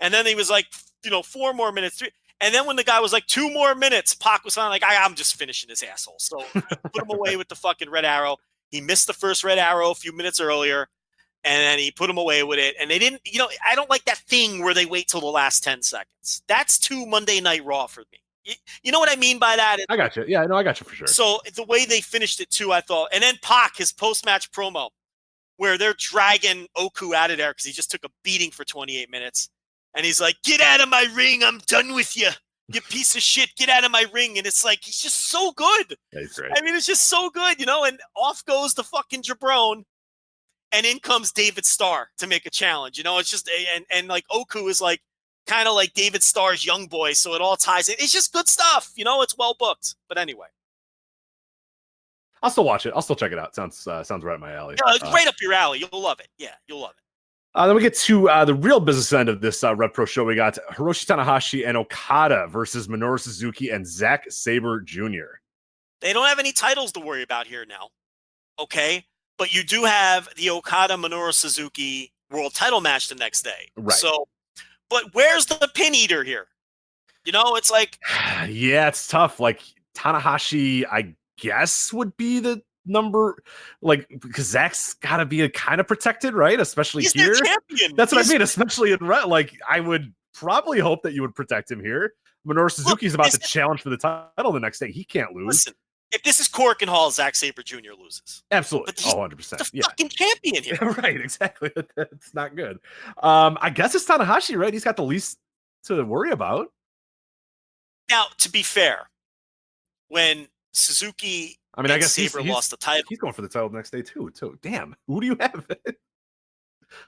And then he was like, 4 more minutes, 3. And then when the guy was like 2 more minutes, Pac was finally like, I'm just finishing this asshole. So he put him away with the fucking red arrow. He missed the first red arrow a few minutes earlier, and then he put him away with it. And they didn't, I don't like that thing where they wait till the last 10 seconds. That's too Monday Night Raw for me. You know what I mean by that? I got you. Yeah, no, I got you for sure. So the way they finished it too, I thought. And then Pac, his post-match promo, where they're dragging Oku out of there because he just took a beating for 28 minutes. And he's like, get out of my ring. I'm done with you. You piece of shit. Get out of my ring. And it's like, he's just so good. Yeah, he's great. I mean, it's just so good, and off goes the fucking jabron. And in comes David Starr to make a challenge. It's just, and like Oku is like, kind of like David Starr's young boy. So it all ties in. It's just good stuff. It's well booked. But anyway. I'll still watch it. I'll still check it out. Sounds right up my alley. Yeah, it's right up your alley. You'll love it. Yeah, you'll love it. Then we get to the real business end of this Rev Pro show. We got Hiroshi Tanahashi and Okada versus Minoru Suzuki and Zack Sabre Jr. They don't have any titles to worry about here now. Okay? But you do have the Okada Minoru Suzuki world title match the next day. Right. So, but where's the pin eater here? It's like... Yeah, it's tough. Like, Tanahashi, I guess, would be the number, because Zach's got to be kind of protected, right? Especially he's here. Their champion. That's what I mean, especially in I would probably hope that you would protect him here. Minoru Suzuki's about to challenge for the title the next day. He can't lose. Listen, if this is Cork and Hall, Zack Sabre Jr. loses. Absolutely. But 100%. The fucking champion here. Right, exactly. It's not good. I guess it's Tanahashi, right? He's got the least to worry about. Now, to be fair, when Suzuki I guess Sabre lost the title. He's going for the title the next day too. So damn, who do you have?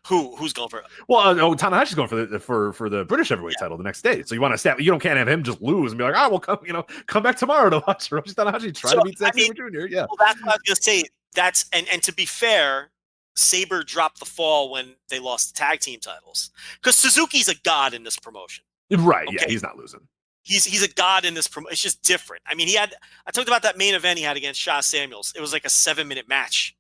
Who's going for it? Well, Tanahashi's going for the British heavyweight title the next day. So you want to stab? You can't have him just lose and be like, we'll come back tomorrow to watch Hiroshi Tanahashi try to beat Zack Sabre Jr. Yeah, well, that's what I was gonna say. That's and to be fair, Sabre dropped the fall when they lost the tag team titles because Suzuki's a god in this promotion. Right? Okay? Yeah, he's not losing. He's a god in this promotion. It's just different. I mean, I talked about that main event he had against Shaw Samuels. It was like a 7-minute match.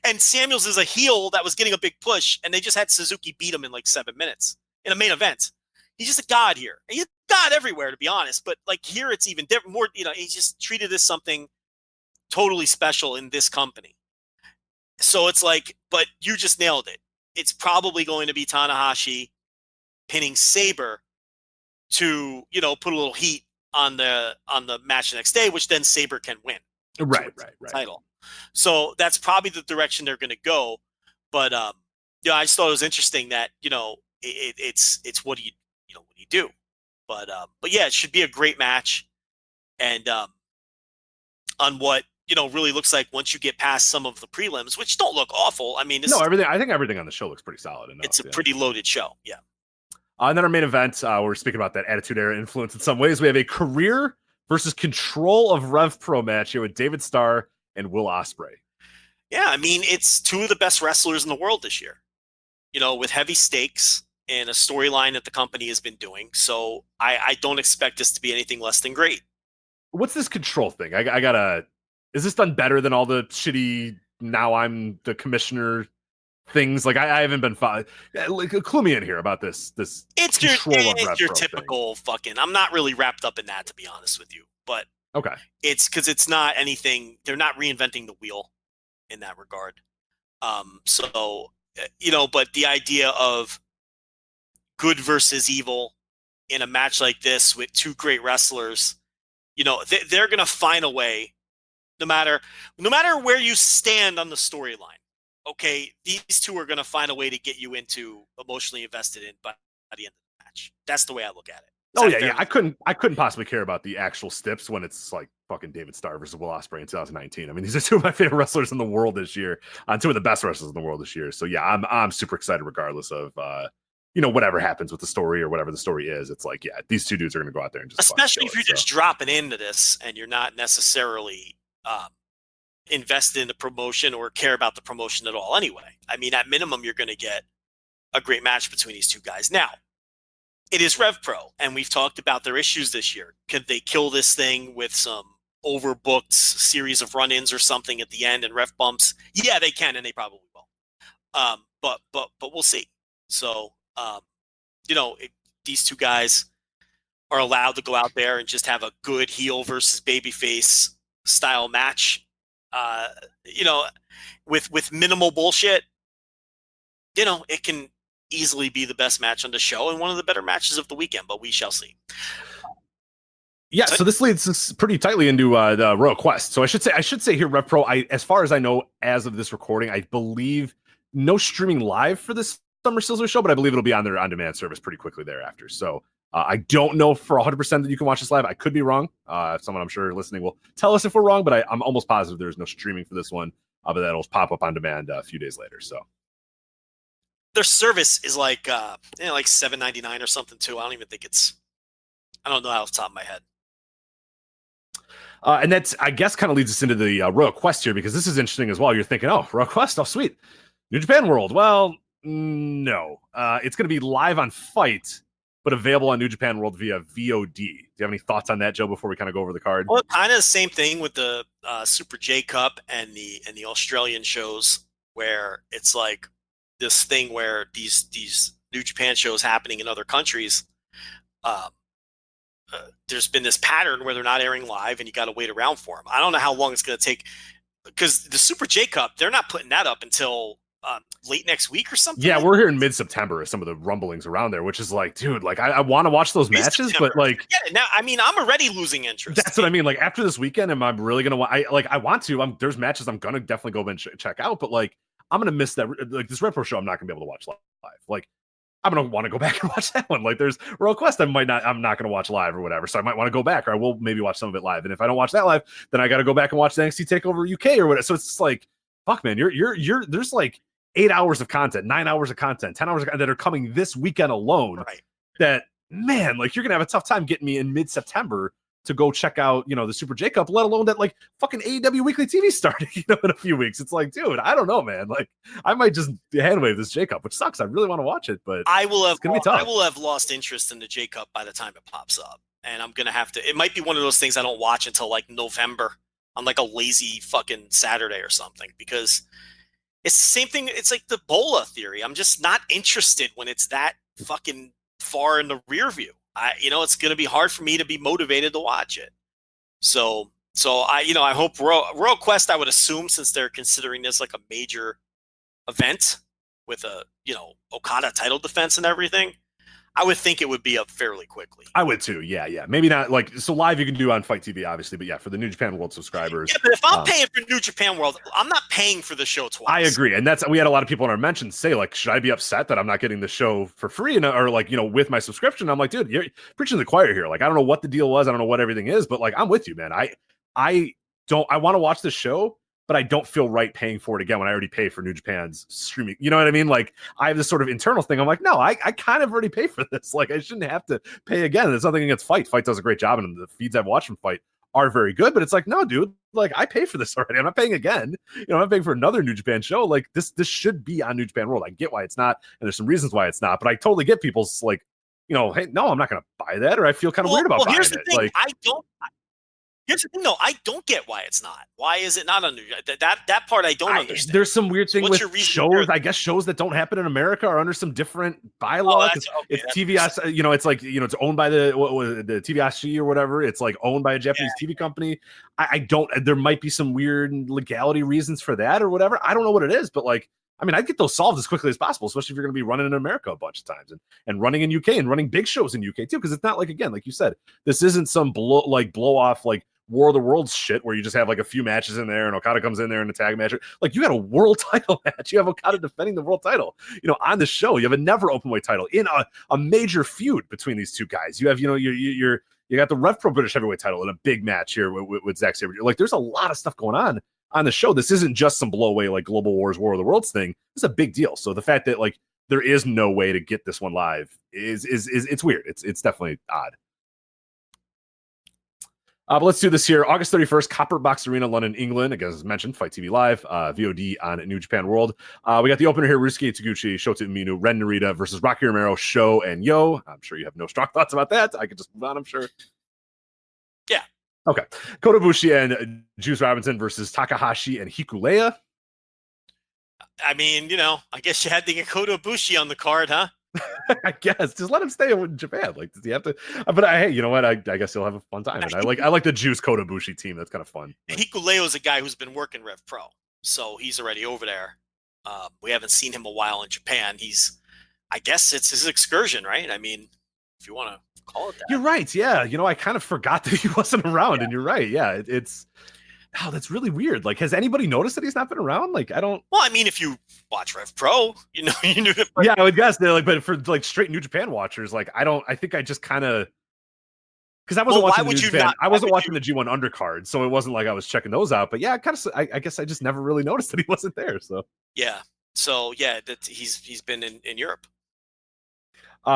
And Samuels is a heel that was getting a big push, and they just had Suzuki beat him in like 7 minutes in a main event. He's just a god here. And he's a god everywhere, to be honest. But like here, it's even different. More, he's just treated as something totally special in this company. So it's like, but you just nailed it. It's probably going to be Tanahashi pinning Sabre to put a little heat on the match the next day, which then Sabre can win. Right. Title. So that's probably the direction they're going to go. But I just thought it was interesting that it's what do you do. But yeah, it should be a great match. And on what really looks like once you get past some of the prelims, which don't look awful. I mean, I think everything on the show looks pretty solid enough. It's a pretty loaded show. Yeah. And then our main event, we're speaking about that Attitude Era influence in some ways. We have a career versus control of Rev Pro match here with David Starr and Will Ospreay. Yeah, I mean, it's two of the best wrestlers in the world this year, with heavy stakes and a storyline that the company has been doing. So I don't expect this to be anything less than great. What's this control thing? Is this done better than all the shitty, now I'm the commissioner things? Like, I haven't been clue me in here about this. It's your typical thing. Fucking, I'm not really wrapped up in that, to be honest with you. But okay, it's because it's not anything, they're not reinventing the wheel in that regard. But the idea of good versus evil in a match like this with two great wrestlers, they're going to find a way, no matter where you stand on the storyline. Okay, these two are going to find a way to get you into emotionally invested in by the end of the match. That's the way I look at it. I couldn't possibly care about the actual stips when it's like fucking David Starr versus Will Ospreay in 2019. I mean, these are two of my favorite wrestlers in the world this year, two of the best wrestlers in the world this year. So yeah, I'm super excited regardless of whatever happens with the story or whatever the story is. It's like, yeah, these two dudes are going to go out there and just especially if you're just dropping into this and you're not necessarily invested in the promotion or care about the promotion at all. Anyway, I mean, at minimum, you're going to get a great match between these two guys. Now, it is Rev Pro, and we've talked about their issues this year. Could they kill this thing with some overbooked series of run-ins or something at the end and ref bumps? Yeah, they can, and they probably will. But we'll see. So, these two guys are allowed to go out there and just have a good heel versus babyface style match. With minimal bullshit. It can easily be the best match on the show and one of the better matches of the weekend, but we shall see. Yeah, so this leads us pretty tightly into the Royal Quest. So I should say here, Rev Pro, as far as I know, as of this recording, I believe no streaming live for this Summer Sizzler show, but I believe it'll be on their on-demand service pretty quickly thereafter. So I don't know for 100% that you can watch this live. I could be wrong. Someone I'm sure listening will tell us if we're wrong, but I'm almost positive there's no streaming for this one, but that'll pop up on demand a few days later. So their service is like $7.99 or something too. I don't even think I don't know off the top of my head. And that's, I guess, kind of leads us into the Royal Quest here, because this is interesting as well. You're thinking, oh, Royal Quest, oh, sweet. New Japan World. Well, no. It's going to be live on Fight, but available on New Japan World via VOD. Do you have any thoughts on that, Joe, before we kind of go over the card? Well, kind of the same thing with the Super J Cup and the Australian shows, where it's like this thing where these New Japan shows happening in other countries, there's been this pattern where they're not airing live and you got to wait around for them. I don't know how long it's going to take, because the Super J Cup, they're not putting that up until late next week or something. Yeah, we're here in mid-September with some of the rumblings around there, which is like, dude, like I want to watch those matches, but like, yeah, now I mean, I'm already losing interest. That's what I mean. Like, after this weekend, am I really gonna? I want to. There's matches I'm gonna definitely go and check out, but like, I'm gonna miss that. Like this Retro show, I'm not gonna be able to watch live. Like, I'm gonna want to go back and watch that one. Like, there's Royal Quest, I'm not gonna watch live or whatever. So I might want to go back, or I will maybe watch some of it live. And if I don't watch that live, then I got to go back and watch the NXT TakeOver UK or whatever. So it's just like, fuck, man, you're there's like 8 hours of content, 9 hours of content, 10 hours of content that are coming this weekend alone. Right. That, man, like, you're gonna have a tough time getting me in mid-September to go check out, the Super J Cup, let alone that like fucking AEW Weekly TV starting, in a few weeks. It's like, dude, I don't know, man. Like, I might just handwave this J Cup, which sucks. I really want to watch it, but I will have lost interest in the J Cup by the time it pops up, and I'm gonna have to. It might be one of those things I don't watch until like November on like a lazy fucking Saturday or something, because it's the same thing. It's like the Bola theory. I'm just not interested when it's that fucking far in the rear view. It's going to be hard for me to be motivated to watch it. So I hope Royal Quest, I would assume, since they're considering this like a major event with a, Okada title defense and everything, I would think it would be up fairly quickly. I would too. Yeah. Maybe not like, so live you can do on Fight TV, obviously, but yeah, for the New Japan World subscribers. Yeah, but if I'm paying for New Japan World, I'm not paying for the show twice. I agree. And we had a lot of people in our mentions say, like, should I be upset that I'm not getting the show for free or like, with my subscription? I'm like, dude, you're preaching to the choir here. Like, I don't know what the deal was. I don't know what everything is, but like, I'm with you, man. I I want to watch the show, but I don't feel right paying for it again when I already pay for New Japan's streaming. You know what I mean? Like, I have this sort of internal thing. I'm like, no, I kind of already pay for this. Like, I shouldn't have to pay again. There's nothing against Fight. Fight does a great job, and the feeds I've watched from Fight are very good. But it's like, no, dude, like, I pay for this already. I'm not paying again. You know, I'm not paying for another New Japan show. Like, this should be on New Japan World. I get why it's not, and there's some reasons why it's not. But I totally get people's like, you know, hey, no, I'm not going to buy that, or I feel kind of weird about buying here's the it. thing. Like, Here's the thing, though. I don't get why it's not. Why is it not under that part? I don't understand. There's some weird thing with shows. There? I guess shows that don't happen in America are under some different bylaw. It's TVS. You know, it's like, you know, it's owned by the TVSG or whatever. It's like owned by a Japanese TV company. I don't. There might be some weird legality reasons for that or whatever. I don't know what it is, but like, I mean, I'd get those solved as quickly as possible, especially if you're going to be running in America a bunch of times and running in UK and running big shows in UK too. Because it's not like, again, like you said, this isn't some blow off like War of the Worlds shit where you just have like a few matches in there and Okada comes in there in a tag match. Like, you got a world title match. You have Okada defending the world title, you know, on the show. You have a never openweight title in a major feud between these two guys. You have, you know, you got the Rev Pro British heavyweight title in a big match here with Zack Sabre. Like, there's a lot of stuff going on the show. This isn't just some blowaway like Global Wars War of the Worlds thing. It's a big deal. So the fact that like there is no way to get this one live is it's weird. It's definitely odd. But let's do this here. August 31st, Copper Box Arena, London, England. Again, as mentioned, Fight TV Live, VOD on New Japan World. We got the opener here, Ryusuke Taguchi, Shota Umino, Ren Narita versus Rocky Romero, Sho, and Yo. I'm sure you have no strong thoughts about that. I could just move on, I'm sure. Yeah. Okay. Kota Ibushi and Juice Robinson versus Takahashi and Hikulea. I mean, you know, I guess you had to get Kota Ibushi on the card, huh? I guess just let him stay in Japan. Like, does he have to? But hey, you know what? I guess he'll have a fun time. And I like the Juice Kota Ibushi team. That's kind of fun. Hikuleo is a guy who's been working Rev Pro, so he's already over there. We haven't seen him a while in Japan. I guess it's his excursion, right? I mean, if you want to call it that. You're right. Yeah. You know, I kind of forgot that he wasn't around, and you're right. Yeah. That's really weird. Like, has anybody noticed that he's not been around? Like, I don't. Well, I mean, if you watch Rev Pro, you know, you knew that. Yeah, I would guess they're like, but for like straight New Japan watchers, like, I think I just kind of. Because I wasn't watching New Japan. I wasn't watching the G1 undercard, so it wasn't like I was checking those out. But yeah, I guess I just never really noticed that he wasn't there. So yeah, that he's been in Europe.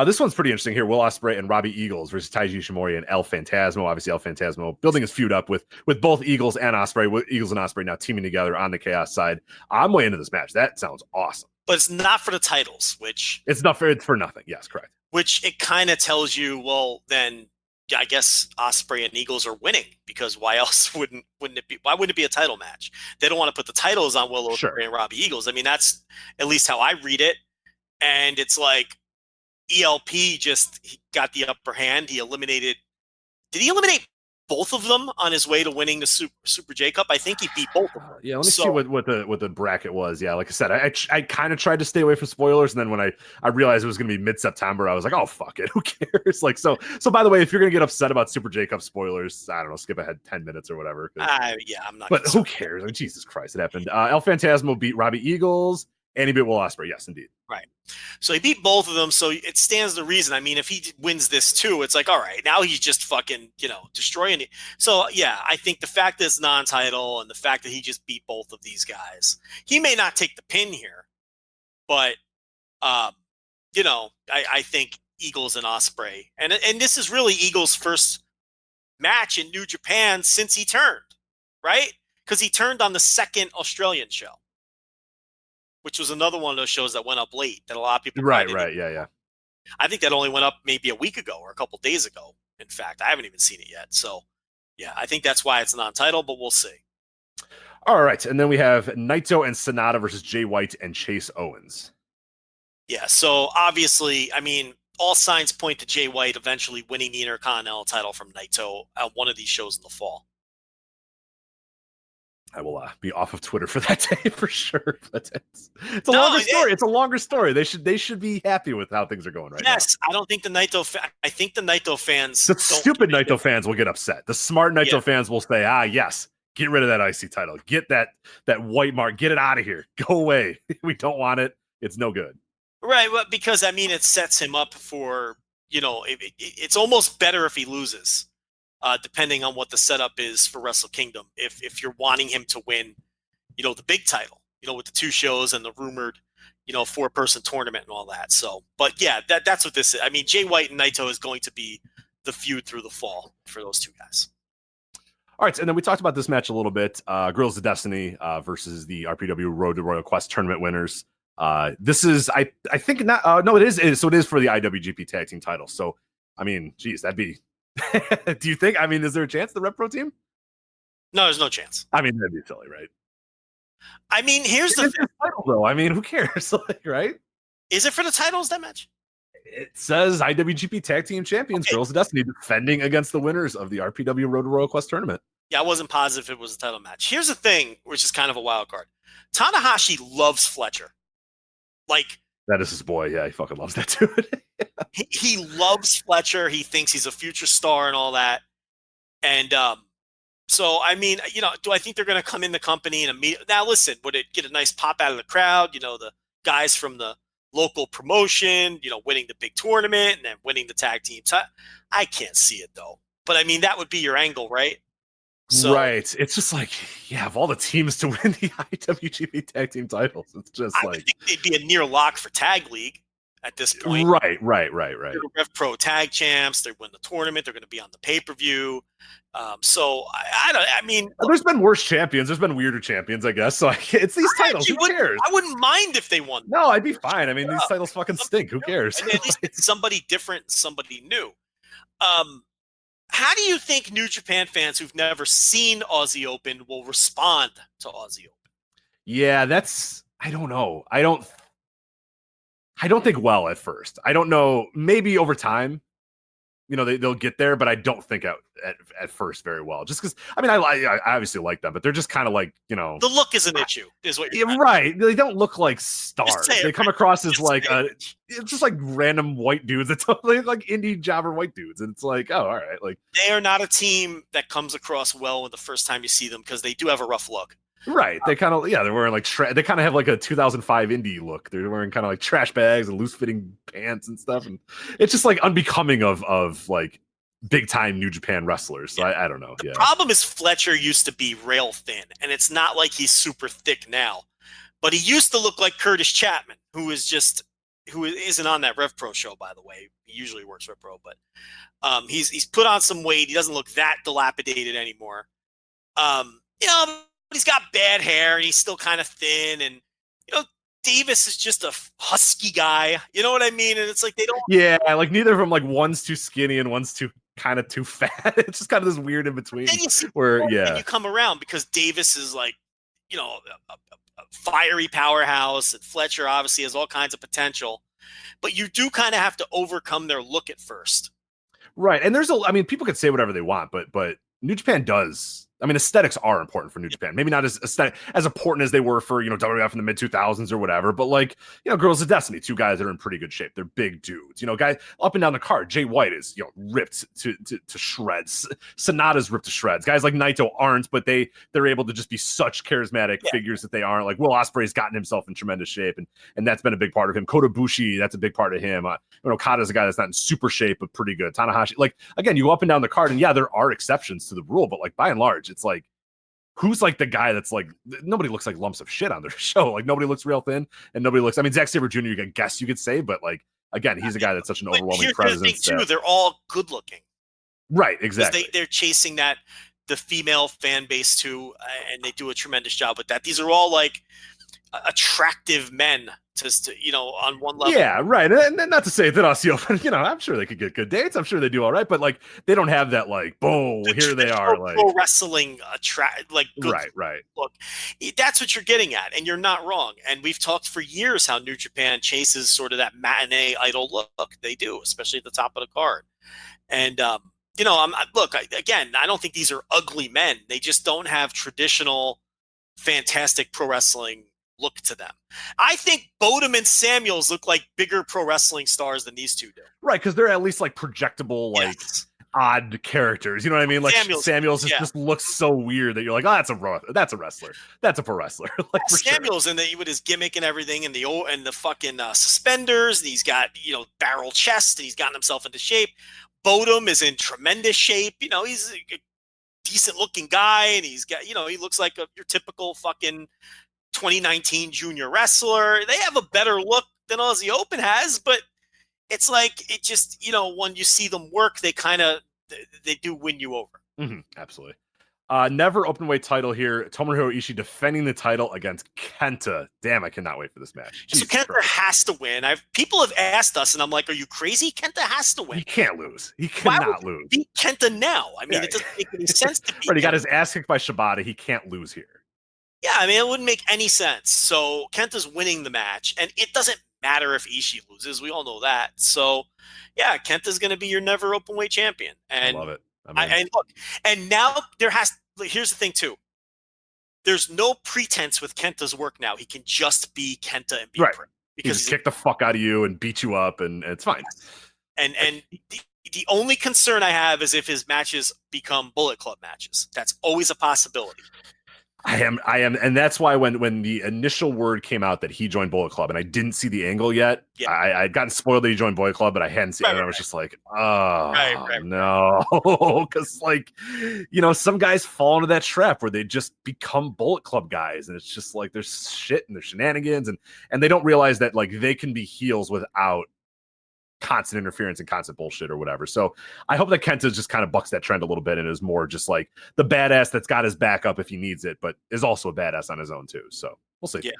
This one's pretty interesting here. Will Ospreay and Robbie Eagles versus Taiji Ishimori and El Phantasmo. Obviously, El Phantasmo building his feud up with both Eagles and Ospreay. With Eagles and Ospreay now teaming together on the Chaos side. I'm way into this match. That sounds awesome. But it's not for the titles, which it's not for nothing. Yes, correct. Which it kind of tells you, well, then I guess Ospreay and Eagles are winning, because why else wouldn't it be? Why wouldn't it be a title match? They don't want to put the titles on Will Ospreay and Robbie Eagles. I mean, that's at least how I read it, and it's like. ELP he got the upper hand. Did he eliminate both of them on his way to winning the Super J Cup? I think he beat both of them. Yeah, let me see what the bracket was. Yeah, like I said, I kind of tried to stay away from spoilers, and then when I realized it was going to be mid-September, I was like, oh, fuck it, who cares? Like, so by the way, if you're going to get upset about Super J Cup spoilers, I don't know, skip ahead 10 minutes or whatever. Yeah, I'm not. But who cares? I mean, Jesus Christ, it happened. El Phantasmo beat Robbie Eagles, and he beat Will Ospreay. Yes, indeed. Right. So he beat both of them, so it stands to reason. I mean, if he wins this too, it's like, all right, now he's just fucking, you know, destroying it. So, yeah, I think the fact that it's non-title and the fact that he just beat both of these guys, he may not take the pin here, but, you know, I think Eagles and Ospreay. And this is really Eagles' first match in New Japan since he turned, right? Because he turned on the second Australian show, which was another one of those shows that went up late that a lot of people right, yeah. I think that only went up maybe a week ago or a couple days ago. In fact, I haven't even seen it yet. So, yeah, I think that's why it's non-title, but we'll see. All right, and then we have Naito and Sonata versus Jay White and Chase Owens. Yeah, so obviously, I mean, all signs point to Jay White eventually winning the Intercontinental title from Naito at one of these shows in the fall. I will be off of Twitter for that day for sure. But it's a longer story. It's a longer story. They should be happy with how things are going right now. Yes, I don't think the Naito. I think the Naito fans. The stupid Naito fans will get upset. The smart Naito fans will say, yes, get rid of that IC title. Get that white mark. Get it out of here. Go away. We don't want it. It's no good. Right. Well, because I mean, it sets him up for, you know, it's almost better if he loses. depending on what the setup is for Wrestle Kingdom. If you're wanting him to win, the big title, with the 2 shows and the rumored, 4-person tournament and all that. So, but yeah, that's what this is. I mean, Jay White and Naito is going to be the feud through the fall for those 2 guys. All right, and then we talked about this match a little bit. Girls of Destiny versus the RPW Road to Royal Quest tournament winners. This is, I think not. No, it is. So it is for the IWGP Tag Team title. So, I mean, geez, that'd be. Do you think? I mean, is there a chance the Rev Pro team? No, there's no chance. I mean, that'd be silly, right? I mean, here's the title, though. I mean, who cares? Right? Is it for the titles, that match? It says IWGP Tag Team Champions, Girls of Destiny, defending against the winners of the RPW Road to Royal Quest tournament. Yeah, I wasn't positive it was a title match. Here's the thing, which is kind of a wild card. Tanahashi loves Fletcher. Like, that is his boy. Yeah, he fucking loves that dude. he loves Fletcher. He thinks he's a future star and all that. And so, I mean, do I think they're going to come in the company and now listen, would it get a nice pop out of the crowd? The guys from the local promotion, winning the big tournament and then winning the tag teams. I can't see it though. But I mean, that would be your angle, right? So, right. It's just like, yeah, of all the teams to win the IWGP Tag Team titles, it's just I would think they'd be a near lock for Tag League at this point. Right. They're Rev Pro Tag Champs. They win the tournament. They're going to be on the pay-per-view. So I mean, there's been worse champions. There's been weirder champions, I guess. So it's these titles. Who cares? I wouldn't mind if they won. No, I'd be fine. I mean, these titles fucking stink. Who cares? And at least it's somebody different, somebody new. How do you think New Japan fans who've never seen Aussie Open will respond to Aussie Open? Yeah, I don't know. I don't think well at first. I don't know. Maybe over time, they'll get there, but I don't think at first very well. Just because, I mean, I obviously like them, but they're just kind of like, the look is an issue, is what you're right. They don't look like stars. They come across as like it's just like random white dudes. It's totally like indie jobber white dudes, and it's like, oh, all right, like they are not a team that comes across well when the first time you see them because they do have a rough look. Right. They kind of, they're wearing like, they kind of have like a 2005 indie look. They're wearing kind of like trash bags and loose fitting pants and stuff. And it's just like unbecoming of like big time New Japan wrestlers. So I don't know. The problem is Fletcher used to be rail thin, and it's not like he's super thick now, but he used to look like Curtis Chapman, who isn't on that Rev Pro show, by the way. He usually works Rev Pro, but he's put on some weight. He doesn't look that dilapidated anymore. He's got bad hair and he's still kind of thin, and Davis is just a husky guy. You know what I mean? And it's like they don't. Yeah, like neither of them, like one's too skinny and one's too kind of too fat. It's just kind of this weird in between. And you see where and you come around because Davis is like, a fiery powerhouse, and Fletcher obviously has all kinds of potential, but you do kind of have to overcome their look at first. Right, and people could say whatever they want, but New Japan does. I mean, aesthetics are important for New Japan. Maybe not as important as they were for, WWF in the mid 2000s or whatever, but like, Girls of Destiny, 2 guys that are in pretty good shape. They're big dudes, guys up and down the card. Jay White is, ripped to shreds. Sonata's ripped to shreds. Guys like Naito aren't, but they're able to just be such charismatic figures that they aren't. Like Will Ospreay's gotten himself in tremendous shape, and that's been a big part of him. Kota Ibushi, that's a big part of him. Okada's a guy that's not in super shape, but pretty good. Tanahashi, like, again, you go up and down the card, and yeah, there are exceptions to the rule, but like by and large, it's like, who's like the guy that's like, nobody looks like lumps of shit on their show. Like nobody looks real thin, and nobody looks, I mean, Zack Sabre Jr., I guess you could say, but like, again, he's a guy that's such an overwhelming presence. Too, they're all good looking. Right, exactly. They're chasing the female fan base too, and they do a tremendous job with that. These are all like attractive men to on one level. Yeah, right. And not to say that Aussie, I'm sure they could get good dates. I'm sure they do all right, but like they don't have that like, boom, here they are, like pro wrestling good right. Look, that's what you're getting at, and you're not wrong. And we've talked for years how New Japan chases sort of that matinee idol look. They do, especially at the top of the card. And I don't think these are ugly men. They just don't have traditional fantastic pro wrestling look to them. I think Bodum and Samuels look like bigger pro wrestling stars than these two do. Right, because they're at least like projectable, like odd characters. You know what I mean? Like Samuels just looks so weird that you're like, oh, that's a wrestler. That's a pro wrestler. Like Samuels with his gimmick and everything, and the fucking suspenders, and he's got barrel chest, and he's gotten himself into shape. Bodum is in tremendous shape. He's a decent looking guy, and he's got, he looks like your typical fucking 2019 junior wrestler. They have a better look than Aussie Open has, but it's like, it just, when you see them work, they do win you over. Mm-hmm, absolutely. Never open weight title here. Tomohiro Ishii defending the title against Kenta. Damn, I cannot wait for this match. So Kenta has to win. People have asked us, and I'm like, are you crazy? Kenta has to win. He can't lose. He cannot lose. Beat Kenta now. I mean, it doesn't make any sense to beat Right, he got his ass kicked by Shibata. He can't lose here. Yeah, I mean, it wouldn't make any sense. So Kenta's winning the match, and it doesn't matter if Ishii loses. We all know that. So, yeah, Kenta's going to be your never open weight champion. And I love it. And look, and now here's the thing too. There's no pretense with Kenta's work now. He can just be Kenta and be right. because he kick the fuck out of you and beat you up, and it's fine. And the only concern I have is if his matches become Bullet Club matches. That's always a possibility. I am, and that's why when the initial word came out that he joined Bullet Club, and I didn't see the angle yet, I had gotten spoiled that he joined Bullet Club, but I hadn't seen it, and I was just like, no, because some guys fall into that trap where they just become Bullet Club guys, and it's just like there's shit and there's shenanigans, and they don't realize that like they can be heels without constant interference and constant bullshit or whatever. So I hope that Kenta just kind of bucks that trend a little bit and is more just like the badass that's got his back up if he needs it, but is also a badass on his own too. So we'll see. Yeah.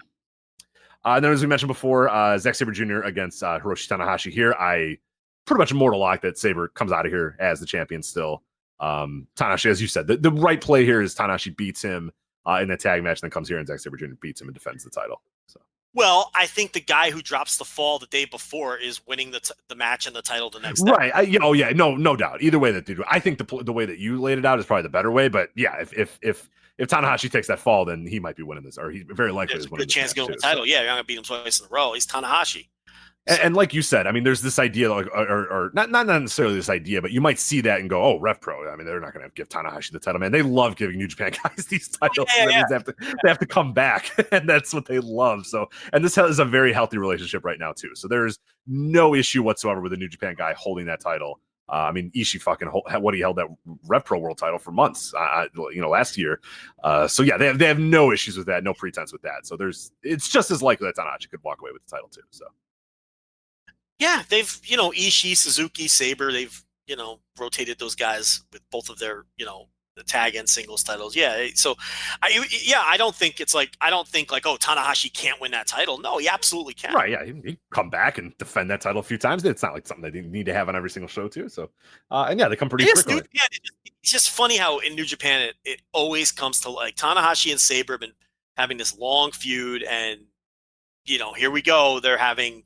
And then as we mentioned before, Zack Sabre Jr. against Hiroshi Tanahashi here. I pretty much immortal lock that Sabre comes out of here as the champion still. Tanahashi, as you said, the right play here is Tanahashi beats him in the tag match, and then comes here and Zack Sabre Jr. beats him and defends the title. So. Well, I think the guy who drops the fall the day before is winning the match and the title the next day. Right. No doubt. Either way that I think the way that you laid it out is probably the better way. But yeah, if Tanahashi takes that fall, then he might be winning this, or he's very likely is winning. There's a good chance to get the title. So. Yeah, you're not gonna beat him twice in a row. He's Tanahashi. And like you said, I mean, there's this idea, like, or not necessarily this idea, but you might see that and go, "Oh, Rev Pro." I mean, they're not going to give Tanahashi the title, man. They love giving New Japan guys these titles. Yeah. That means they have to come back, and that's what they love. So, and this is a very healthy relationship right now too. So there's no issue whatsoever with a New Japan guy holding that title. I mean, Ishii fucking he held that Rev Pro World title for months, last year. So yeah, they have no issues with that, no pretense with that. So it's just as likely that Tanahashi could walk away with the title too. So. Yeah, they've, Ishii, Suzuki, Sabre, they've, rotated those guys with both of their, the tag and singles titles. Yeah. So I don't think oh, Tanahashi can't win that title. No, he absolutely can. Right. Yeah. He come back and defend that title a few times. It's not like something they need to have on every single show too. So, and yeah, they come pretty frequently. It's just funny how in New Japan, it always comes to like Tanahashi and Sabre have been having this long feud, and, here we go. They're having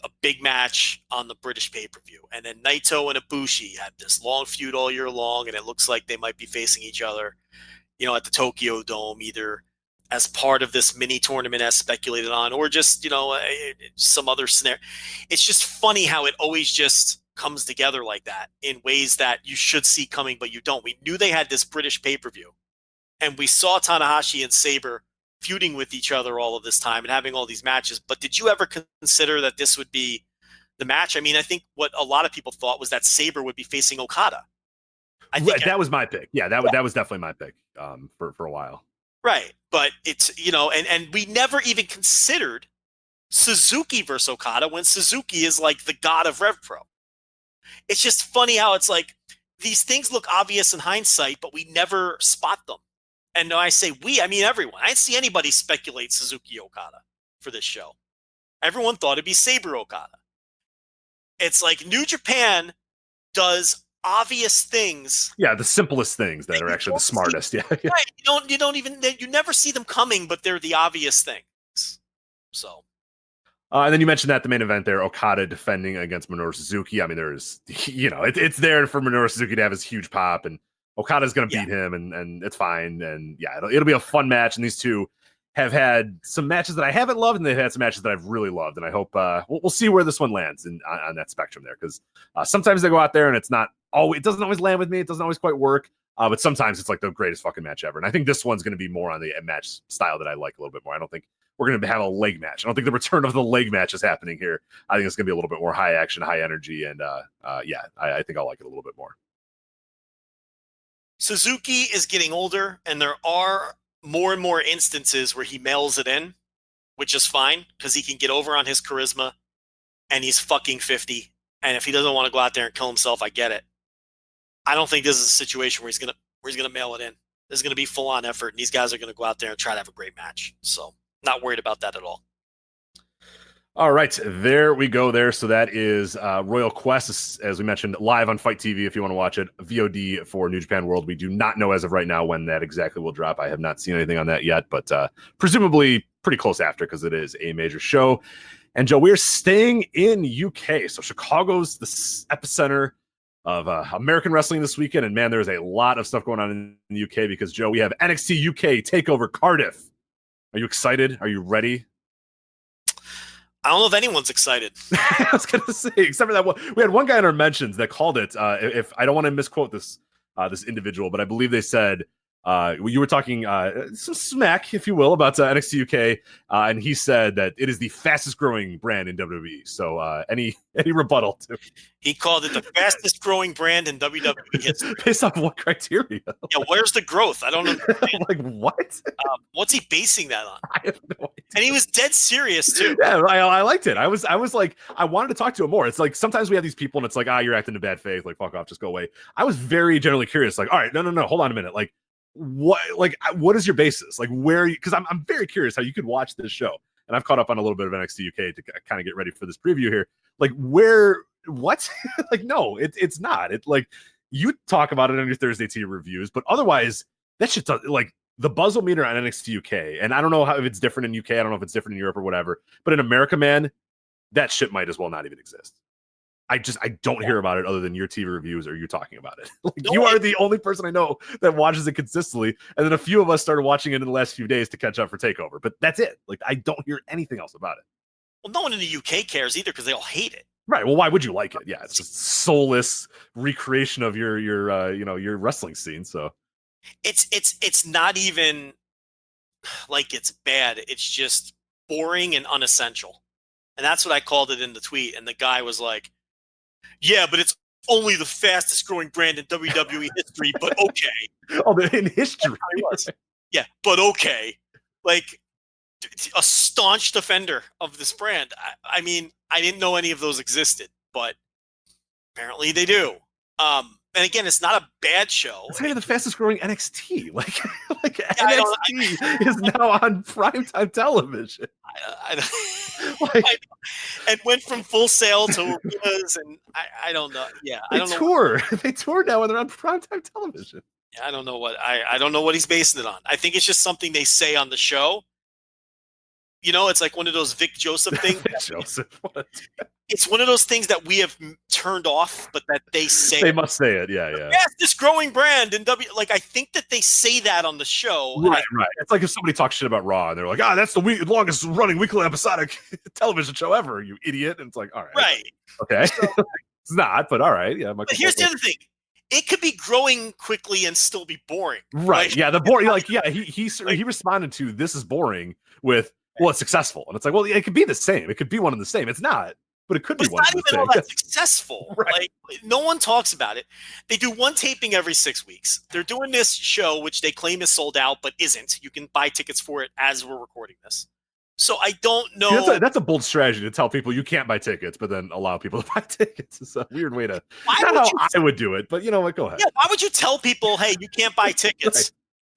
a big match on the British pay-per-view, and then Naito and Ibushi had this long feud all year long, and it looks like they might be facing each other, at the Tokyo Dome, either as part of this mini tournament as speculated on, or just, some other scenario. It's just funny how it always just comes together like that in ways that you should see coming, but you don't. We knew they had this British pay-per-view, and we saw Tanahashi and Sabre feuding with each other all of this time and having all these matches. But did you ever consider that this would be the match? I mean, I think what a lot of people thought was that Sabre would be facing Okada. I think that was my pick. Yeah, that was definitely my pick for a while. Right. But it's, and we never even considered Suzuki versus Okada when Suzuki is like the god of Rev Pro. It's just funny how it's like these things look obvious in hindsight, but we never spot them. And I say we, I mean everyone. I didn't see anybody speculate Suzuki Okada for this show. Everyone thought it'd be Sabre Okada. It's like New Japan does obvious things. Yeah, the simplest things that are actually the smartest. Yeah. Right. You never see them coming, but they're the obvious things. So. And then you mentioned that the main event there, Okada defending against Minoru Suzuki. I mean, there's, it's there for Minoru Suzuki to have his huge pop, and Okada's going to beat him, and it's fine. And yeah, it'll be a fun match. And these two have had some matches that I haven't loved, and they've had some matches that I've really loved. And I hope we'll see where this one lands on that spectrum there, because sometimes they go out there and it doesn't always land with me. It doesn't always quite work. But sometimes it's like the greatest fucking match ever. And I think this one's going to be more on the match style that I like a little bit more. I don't think we're going to have a leg match. I don't think the return of the leg match is happening here. I think it's going to be a little bit more high action, high energy, and I think I'll like it a little bit more. Suzuki is getting older, and there are more and more instances where he mails it in, which is fine because he can get over on his charisma, and he's fucking 50. And if he doesn't want to go out there and kill himself, I get it. I don't think this is a situation where he's gonna mail it in. This is gonna be full on effort, and these guys are gonna go out there and try to have a great match. So, not worried about that at all. All right, there we go there. So that is Royal Quest, as we mentioned, live on Fight TV if you want to watch it. VOD for New Japan World. We do not know as of right now when that exactly will drop. I have not seen anything on that yet, but presumably pretty close after because it is a major show. And Joe, we are staying in UK. So Chicago's the epicenter of American wrestling this weekend. And man, there's a lot of stuff going on in the UK because, Joe, we have NXT UK TakeOver Cardiff. Are you excited? Are you ready? I don't know if anyone's excited. I was going to say, except for that one, we had one guy in our mentions that called it. If I don't want to misquote this individual, but I believe they said you were talking some smack, if you will, about NXT UK, and he said that it is the fastest growing brand in WWE. So any rebuttal to? He called it the fastest growing brand in WWE history. Based on what criteria? Yeah, where's the growth? I don't understand. Like what? What's he basing that on? I have no idea. And he was dead serious too. Yeah, I liked it. I was like, I wanted to talk to him more. It's like sometimes we have these people and it's like, you're acting in bad faith. Like, fuck off, just go away. I was very generally curious. Like, all right, no, hold on a minute. Like, what is your basis? Like, where? Because I'm very curious how you could watch this show. And I've caught up on a little bit of NXT UK to kind of get ready for this preview here. Like, where? What? Like, no, it's not. It's like you talk about it on your Thursday tea reviews, but otherwise, that shit's like the buzzometer on NXT UK. And I don't know if it's different in UK. I don't know if it's different in Europe or whatever. But in America, man, that shit might as well not even exist. I don't hear about it other than your TV reviews or you talking about it. Like, you are the only person I know that watches it consistently. And then a few of us started watching it in the last few days to catch up for TakeOver. But that's it. Like, I don't hear anything else about it. Well, no one in the UK cares either because they all hate it. Right. Well, why would you like it? Yeah, it's just soulless recreation of your wrestling scene. So it's not even like it's bad. It's just boring and unessential. And that's what I called it in the tweet. And the guy was like, yeah, but it's only the fastest growing brand in WWE history, but okay. Oh, in history. Yeah, but okay. Like, a staunch defender of this brand. I mean, I didn't know any of those existed, but apparently they do. And again, it's not a bad show. It's kind of the fastest growing NXT. Like NXT is now on primetime television. It went from Full Sail to arenas, and I don't know. Yeah, I don't know. They tour now when they're on primetime television. I don't know what I don't know what he's basing it on. I think it's just something they say on the show. You know, it's like one of those Vic Joseph things. It's one of those things that we have turned off, but that they say. They must say it, yeah. Fastest growing brand in W. Like, I think that they say that on the show. Right. It's like if somebody talks shit about Raw and they're like, that's the longest running weekly episodic television show ever, you idiot. And it's like, all right. Right. Okay. So, it's not, but all right. Yeah. But here's the other thing. It could be growing quickly and still be boring. Right. Yeah. The boring, he responded to this is boring with, well, it's successful. And it's like, well, it could be the same. It could be one and the same. It's not. But it could be one. It's not even all that successful. Right. Like, no one talks about it. They do one taping every 6 weeks. They're doing this show, which they claim is sold out, but isn't. You can buy tickets for it as we're recording this. So I don't know. Yeah, that's a bold strategy to tell people you can't buy tickets, but then allow people to buy tickets. It's a weird way to. Not how I would do it, but you know what? Go ahead. Yeah. Why would you tell people, hey, you can't buy tickets?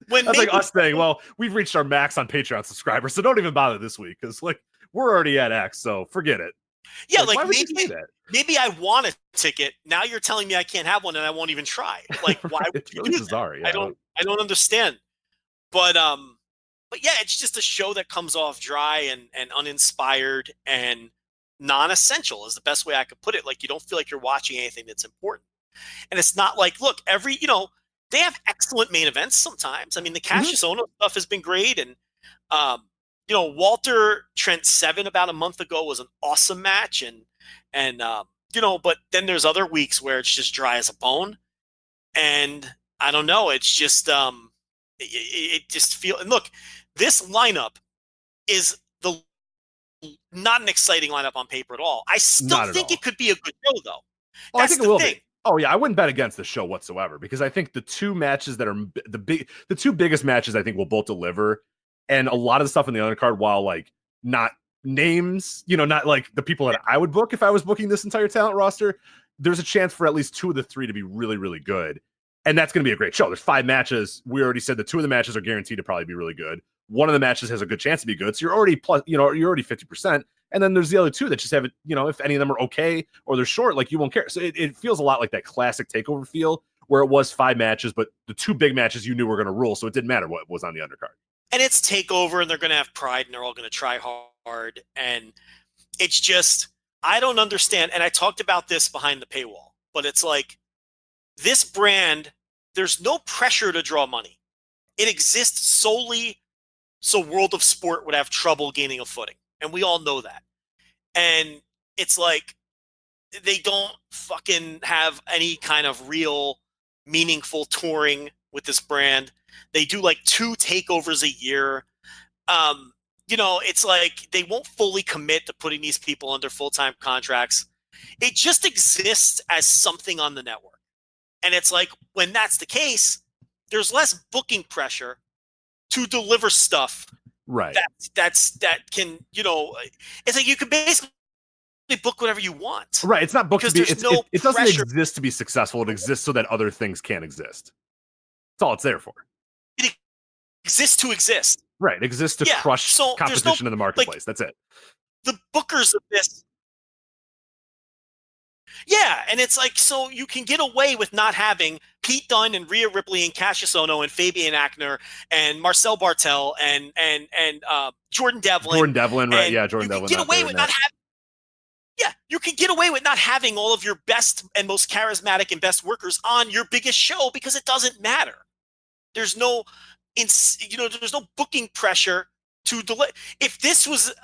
When that's like us saying, well, we've reached our max on Patreon subscribers, so don't even bother this week because like we're already at X, so forget it. Yeah, like maybe I want a ticket. Now you're telling me I can't have one and I won't even try. Like, why would you do that? Yeah, I don't understand. But yeah, it's just a show that comes off dry and uninspired and non-essential is the best way I could put it. Like, you don't feel like you're watching anything that's important. And it's not like, look, they have excellent main events sometimes. I mean, the Cassius Ohno stuff has been great. And, Walter Trent 7 about a month ago was an awesome match. But then there's other weeks where it's just dry as a bone. And I don't know. It's just, it just feels, and look, this lineup is the not an exciting lineup on paper at all. I still Not at think all. it could be a good show, though. Oh, I That's think it the will thing. be. Oh yeah, I wouldn't bet against the show whatsoever because I think the two matches that are the two biggest matches I think will both deliver, and a lot of the stuff in the undercard, while like not names, not like the people that I would book if I was booking this entire talent roster, there's a chance for at least two of the three to be really, really good, and that's going to be a great show. There's 5 matches. We already said the 2 of the matches are guaranteed to probably be really good. One of the matches has a good chance to be good, so you're already plus, you're already 50%. And then there's the other 2 that just have it, if any of them are okay or they're short, like you won't care. So it feels a lot like that classic TakeOver feel where it was 5 matches, but the 2 big matches you knew were going to rule. So it didn't matter what was on the undercard. And it's TakeOver and they're going to have pride and they're all going to try hard. And it's just, I don't understand. And I talked about this behind the paywall, but it's like this brand, there's no pressure to draw money. It exists solely so World of Sport would have trouble gaining a footing. And we all know that. And it's like they don't fucking have any kind of real meaningful touring with this brand. They do like 2 takeovers a year. It's like they won't fully commit to putting these people under full-time contracts. It just exists as something on the network. And it's like when that's the case, there's less booking pressure to deliver stuff. Right. That can, it's like you can basically book whatever you want. Right. It's not booked to be, it doesn't pressure. exist to be successful. It exists so that other things can exist. That's all it's there for. It exists to exist. Right. It exists to crush competition in the marketplace. That's it. The bookers of this. Yeah, and it's like, so you can get away with not having Pete Dunne and Rhea Ripley and Cassius Ohno and Fabian Aichner and Marcel Bartel and Jordan Devlin. Jordan Devlin, right? Yeah, Jordan Devlin. Get away with not having. Yeah, you can get away with not having all of your best and most charismatic and best workers on your biggest show because it doesn't matter. There's no, there's no booking pressure to delay. If this was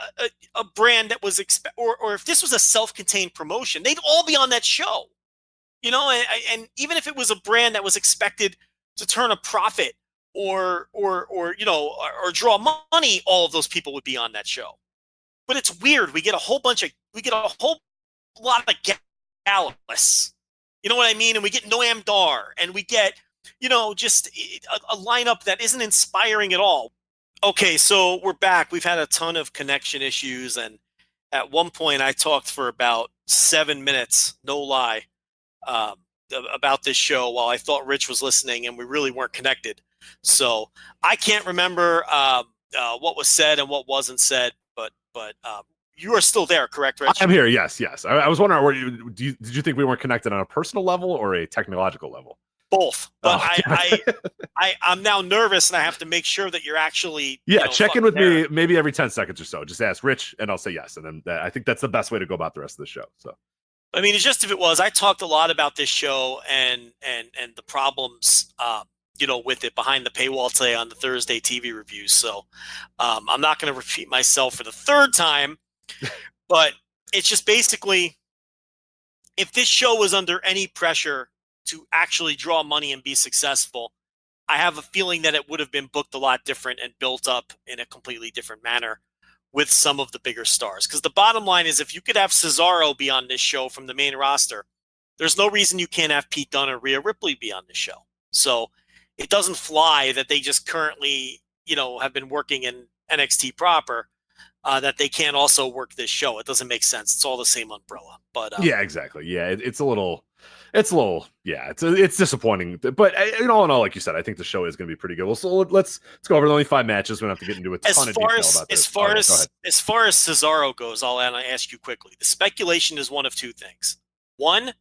a brand that was or if this was a self-contained promotion, they'd all be on that show. And even if it was a brand that was expected to turn a profit or draw money, all of those people would be on that show. But it's weird. We get a whole lot of Gallus. You know what I mean? And we get Noam Dar, and we get, just a lineup that isn't inspiring at all. Okay, so we're back. We've had a ton of connection issues, and at one point I talked for about 7 minutes, no lie, about this show while I thought Rich was listening, and we really weren't connected. So I can't remember what was said and what wasn't said, but you are still there, correct, Rich? I'm here. Yes. I was wondering, did you think we weren't connected on a personal level or a technological level? Both, but I'm now nervous, and I have to make sure that you're actually check in with me maybe every 10 seconds or so. Just ask Rich, and I'll say yes, and then I think that's the best way to go about the rest of the show. So, I mean, it's just if it was, I talked a lot about this show and the problems, with it behind the paywall today on the Thursday TV reviews. So, I'm not going to repeat myself for the 3rd time, but it's just basically if this show was under any pressure to actually draw money and be successful, I have a feeling that it would have been booked a lot different and built up in a completely different manner with some of the bigger stars. Because the bottom line is, if you could have Cesaro be on this show from the main roster, there's no reason you can't have Pete Dunne or Rhea Ripley be on this show. So it doesn't fly that they just currently, have been working in NXT proper, that they can't also work this show. It doesn't make sense. It's all the same umbrella. But yeah, exactly. Yeah, it's a little, it's disappointing. But all in all, like you said, I think the show is going to be pretty good. Well, so let's go over the only 5 matches. We don't have to get into a ton of detail about this. As far as Cesaro goes, I'll ask you quickly. The speculation is one of 2 things. One,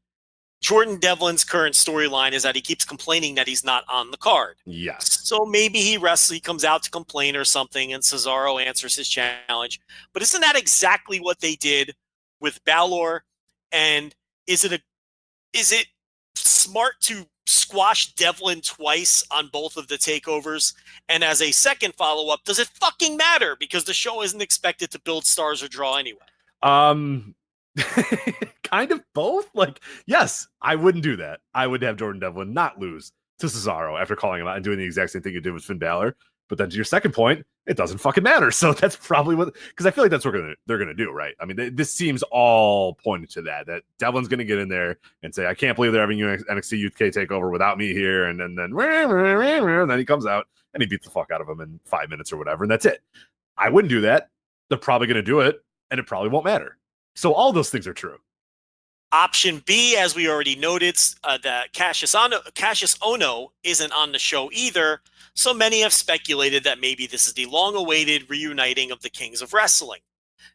Jordan Devlin's current storyline is that he keeps complaining that he's not on the card. Yes. So maybe he comes out to complain or something, and Cesaro answers his challenge. But isn't that exactly what they did with Balor? And is it smart to squash Devlin twice on both of the takeovers? And as a second follow-up, does it fucking matter? Because the show isn't expected to build stars or draw anyway. Kind of both. Like, yes, I wouldn't do that. I would have Jordan Devlin not lose to Cesaro after calling him out and doing the exact same thing you did with Finn Balor. But then to your second point, it doesn't fucking matter. So that's probably what, because I feel like that's what they're gonna do, right? I mean, this seems all pointed to that Devlin's gonna get in there and say, I can't believe they're having NXT UK takeover without me here, and then he comes out and he beats the fuck out of him in 5 minutes or whatever, and that's it. I wouldn't do that. They're probably gonna do it, and it probably won't matter. So all those things are true. Option B, as we already noted, that Cassius Ohno isn't on the show either. So many have speculated that maybe this is the long-awaited reuniting of the Kings of Wrestling.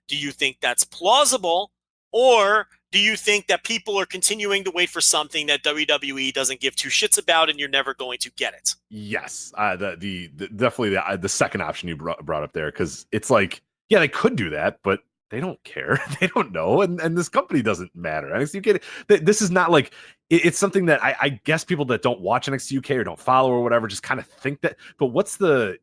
Do you think that's plausible, or do you think that people are continuing to wait for something that WWE doesn't give two shits about, and you're never going to get it? Yes, definitely the second option you brought up there, because it's like, yeah, they could do that, but they don't care. They don't know, and this company doesn't matter. NXT UK, this is not like, it's something that I guess people that don't watch NXT UK or don't follow or whatever just kind of think that. But what's the?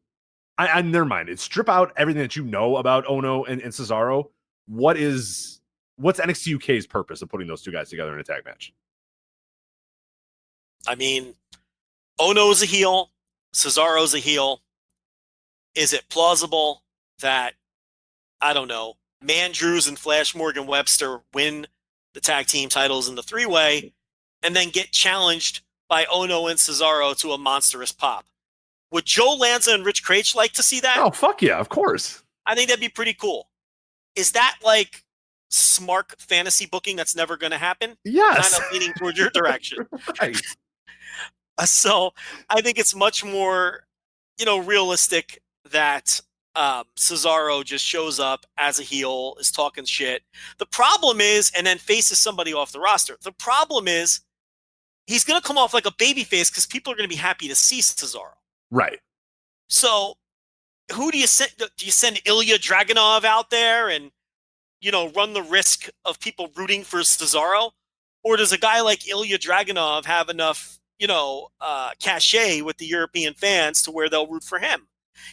In their mind, it's strip out everything that you know about Ono and Cesaro. What's NXT UK's purpose of putting those two guys together in a tag match? I mean, Ono's a heel, Cesaro's a heel. Is it plausible that, I don't know, Mandrews and Flash Morgan Webster win the tag team titles in the three-way and then get challenged by Ono and Cesaro to a monstrous pop? Would Joe Lanza and Rich Kraetsch like to see that? Oh, fuck yeah, of course. I think that'd be pretty cool. Is that like smart fantasy booking that's never going to happen? Yes. Kind of leaning toward your direction. Right. So I think it's much more, realistic that Cesaro just shows up as a heel, is talking shit. The problem is, and then faces somebody off the roster. The problem is he's going to come off like a babyface because people are going to be happy to see Cesaro. Right. So who do you send? Do you send Ilya Dragunov out there and, run the risk of people rooting for Cesaro? Or does a guy like Ilya Dragunov have enough, cachet with the European fans to where they'll root for him?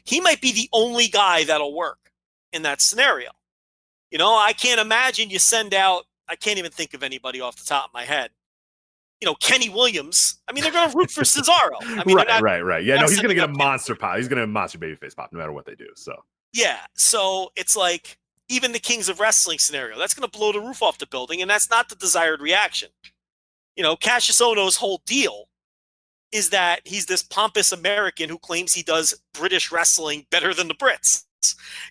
He might be the only guy that'll work in that scenario. I can't imagine you send out, I can't even think of anybody off the top of my head. Kenny Williams. I mean, they're going to root for Cesaro. I mean, right. Yeah, no, he's going to get a monster pop. He's going to have a monster babyface pop no matter what they do. So yeah, so it's like even the Kings of Wrestling scenario, that's going to blow the roof off the building, and that's not the desired reaction. Cassius Ohno's whole deal is that he's this pompous American who claims he does British wrestling better than the Brits.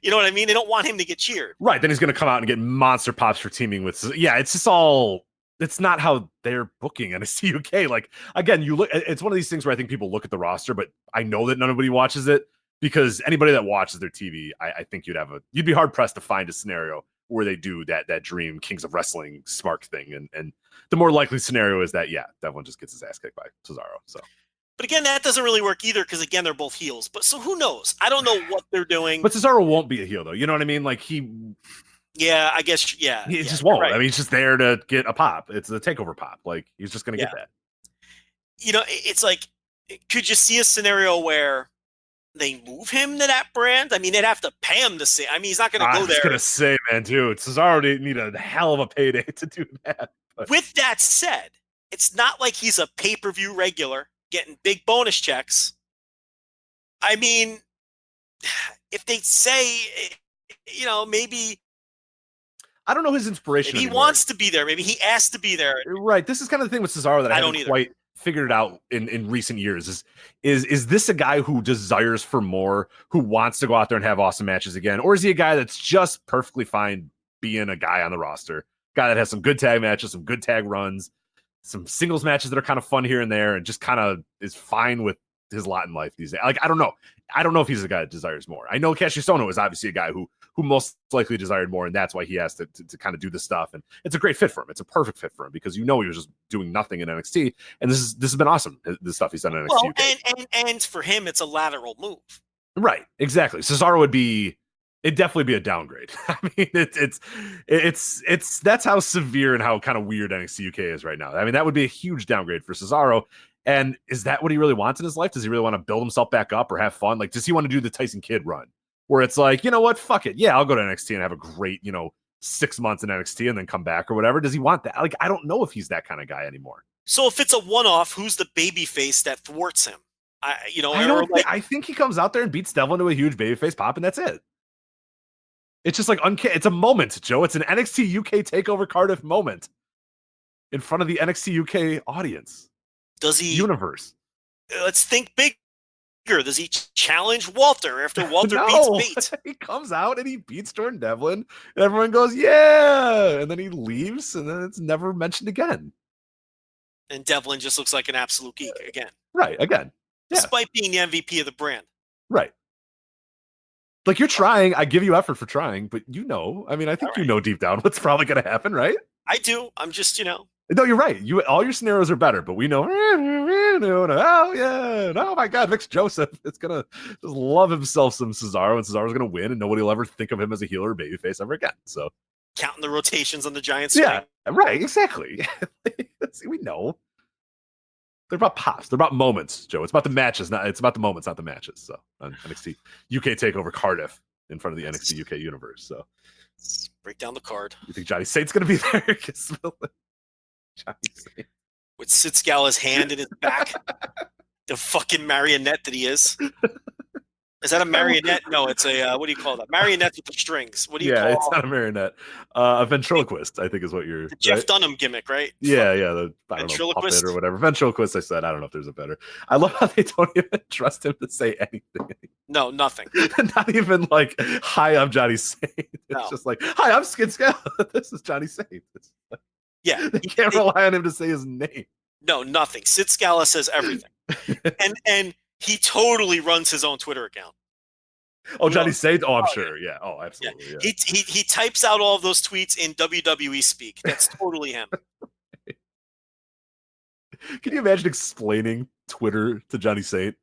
You know what I mean? They don't want him to get cheered. Right. Then he's going to come out and get monster pops for teaming with. Yeah, it's just all. It's not how they're booking NXT UK. Like, again, it's one of these things where I think people look at the roster, but I know that nobody watches it, because anybody that watches their TV, I think you'd be hard pressed to find a scenario where they do that dream Kings of Wrestling smart thing. And the more likely scenario is that, yeah, Devlin just gets his ass kicked by Cesaro. So, but again, that doesn't really work either, because again, they're both heels. But so who knows? I don't know what they're doing. But Cesaro won't be a heel, though. You know what I mean? Like yeah, I guess. Yeah, he just won't. Right. I mean, he's just there to get a pop. It's a takeover pop. Like, he's just going to get that. It's like, could you see a scenario where they move him to that brand? I mean, they'd have to pay him to say. I mean, he's not going to go there. I was going to say, man, dude, Cesaro didn't need a hell of a payday to do that. But. With that said, it's not like he's a pay-per-view regular getting big bonus checks. I mean, if they say, maybe. I don't know his inspiration. Maybe he wants to be there. Maybe he asked to be there. Right. This is kind of the thing with Cesaro that I haven't quite figured it out in recent years. Is this a guy who desires for more, who wants to go out there and have awesome matches again? Or is he a guy that's just perfectly fine being a guy on the roster? Guy that has some good tag matches, some good tag runs, some singles matches that are kind of fun here and there, and just kind of is fine with his lot in life these days. Like, I don't know. I don't know if he's a guy that desires more. I know Cassius Ohno is obviously a guy who most likely desired more, and that's why he has to kind of do this stuff. And it's a great fit for him. It's a perfect fit for him, because he was just doing nothing in NXT, and this has been awesome. The stuff he's done in NXT. Well, and for him, it's a lateral move. Right, exactly. Cesaro it'd definitely be a downgrade. I mean, it's that's how severe and how kind of weird NXT UK is right now. I mean, that would be a huge downgrade for Cesaro. And is that what he really wants in his life? Does he really want to build himself back up or have fun? Like, does he want to do the Tyson Kidd run, where it's like, you know what, fuck it, yeah, I'll go to NXT and have a great, 6 months in NXT and then come back or whatever? Does he want that? Like, I don't know if he's that kind of guy anymore. So if it's a one-off, who's the baby face that thwarts him? I think he comes out there and beats Devlin to a huge babyface pop, and that's it. It's just like it's a moment, Joe. It's an NXT UK Takeover Cardiff moment in front of the NXT UK audience. Does he universe? Let's think bigger. Does he challenge Walter after Walter beats Bate? He comes out and he beats Jordan Devlin, and everyone goes, "Yeah!" And then he leaves, and then it's never mentioned again. And Devlin just looks like an absolute geek again. Right, again. Yeah. Despite being the MVP of the brand. Right. Like, you're trying. I give you effort for trying, but I mean, I think you know deep down what's probably going to happen, right? I do. I'm just, No, you're right. All your scenarios are better, but we know, oh, yeah. Oh, my God, Mixed Joseph is going to just love himself some Cesaro, and Cesaro's going to win, and nobody will ever think of him as a heel or babyface ever again. So, counting the rotations on the Giants swing. Yeah, right, exactly. We know. They're about pops. They're about moments, Joe. It's about the matches. It's about the moments, not the matches. So on NXT UK Takeover Cardiff in front of the NXT UK universe. So let's break down the card. You think Johnny Saint's going to be there? Johnny Saint. With Sid Scala's hand in his back. The fucking marionette that he is. Is that a marionette? No, it's a what do you call that? Marionette with the strings. What do you call? Yeah, it's not a marionette. A ventriloquist, I think, is what you're. The Jeff Dunham gimmick, right? Yeah, the ventriloquist or whatever. Ventriloquist. I said. I don't know if there's a better. I love how they don't even trust him to say anything. No, nothing. Not even like, "Hi, I'm Johnny Saint." It's just like, "Hi, I'm Skid Scala. This is Johnny Saint." It's like, they can't rely on him to say his name. No, nothing. Sid Scala says everything, and he totally runs his own Twitter account. Oh, Johnny Saint? Oh, I'm sure. Yeah. Oh, absolutely. Yeah. He types out all of those tweets in WWE speak. That's totally him. Can you imagine explaining Twitter to Johnny Saint?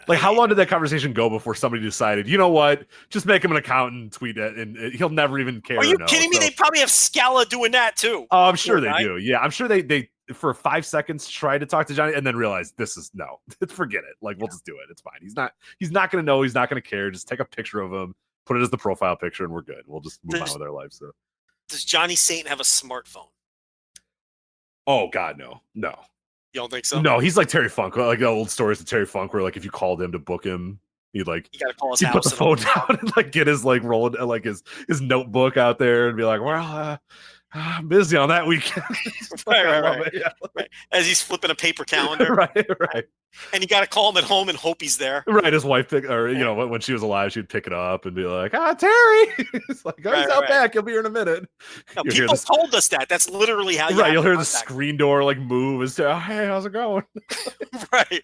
Like, how long did that conversation go before somebody decided, you know what, just make him an account and tweet it, and he'll never even care? Are you kidding me? They probably have Scala doing that too. Oh, I'm sure they do. Yeah, I'm sure they for 5 seconds tried to talk to Johnny and then realized this is no, forget it. Like, we'll just do it. It's fine. He's not going to know. He's not going to care. Just take a picture of him, put it as the profile picture, and we're good. We'll just move on with our lives. So, does Johnny Saint have a smartphone? Oh God, no. You don't think so? No, he's like Terry Funk, like the old stories of Terry Funk, where like if you called him to book him, he'd like you gotta call his put the phone down and like get his like rolling like his notebook out there and be like, well, I'm busy on that weekend. right. As he's flipping a paper calendar. right. And you got to call him at home and hope he's there. Right. His wife, when she was alive, she'd pick it up and be like, Terry. He's like, he's out back. He'll be here in a minute. No, people told us that. That's literally how you you'll hear the screen door like move and say, oh, hey, how's it going? right.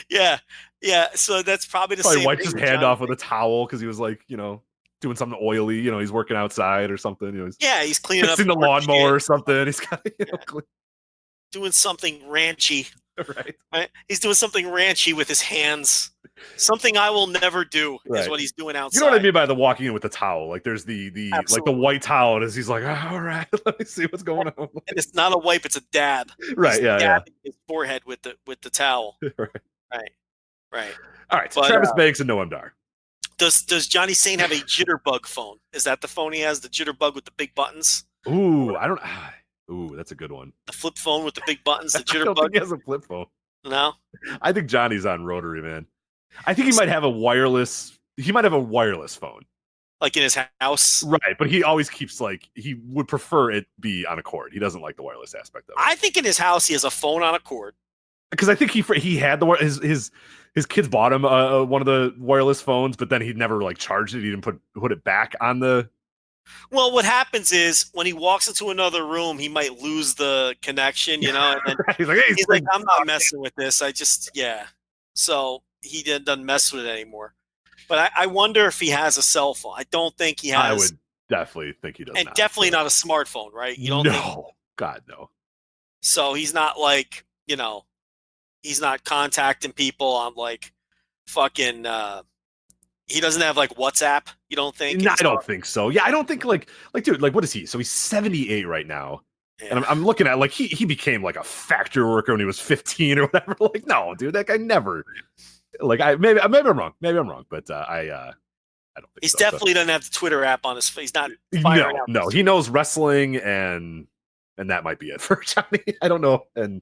Yeah. So that's probably the same. Wiped his hand off with a towel because he was like, doing something oily, he's working outside or something. He's cleaning up the lawnmower or something. He's got doing something ranchy. Right. He's doing something ranchy with his hands. Something I will never do is what he's doing outside. You know what I mean by the walking in with the towel? Like there's the like the white towel, and he's like, all right, let me see what's going on. And it's not a wipe, it's a dab. Right. He's dabbing his forehead with the towel. Right. All right. So Travis Banks and Noam Dar. Does Johnny Saint have a jitterbug phone? Is that the phone he has? The jitterbug with the big buttons? Ooh, I don't. Ooh, that's a good one. The flip phone with the big buttons. The jitterbug. I don't think he has a flip phone. No. I think Johnny's on rotary, man. I think he might have a wireless. He might have a wireless phone, like in his house. Right, but he always keeps he would prefer it be on a cord. He doesn't like the wireless aspect of it. I think in his house he has a phone on a cord. Because I think he had his kids bought him one of the wireless phones, but then he never charged it. He didn't put it back on the. Well, what happens is when he walks into another room, he might lose the connection, And then he's like, I'm not messing with this. So he doesn't mess with it anymore. But I wonder if he has a cell phone. I don't think he has. I would definitely think he does. And definitely not a smartphone, right? You don't think? God, no. So he's not he's not contacting people on fucking he doesn't have WhatsApp, you don't think? No, I don't think so. Yeah, I don't think dude, what is he? So he's 78 right now. Yeah. And I'm looking at he became a factory worker when he was 15 or whatever. No, dude, that guy never maybe I'm wrong. Maybe I'm wrong, but I don't think he's definitely doesn't have the Twitter app on his face. He's not No, he knows wrestling and and that might be it for Johnny. I don't know, and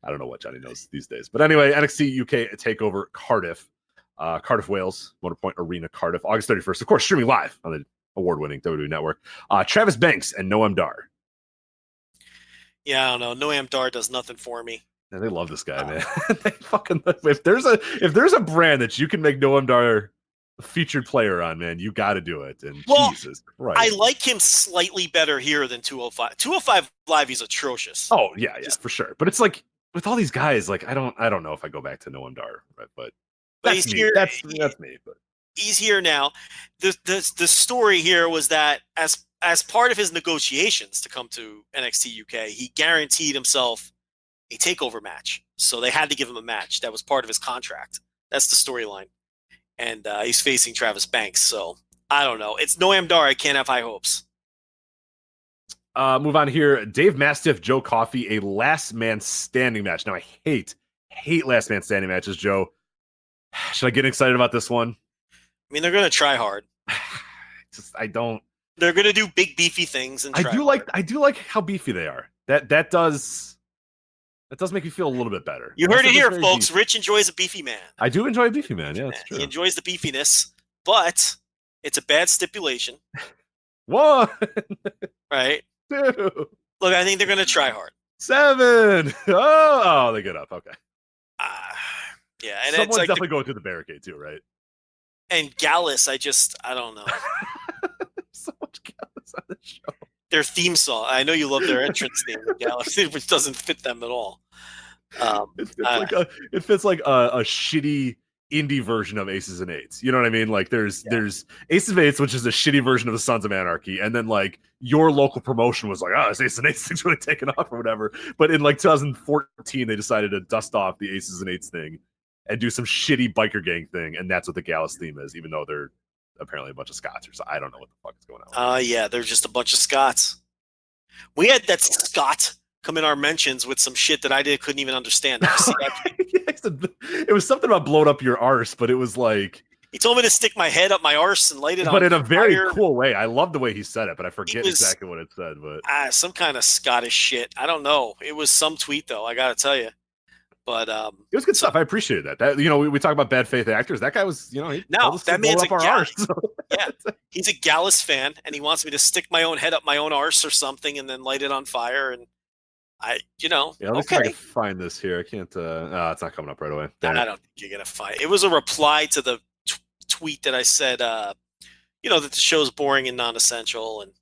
I don't know what Johnny knows these days. But anyway, NXT UK Takeover Cardiff, Cardiff, Wales, Motorpoint Arena, Cardiff, August 31st. Of course, streaming live on the award-winning WWE Network. Travis Banks and Noam Dar. Yeah, I don't know. Noam Dar does nothing for me. And they love this guy, man. They fucking if there's a brand that you can make Noam Dar a featured player on, man, you got to do it. And Jesus Christ, I like him slightly better here than 205. 205 Live, he's atrocious. Oh yeah, for sure. But it's like with all these guys, like I don't know if I go back to Noam Dar, right? But that's he's me. here. That's me. But he's here now. The story here was that as part of his negotiations to come to NXT UK, he guaranteed himself a takeover match. So they had to give him a match. That was part of his contract. That's the storyline. And he's facing Travis Banks. So I don't know. It's Noam Dar. I can't have high hopes. Move on here. Dave Mastiff, Joe Coffey, a last man standing match. Now I hate last man standing matches, Joe. Should I get excited about this one? I mean, they're going to try hard. I don't. They're going to do big beefy things. And I do like how beefy they are. That does make me feel a little bit better. You heard it here, folks. Beefy. Rich enjoys a beefy man. I do enjoy a beefy man. Yeah, that's true. He enjoys the beefiness, but it's a bad stipulation. 1, right? 2. Look, I think they're going to try hard. 7. Oh, they get up. Okay. Yeah, and someone's it's like definitely going through the barricade too, right? And Gallus, I don't know. So much Gallus on this show. Their theme song. I know you love their entrance theme, Gallus, which doesn't fit them at all. It fits like a shitty indie version of Aces and Eights. You know what I mean? Like there's Aces of Eights, which is a shitty version of the Sons of Anarchy, and then like your local promotion was like, oh, this Aces and Eights thing's really taken off or whatever. But in like 2014, they decided to dust off the Aces and Eights thing and do some shitty biker gang thing, and that's what the Gallus theme is, even though they're apparently a bunch of Scots or so. I don't know what the fuck is going on. Yeah, they're just a bunch of Scots. We had that Scot come in our mentions with some shit that couldn't even understand. It was something about blowing up your arse, but it was like he told me to stick my head up my arse and light it on but in a very fire. Cool way. I love the way he said it, but I forget exactly what it said. But some kind of Scottish shit. I don't know. It was some tweet though. I gotta tell you. But it was good stuff. I appreciated that. That we talk about bad faith actors. That guy was, that man's a Gallus. Yeah, he's a Gallus fan, and he wants me to stick my own head up my own arse or something, and then light it on fire. And let's see if I can find this here. I can't. It's not coming up right away. I don't think you're gonna find it. It was a reply to the tweet that I said, that the show's boring and non-essential, and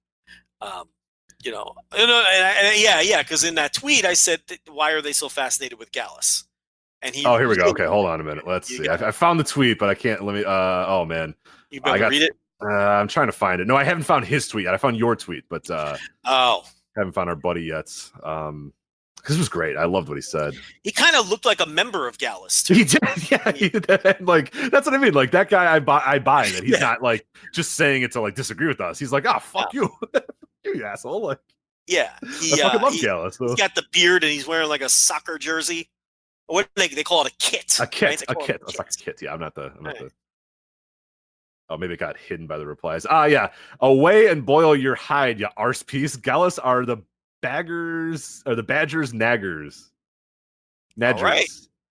because in that tweet I said, why are they so fascinated with Gallus? And here we go. Okay, hold on a minute. Let's see. I found the tweet, but I can't. Let me. Oh man, you better read it. I'm trying to find it. No, I haven't found his tweet yet. I found your tweet, but haven't found our buddy yet. This was great. I loved what he said. He kind of looked like a member of Gallus too. He did. Yeah, he did. Like that's what I mean. Like that guy, I buy that. He's not like just saying it to like disagree with us. He's like, fuck you. You asshole! Like, yeah, I fucking love Gallus. He's got the beard and he's wearing like a soccer jersey. What they call it, a kit? A kit. Right? A kit. It's like a kit. Yeah, I'm not the. Oh, maybe it got hidden by the replies. Yeah. Away and boil your hide, you arse piece. Gallus are the Badgers naggers. Naggers. Right.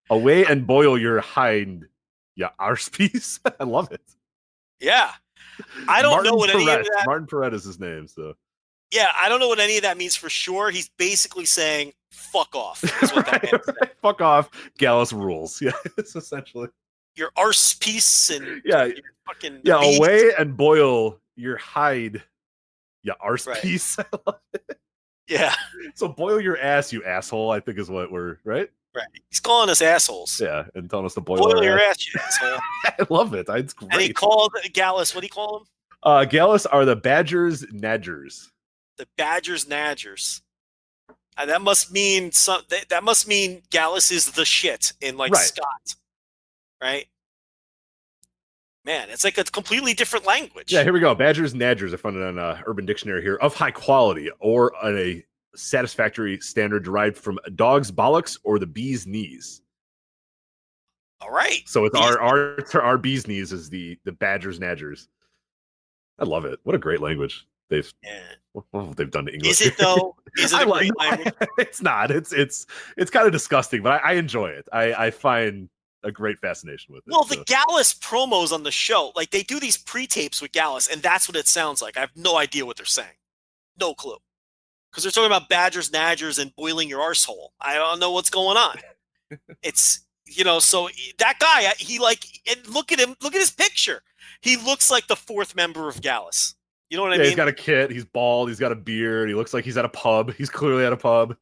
Away and boil your hide, you arse piece. I love it. Yeah. I don't know what any of that. Martin Perret is his name, so. Yeah, I don't know what any of that means for sure. He's basically saying, fuck off. Is what that means. Fuck off. Gallus rules. Yeah, it's essentially. Your arse piece and fucking away and boil your hide, you arse piece. I love it. Yeah. So boil your ass, you asshole, I think is what we're, right? Right. He's calling us assholes. Yeah, and telling us to boil your ass, you asshole. I love it. It's great. And he called Gallus, what do you call him? Gallus are the Badgers Nadgers. The Badgers Nadgers. That must mean that must mean Gallus is the shit in Scott. Right? Man, it's like a completely different language. Yeah, here we go. Badgers Nadgers. I found it on Urban Dictionary here. Of high quality or a satisfactory standard derived from a dog's bollocks or the bee's knees. All right. So it's our bee's knees is the Badgers Nadgers. I love it. What a great language. they've Yeah. they've done to English. Is it though? Is it I a like, great language? it's not. It's kind of disgusting, but I enjoy it. I find a great fascination with it. Well, the Gallus promos on the show, like they do these pre-tapes with Gallus, and that's what it sounds like. I have no idea what they're saying. No clue. Because they're talking about badgers, nadgers, and boiling your arsehole. I don't know what's going on. It's, so that guy, and look at him, look at his picture. He looks like the fourth member of Gallus. You know what I mean? He's got a kit, he's bald, he's got a beard, he looks like he's at a pub. He's clearly at a pub.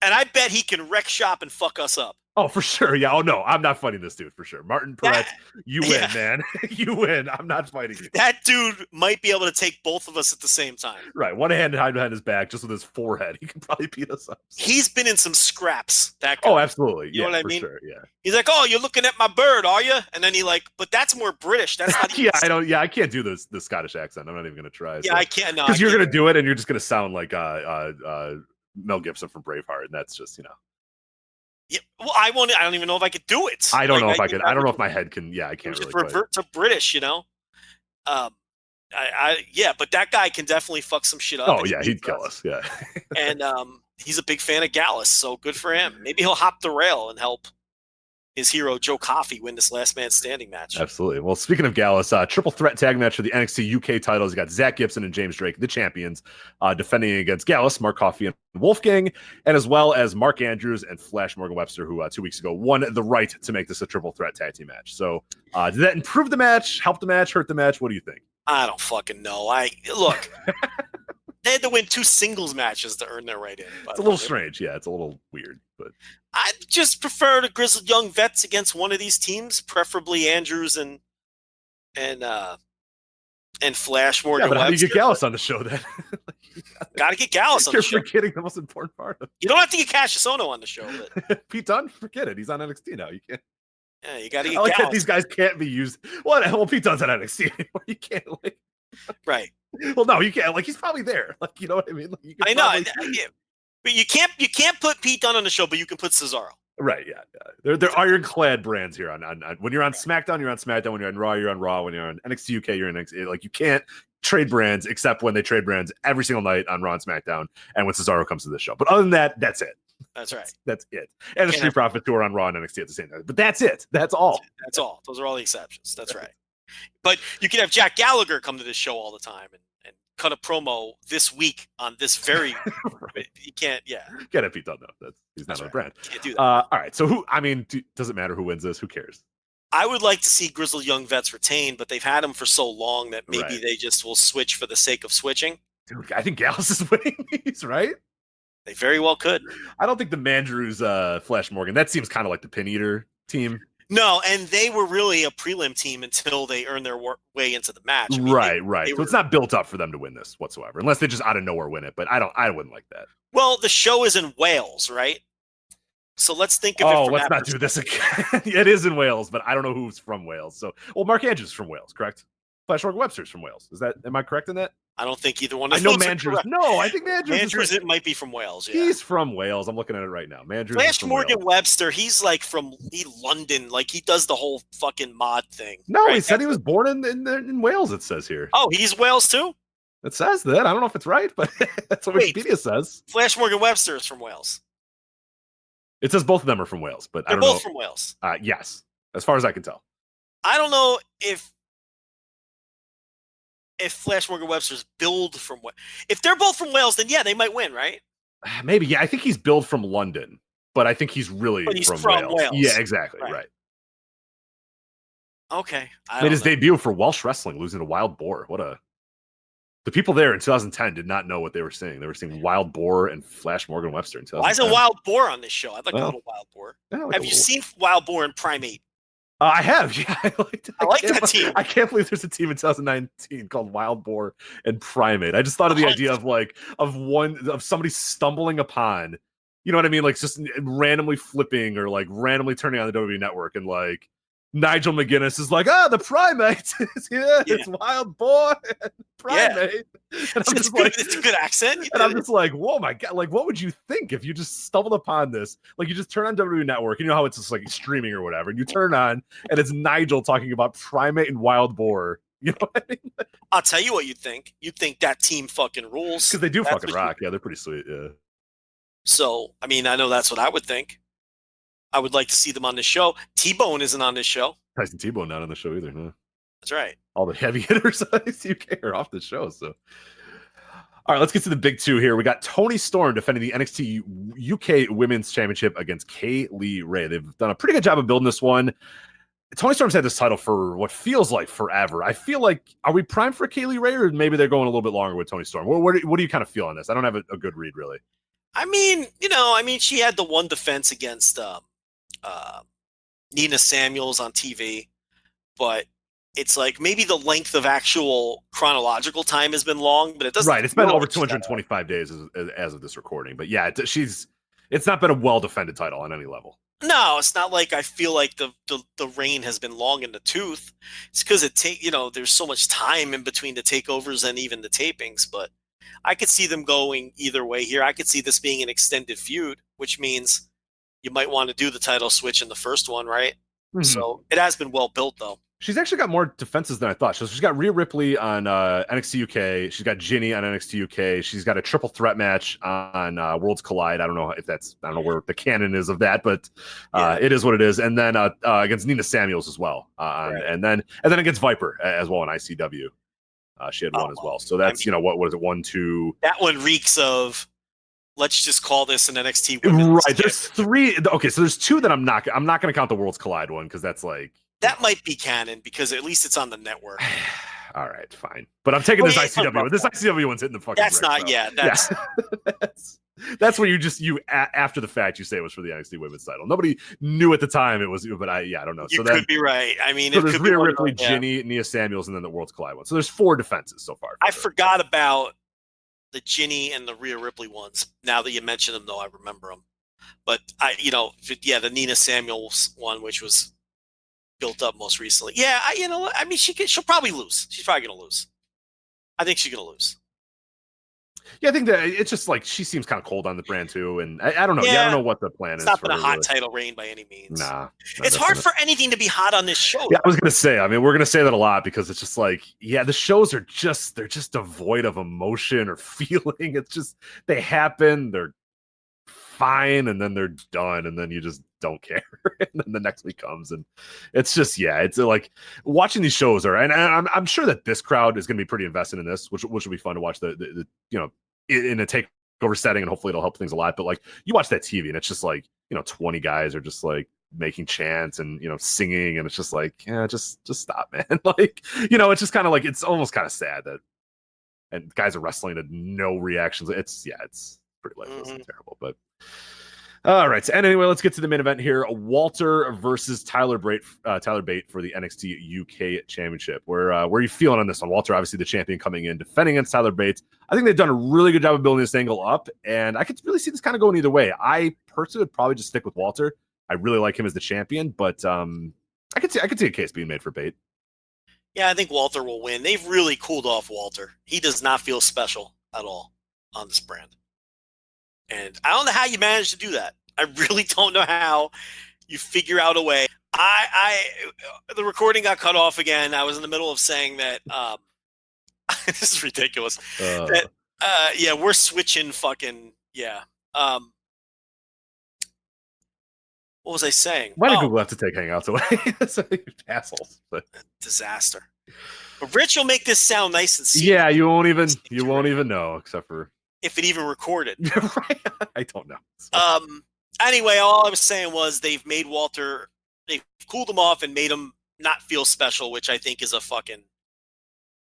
And I bet he can wreck shop and fuck us up. Oh, for sure. Yeah. Oh, no, I'm not fighting this dude for sure. Martin Perret, you win, man. You win. I'm not fighting you. That dude might be able to take both of us at the same time. Right. One hand behind his back, just with his forehead. He can probably beat us up. He's been in some scraps, that guy. Oh, absolutely. You know what I for mean? Sure. Yeah. He's like, oh, you're looking at my bird, are you? And then but that's more British. That's not Yeah, I don't. Yeah, I can't do the Scottish accent. I'm not even going to try. Yeah, I can't. Because you're going to do it and you're just going to sound like Mel Gibson from Braveheart. And that's just, Yeah, well, I don't even know if I could do it. I don't know if I could. I don't know if my head can. Yeah, I can't just really revert to British, but that guy can definitely fuck some shit up. Oh yeah, he'd kill us. Yeah, and he's a big fan of Gallus, so good for him. Maybe he'll hop the rail and help his hero Joe Coffey win this last man standing match. Absolutely. Well, speaking of Gallus, triple threat tag match for the NXT UK titles. You got Zach Gibson and James Drake, the champions, defending against Gallus, Mark Coffey, and Wolfgang, and as well as Mark Andrews and Flash Morgan Webster, who 2 weeks ago won the right to make this a triple threat tag team match. So, did that improve the match, help the match, hurt the match? What do you think? I don't fucking know. Look. They had to win 2 singles matches to earn their right in. It's a little strange. Yeah, it's a little weird. But I just prefer the grizzled young vets against one of these teams, preferably Andrews and Flash Morgan. But how do you get Gallus on the show then? Got to get Gallus on the show. You're forgetting the most important part of it. You don't have to get Cassius Ohno on the show. But Pete Dunne, forget it. He's on NXT now. You can't. Yeah, you got to get Gallus. That these guys can't be used. Well, Pete Dunne's on NXT anymore. You can't right. Well, no, you can't. He's probably there. You know what I mean? I know. But you can't put Pete Dunne on the show, but you can put Cesaro. Right, yeah. They're ironclad brands here on when you're on SmackDown, you're on SmackDown. When you're on Raw, you're on Raw. When you're on NXT UK, you're in NXT. You can't trade brands except when they trade brands every single night on Raw and SmackDown and when Cesaro comes to the show. But other than that, that's it. That's right. That's it. And the Street Profits who are on Raw and NXT at the same time. But that's it. That's all. That's all. Those are all the exceptions. That's right. But you can have Jack Gallagher come to this show all the time and cut a promo this week on this very. Right. You can't. Yeah. Get it, Pete Dunne though. He's not on the brand. Can't do that. All right. So does it matter who wins this? Who cares? I would like to see grizzled young vets retain, but they've had them for so long that maybe they just will switch for the sake of switching. Dude, I think Gallus is winning these, right? They very well could. I don't think the Mandrews, Flash Morgan, that seems kind of like the Pin Eater team. No, and they were really a prelim team until they earned their way into the match. Right. So it's not built up for them to win this whatsoever, unless they just out of nowhere win it. But I wouldn't like that. Well, the show is in Wales, right? So let's think of it. Oh, let's not do this again. It is in Wales, but I don't know who's from Wales. So, Mark Andrews is from Wales, correct? Flash Morgan Webster's from Wales. Am I correct in that? I don't think either one of those. I know Mandrews. No, I think Mandrews it might be from Wales. Yeah. He's from Wales. I'm looking at it right now. Mandrews. Flash Morgan Webster. He's from London. He does the whole fucking mod thing. No, right? He said he was born in Wales. It says here. Oh, he's Wales too. It says that. I don't know if it's right, but that's what Wikipedia says. Flash Morgan Webster is from Wales. It says both of them are from Wales, but they're both from Wales. Yes, as far as I can tell. I don't know if Flash Morgan Webster's billed from if they're both from Wales, then yeah, they might win, right? Maybe, yeah. I think he's billed from London, but I think he's really from Wales. Yeah, exactly, right. Okay. Made his debut for Welsh Wrestling, losing to Wild Boar. The people there in 2010 did not know what they were seeing. They were seeing Wild Boar and Flash Morgan Webster in 2010. Why isn't Wild Boar on this show? I'd like a little Wild Boar. Yeah, have you seen Wild Boar and Primate? I have. Yeah, I like that team. I can't believe there's a team in 2019 called Wild Boar and Primate. I just thought of the idea of somebody stumbling upon, you know what I mean? Just randomly flipping or randomly turning on the WWE Network and Nigel McGuinness is the Primate is here. Yeah. It's Wild Boar and Primate. Yeah. And it's a good accent. And I'm just whoa, my God. What would you think if you just stumbled upon this? You just turn on WWE Network, you know how it's just streaming or whatever, and you turn on, and it's Nigel talking about Primate and Wild Boar You know what I mean? I'll tell you what you'd think. You'd think that team fucking rules. Because they do That's fucking what you- rock. Yeah, they're pretty sweet. Yeah. So, I mean, I know that's what I would think. I would like to see them on the show. T-Bone isn't on this show. Tyson Tebow not on the show either. No. That's right. All the heavy hitters on UK are off the show. So, all right, let's get to the big two here. We got Toni Storm defending the NXT UK Women's Championship against Kaylee Ray. They've done a pretty good job of building this one. Toni Storm's had this title for what feels like forever. I feel like, are we primed for Kaylee Ray, or maybe they're going a little bit longer with Toni Storm? What do you kind of feel on this? I don't have a good read, really. I mean, she had the one defense against Nina Samuels on TV, but it's like maybe the length of actual chronological time has been long, but it doesn't. Right, it's been over 225 days as of this recording. But yeah, it's not been a well-defended title on any level. No, it's not like I feel like the reign has been long in the tooth. It's because there's so much time in between the takeovers and even the tapings, but I could see them going either way here. I could see this being an extended feud, which means you might want to do the title switch in the first one, right? Mm-hmm. So it has been well built, though. She's actually got more defenses than I thought. So she's got Rhea Ripley on NXT UK. She's got Ginny on NXT UK. She's got a triple threat match on Worlds Collide. I don't know where the canon is of that, but it is what it is. And then against Nina Samuels as well. Right. and then against Viper as well in ICW. She had one as well. So that's, what is it? 1, 2. That one reeks of, let's just call this an NXT. Right. There's 3. Okay. So there's 2 that I'm not going to count the Worlds Collide one, because that's like. That might be canon because at least it's on the network. All right, fine. But I'm taking this ICW. This ICW one's hitting the fucking. That's brick, not. Yeah, that's. That's where you after the fact you say it was for the NXT Women's title. Nobody knew at the time it was, but I don't know. You could be right. I mean, so there's Rhea Ripley, Ginny, Nia Samuels, and then the Worlds Collide one. So there's 4 defenses so far. I forgot about the Ginny and the Rhea Ripley ones. Now that you mention them, though, I remember them. But the Nina Samuels one, which was built up most recently. Yeah, she'll probably lose. She's probably going to lose. I think she's going to lose. Yeah, I think that it's just like she seems kind of cold on the brand too, and I don't know. Yeah, I don't know what the plan is. It's not been a hot title reign by any means. Nah, it's hard for anything to be hot on this show. Yeah, I was gonna say. I mean, we're gonna say that a lot because it's just like, the shows are they're just devoid of emotion or feeling. It's just they happen, they're fine, and then they're done, and then you just don't care. And then the next week comes, and it's just it's like watching these shows and I'm sure that this crowd is going to be pretty invested in this, which will be fun to watch the in a takeover setting, and hopefully it'll help things a lot. But like you watch that TV, and it's just like 20 guys are just like making chants and singing, and it's just like just stop, man. Like it's just kind of like it's almost kind of sad that and guys are wrestling and no reactions. It's pretty lifeless and terrible, but. All right. So, anyway, let's get to the main event here. Walter versus Tyler Bate for the NXT UK Championship. Where are you feeling on this one? Walter, obviously the champion, coming in defending against Tyler Bate. I think they've done a really good job of building this angle up, and I could really see this kind of going either way. I personally would probably just stick with Walter. I really like him as the champion, but I could see a case being made for Bate. Yeah, I think Walter will win. They've really cooled off Walter. He does not feel special at all on this brand. And I don't know how you manage to do that. I really don't know how you figure out a way. The recording got cut off again. I was in the middle of saying that this is ridiculous. We're switching fucking what was I saying? Why did Google have to take Hangouts away? Assholes. But. Disaster. But Rich will make this sound nice and sweet. Yeah, you won't even know, except for if it even recorded. Right? I don't know. Anyway, all I was saying was they've cooled him off and made him not feel special, which I think is a fucking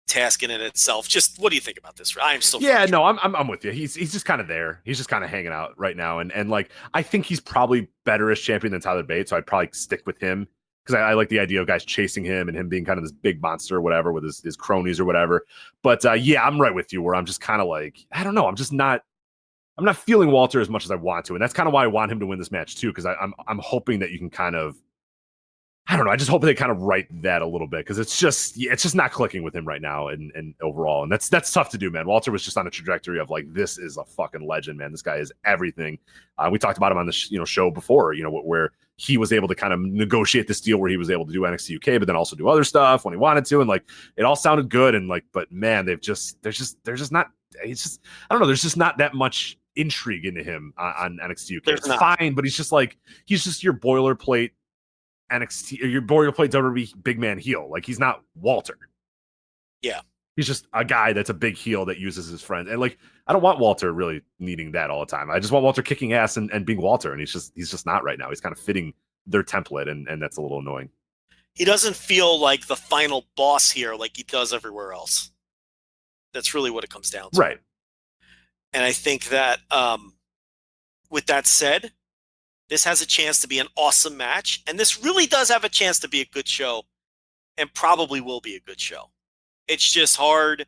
task in itself. Just what do you think about this? I am so no, I'm with you. He's just kind of there. He's just kind of hanging out right now, and like I think he's probably better as champion than Tyler Bate, so I'd probably stick with him because I like the idea of guys chasing him and him being kind of this big monster or whatever with his cronies or whatever. But I'm right with you where I'm just kind of like I don't know. I'm not feeling Walter as much as I want to, and that's kind of why I want him to win this match too, because I'm hoping that you can kind of I don't know. I just hope they kind of right that a little bit because it's just not clicking with him right now and overall, and that's tough to do, man. Walter was just on a trajectory of like, this is a fucking legend, man. This guy is everything. We talked about him on the show before, where he was able to kind of negotiate this deal where he was able to do NXT UK, but then also do other stuff when he wanted to, and like it all sounded good, and like, but man, they're just not. It's just, I don't know. There's just not that much intrigue into him on NXT UK. It's fine, but he's just your boilerplate NXT or your boilerplate WWE big man heel. Like, he's not Walter. Yeah. He's just a guy that's a big heel that uses his friends. And like, I don't want Walter really needing that all the time. I just want Walter kicking ass and being Walter. And he's just not right now. He's kind of fitting their template, and that's a little annoying. He doesn't feel like the final boss here like he does everywhere else. That's really what it comes down to. Right. And I think that with that said, this has a chance to be an awesome match. And this really does have a chance to be a good show, and probably will be a good show. It's just hard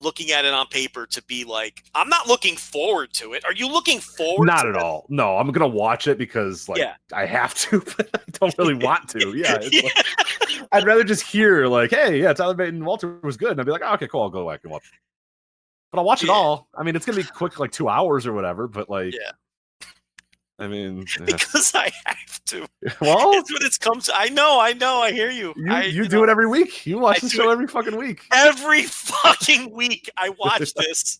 looking at it on paper to be like, I'm not looking forward to it. Are you looking forward not to it? Not at all. No, I'm going to watch it because I have to, but I don't really want to. Yeah. Like, I'd rather just hear like, hey, yeah, Tyler Bate and Walter was good. And I'd be like, oh, okay, cool. I'll go back and watch. But I'll watch it all. I mean, it's going to be quick, like 2 hours or whatever, but like, I mean, because I have to. Well, it's what it's come to. I know. I hear you. You do it every week. You watch the show every fucking week. Every fucking week, I watch this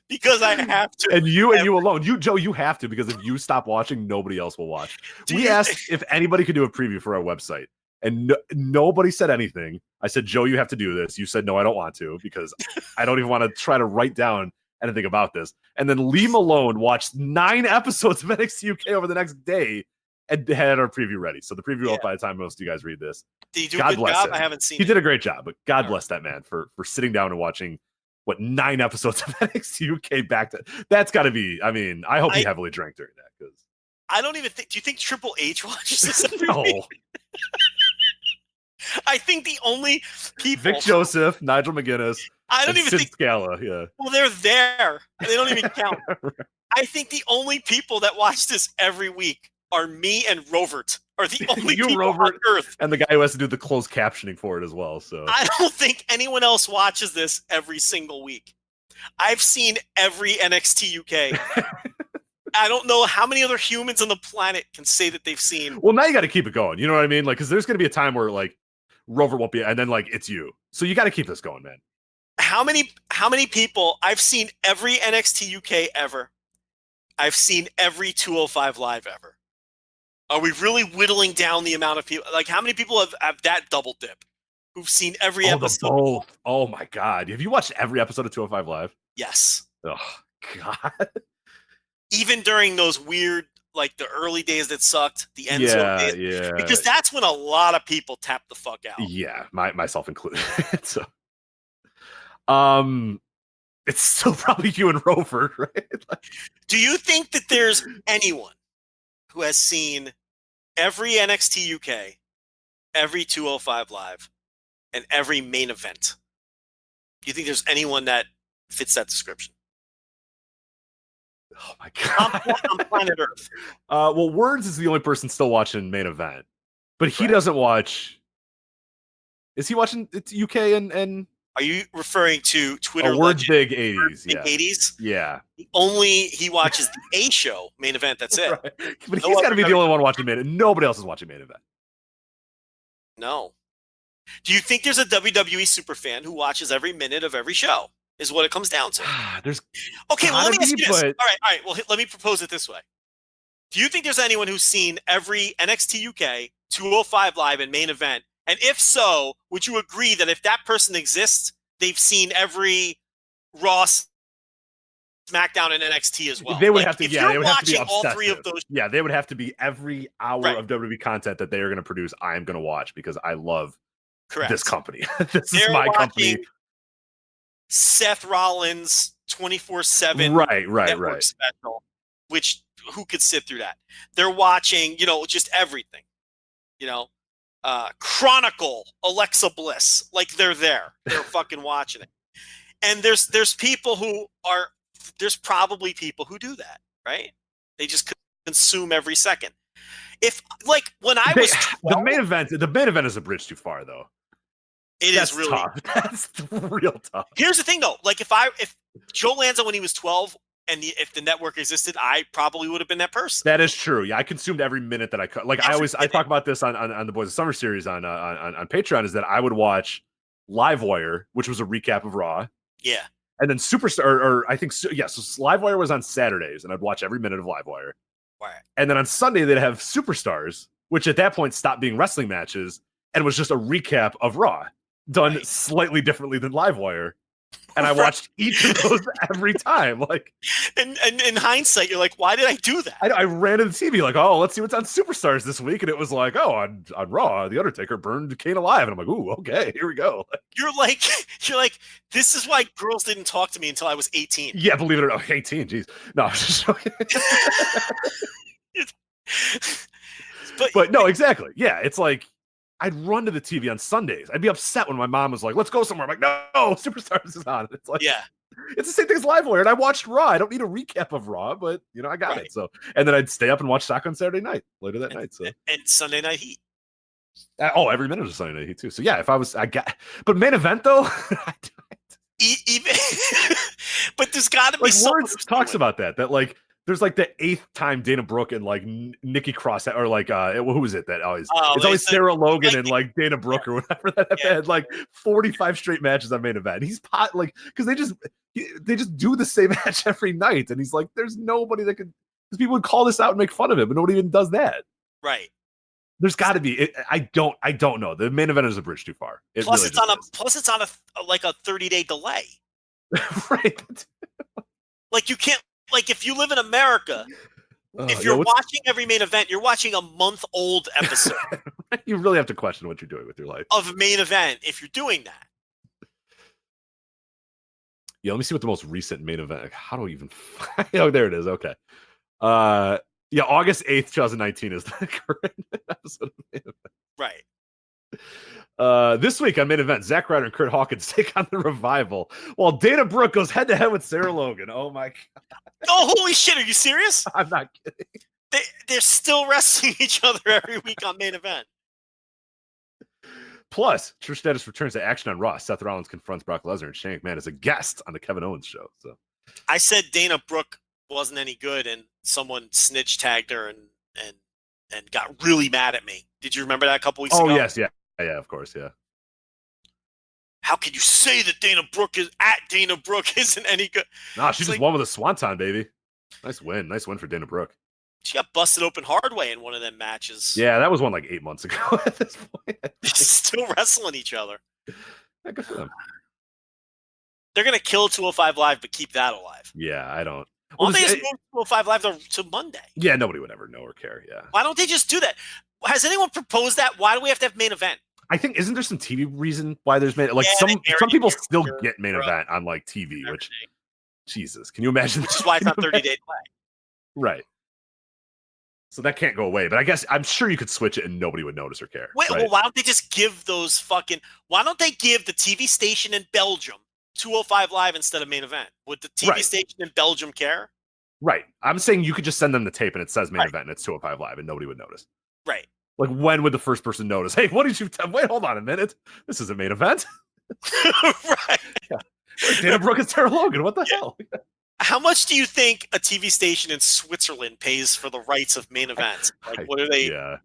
because I have to. And you alone, Joe, you have to, because if you stop watching, nobody else will watch. We asked if anybody could do a preview for our website, and nobody said anything. I said, Joe, you have to do this. You said, no, I don't want to, because I don't even want to try to write down anything about this. And then Lee Malone watched 9 episodes of NXT UK over the next day and had our preview ready. So the preview up by the time most of you guys read this. Did he do a good job? Him. I haven't seen He did a great job, but God bless that man for sitting down and watching 9 episodes of NXT UK back to. That's got to be. I mean, I hope he heavily drank during that, because I don't even think. Do you think Triple H watches this every week? I think the only people, Vic Joseph, Nigel McGuinness, I don't even think Scala. Yeah. Well, they're there. They don't even count. I think the only people that watch this every week are me and Rovert. Are the only people Robert, on Earth, and the guy who has to do the closed captioning for it as well. So I don't think anyone else watches this every single week. I've seen every NXT UK. I don't know how many other humans on the planet can say that they've seen. Well, now you got to keep it going. You know what I mean? Like, because there's going to be a time where like Rover won't be, and then like it's you. So you got to keep this going, man. How many people? I've seen every NXT UK ever. I've seen every 205 Live ever. Are we really whittling down the amount of people? Like, how many people have that double dip who've seen every episode? Both. Oh my God. Have you watched every episode of 205 Live? Yes. Oh God. Even during those weird, like the early days that sucked, the end days. Yeah. Because that's when a lot of people tap the fuck out. Yeah, myself included. So it's still probably you and Rover, right? Do you think that there's anyone who has seen every NXT UK, every 205 Live, and every main event? Do you think there's anyone that fits that description? Oh my God. On planet Earth. Well, Words is the only person still watching main event, but he doesn't watch. Is he watching UK and? Are you referring to Twitter? Words big 80s, big 80s. Yeah. He watches the A show main event. That's it. Right. But he's got to be the only one watching main event. Nobody else is watching main event. No. Do you think there's a WWE superfan who watches every minute of every show? Is what it comes down to. There's okay. Well, let me ask you this. All right. Well, let me propose it this way. Do you think there's anyone who's seen every NXT UK, 205 Live, and main event? And if so, would you agree that if that person exists, they've seen every Raw, SmackDown, and NXT as well? They would have to. Yeah, they would have to be obsessive. All 3 of those. Yeah, they would have to be every hour of WWE content that they are going to produce. I am going to watch because I love this company. This is my company. Seth Rollins 24/7 right special, which who could sit through that? They're watching, just everything. Chronicle Alexa Bliss, like they're there. They're fucking watching it. And there's people there's probably people who do that, right? They just consume every second. If like when I was 12, the main event is a bridge too far though. That's really tough. That's real tough. Here's the thing though, like if Joe Lanza when he was 12 and if the network existed, I probably would have been that person. That is true. Yeah, I consumed every minute that I could. Like I talk about this on the Boys of Summer series on Patreon, is that I would watch Livewire, which was a recap of Raw. Yeah. And then Superstar, or I think, so Livewire was on Saturdays, and I'd watch every minute of Livewire. Right. And then on Sunday, they'd have Superstars, which at that point stopped being wrestling matches and was just a recap of Raw, done slightly differently than Livewire. And I watched each of those every time. Like, and in hindsight, you're like, why did I do that? I ran to the TV like, oh, let's see what's on Superstars this week. And it was like, oh, on Raw, The Undertaker burned Kane alive. And I'm like, ooh, okay, here we go. You're like, this is why girls didn't talk to me until I was 18. Yeah, believe it or not, 18, geez. No, I'm just joking. But no, exactly. Yeah, it's like, I'd run to the TV on Sundays. I'd be upset when my mom was like, let's go somewhere. I'm like, no, Superstars is on. It's like, yeah, it's the same thing as Livewire. And I watched Raw. I don't need a recap of Raw, but I got it. So, and then I'd stay up and watch soccer on Saturday night later that night. So, and Sunday Night Heat. Every minute was Sunday Night Heat too. So yeah, but main event though, even, but there's got to be like Words talks about that like. There's like the 8th time Dana Brooke and like Nikki Cross or like who is it that always it's always Sarah Logan and like Dana Brooke or whatever that had like 45 straight matches on main event. He's like because they just do the same match every night, and he's like, there's nobody that could, because people would call this out and make fun of him, but nobody even does that. Right. There's got to be. I don't know. The main event is a bridge too far. Plus, it's on a 30-day delay. Right. Like you can't. Like, if you live in America, if you're watching every main event, you're watching a month-old episode. You really have to question what you're doing with your life. Of main event, if you're doing that. Yeah, let me see what the most recent main event. How do I even find? Oh, there it is. Okay. Yeah, August 8th, 2019 is the current episode of main event. Right. This week on main event, Zack Ryder and Kurt Hawkins take on the Revival, while Dana Brooke goes head-to-head with Sarah Logan. Oh my god! Oh, holy shit! Are you serious? I'm not kidding. They're still wrestling each other every week on main event. Plus, Trish Stratus returns to action on Raw. Seth Rollins confronts Brock Lesnar, and Shane McMahon as a guest on the Kevin Owens show. So, I said Dana Brooke wasn't any good, and someone snitch tagged her and got really mad at me. Did you remember that a couple weeks ago? Oh yes, yeah. Yeah, of course, yeah. How can you say that Dana Brooke isn't any good? Nah, she just won with a swanton, baby. Nice win for Dana Brooke. She got busted open hard way in one of them matches. Yeah, that was one like 8 months ago at this point. They're still wrestling each other. Yeah, good for them. They're gonna kill 205 Live, but keep that alive. Yeah, I don't. Why don't they just move 205 Live to Monday? Yeah, nobody would ever know or care. Yeah. Why don't they just do that? Has anyone proposed that? Why do we have to have main event? I think, isn't there some TV reason why there's main, like some people still get main event on like TV, which Jesus, can you imagine? Which is why it's on 30-day delay. Right. So that can't go away, but I guess I'm sure you could switch it and nobody would notice or care. Wait, right? Well, why don't they just give why don't they give the TV station in Belgium 205 Live instead of main event? Would the TV station in Belgium care? Right. I'm saying you could just send them the tape and it says main event and it's 205 Live and nobody would notice. Right. Like, when would the first person notice? Hey, what did you wait, hold on a minute. This is a main event. Right. Yeah. Dana Brooke and Sarah Logan. What the hell? How much do you think a TV station in Switzerland pays for the rights of main events? Like, what are they? Yeah.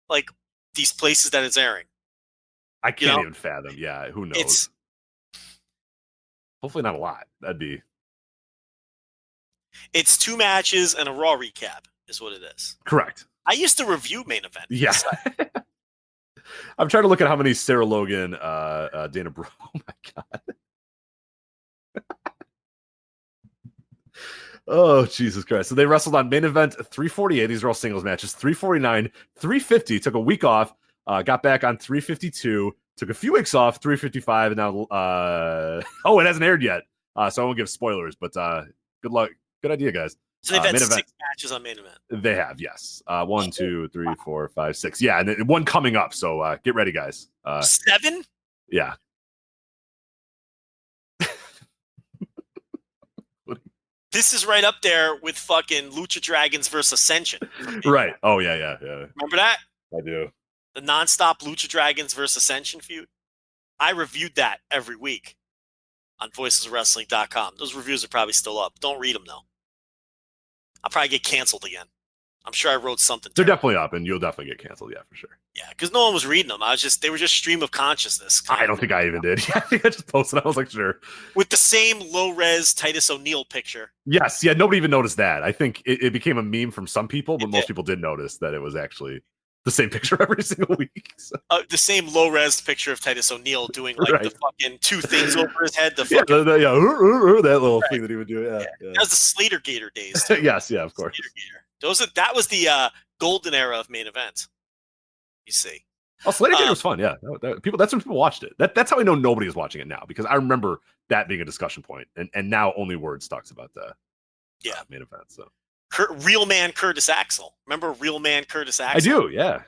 Like, these places that it's airing? I can't even fathom. Yeah. Who knows? Hopefully not a lot. It's 2 matches and a Raw recap is what it is. Correct. I used to review main event. Yeah. I'm trying to look at how many Sarah Logan, Dana Brooke. Oh my god. Oh, Jesus Christ. So they wrestled on main event 348. These are all singles matches. 349, 350. Took a week off. Got back on 352. Took a few weeks off. 355. And now, it hasn't aired yet. So I won't give spoilers, but good luck. Good idea, guys. So they've had 6 matches on main event. They have, yes. 1, 2, 3, 4, 5, 6. Yeah, and then one coming up. So get ready, guys. 7? Yeah. This is right up there with fucking Lucha Dragons versus Ascension. Right. Oh yeah. Remember that? I do. The nonstop Lucha Dragons versus Ascension feud. I reviewed that every week on voicesofwrestling.com. Those reviews are probably still up. Don't read them though. I'll probably get canceled again. I'm sure I wrote something. They're definitely up, and you'll definitely get canceled. Yeah, for sure. Yeah, because no one was reading them. They were just stream of consciousness. I don't think I even did. Yeah, I think I just posted. I was like, sure. With the same low-res Titus O'Neil picture. Yes, yeah. Nobody even noticed that. I think it became a meme from some people, but It most did. people did notice that it was actually the same picture every single week. So. The same low-res picture of Titus O'Neil doing like the fucking two things over his head. The Yeah, fucking, that little thing that he would do. Yeah. That was the Slater Gator days. Too. Yes, yeah, of course. Slater Gator. That was the golden era of main events. You see. Oh, Slater Gator was fun. Yeah, that's when people watched it. That's how I know nobody is watching it now, because I remember that being a discussion point, and now only Words talks about the main event. So Real Man Curtis Axel. Remember Real Man Curtis Axel? I do. Yeah.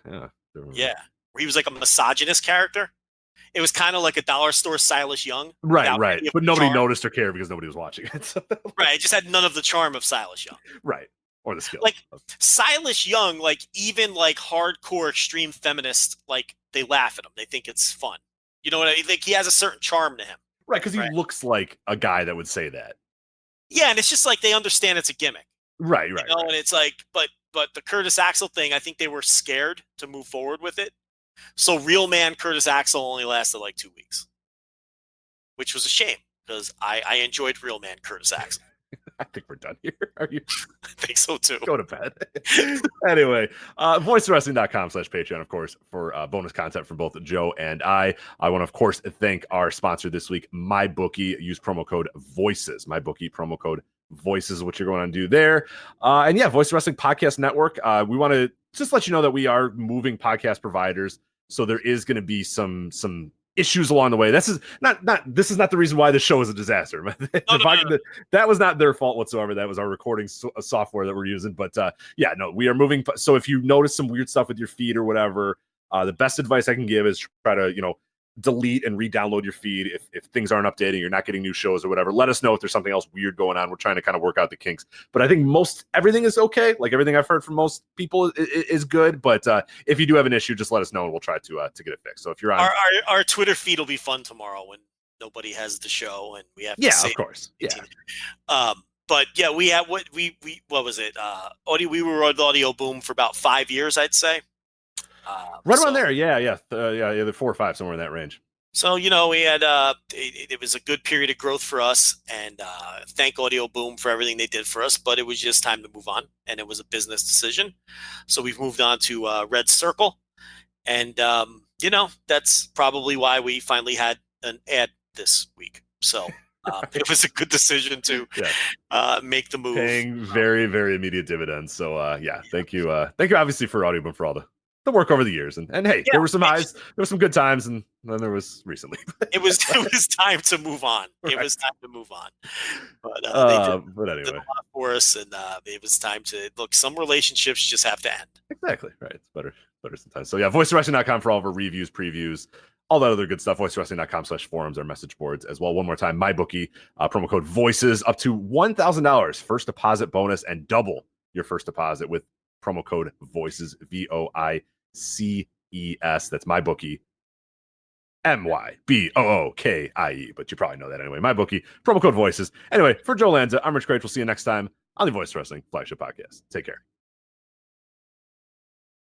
Yeah. Where he was like a misogynist character. It was kind of like a dollar store Silas Young. Right. But nobody noticed or cared because nobody was watching it. So. Right. It just had none of the charm of Silas Young. Right. Or the skill. Like Silas Young, like even like hardcore extreme feminists, like they laugh at him. They think it's fun. You know what I mean? Like he has a certain charm to him. Right, because he looks like a guy that would say that. Yeah, and it's just like they understand it's a gimmick. Right. You know, and it's like, but the Curtis Axel thing, I think they were scared to move forward with it. So Real Man Curtis Axel only lasted like 2 weeks, which was a shame because I enjoyed Real Man Curtis Axel. I think we're done here. Are you? I think so too. Go to bed. Anyway, voicewrestling.com/Patreon, of course, for bonus content from both Joe and I. I want to, of course, thank our sponsor this week, MyBookie. Use promo code VOICES. MyBookie, promo code VOICES, what you're going to do there. And yeah, Voice Wrestling Podcast Network. We want to just let you know that we are moving podcast providers. So there is going to be some issues along the way. This is not the reason why the show is a disaster. No. That was not their fault whatsoever. That was our recording software that we're using. But we are moving. So if you notice some weird stuff with your feed or whatever, the best advice I can give is try to, delete and re-download your feed if things aren't updating, you're not getting new shows or whatever. Let us know if there's something else weird going on. We're trying to kind of work out the kinks. But I think everything is okay. Like everything I've heard from most people is good. But if you do have an issue, just let us know and we'll try to get it fixed. So if you're on our Twitter feed will be fun tomorrow when nobody has the show and we have of course. Yeah. But yeah, we have what was it? We were on Audio Boom for about 5 years, I'd say. Right around there, the 4 or 5, somewhere in that range. So we had it was a good period of growth for us, and thank Audio Boom for everything they did for us. But it was just time to move on, and it was a business decision. So we've moved on to Red Circle, and that's probably why we finally had an ad this week. So it was a good decision to make the move. Paying very, very immediate dividends. So thank you obviously for Audio Boom for all the work over the years, and hey, there were some highs, there were some good times, and then there was recently. it was time to move on. Right. It was time to move on. But anyway, did a lot for us, and it was time to look. Some relationships just have to end. Exactly right. It's better sometimes. So yeah, voicewrestling.com for all of our reviews, previews, all that other good stuff. Voicewrestling.com/forums, our message boards as well. One more time, MyBookie, promo code VOICES, up to $1,000 first deposit bonus, and double your first deposit with promo code VOICES, VOICES. That's MyBookie, MyBookie, but you probably know that anyway. MyBookie, promo code VOICES. Anyway, for Joe Lanza, I'm Rich Craig. We'll see you next time on the Voice Wrestling Flagship Podcast. Take care.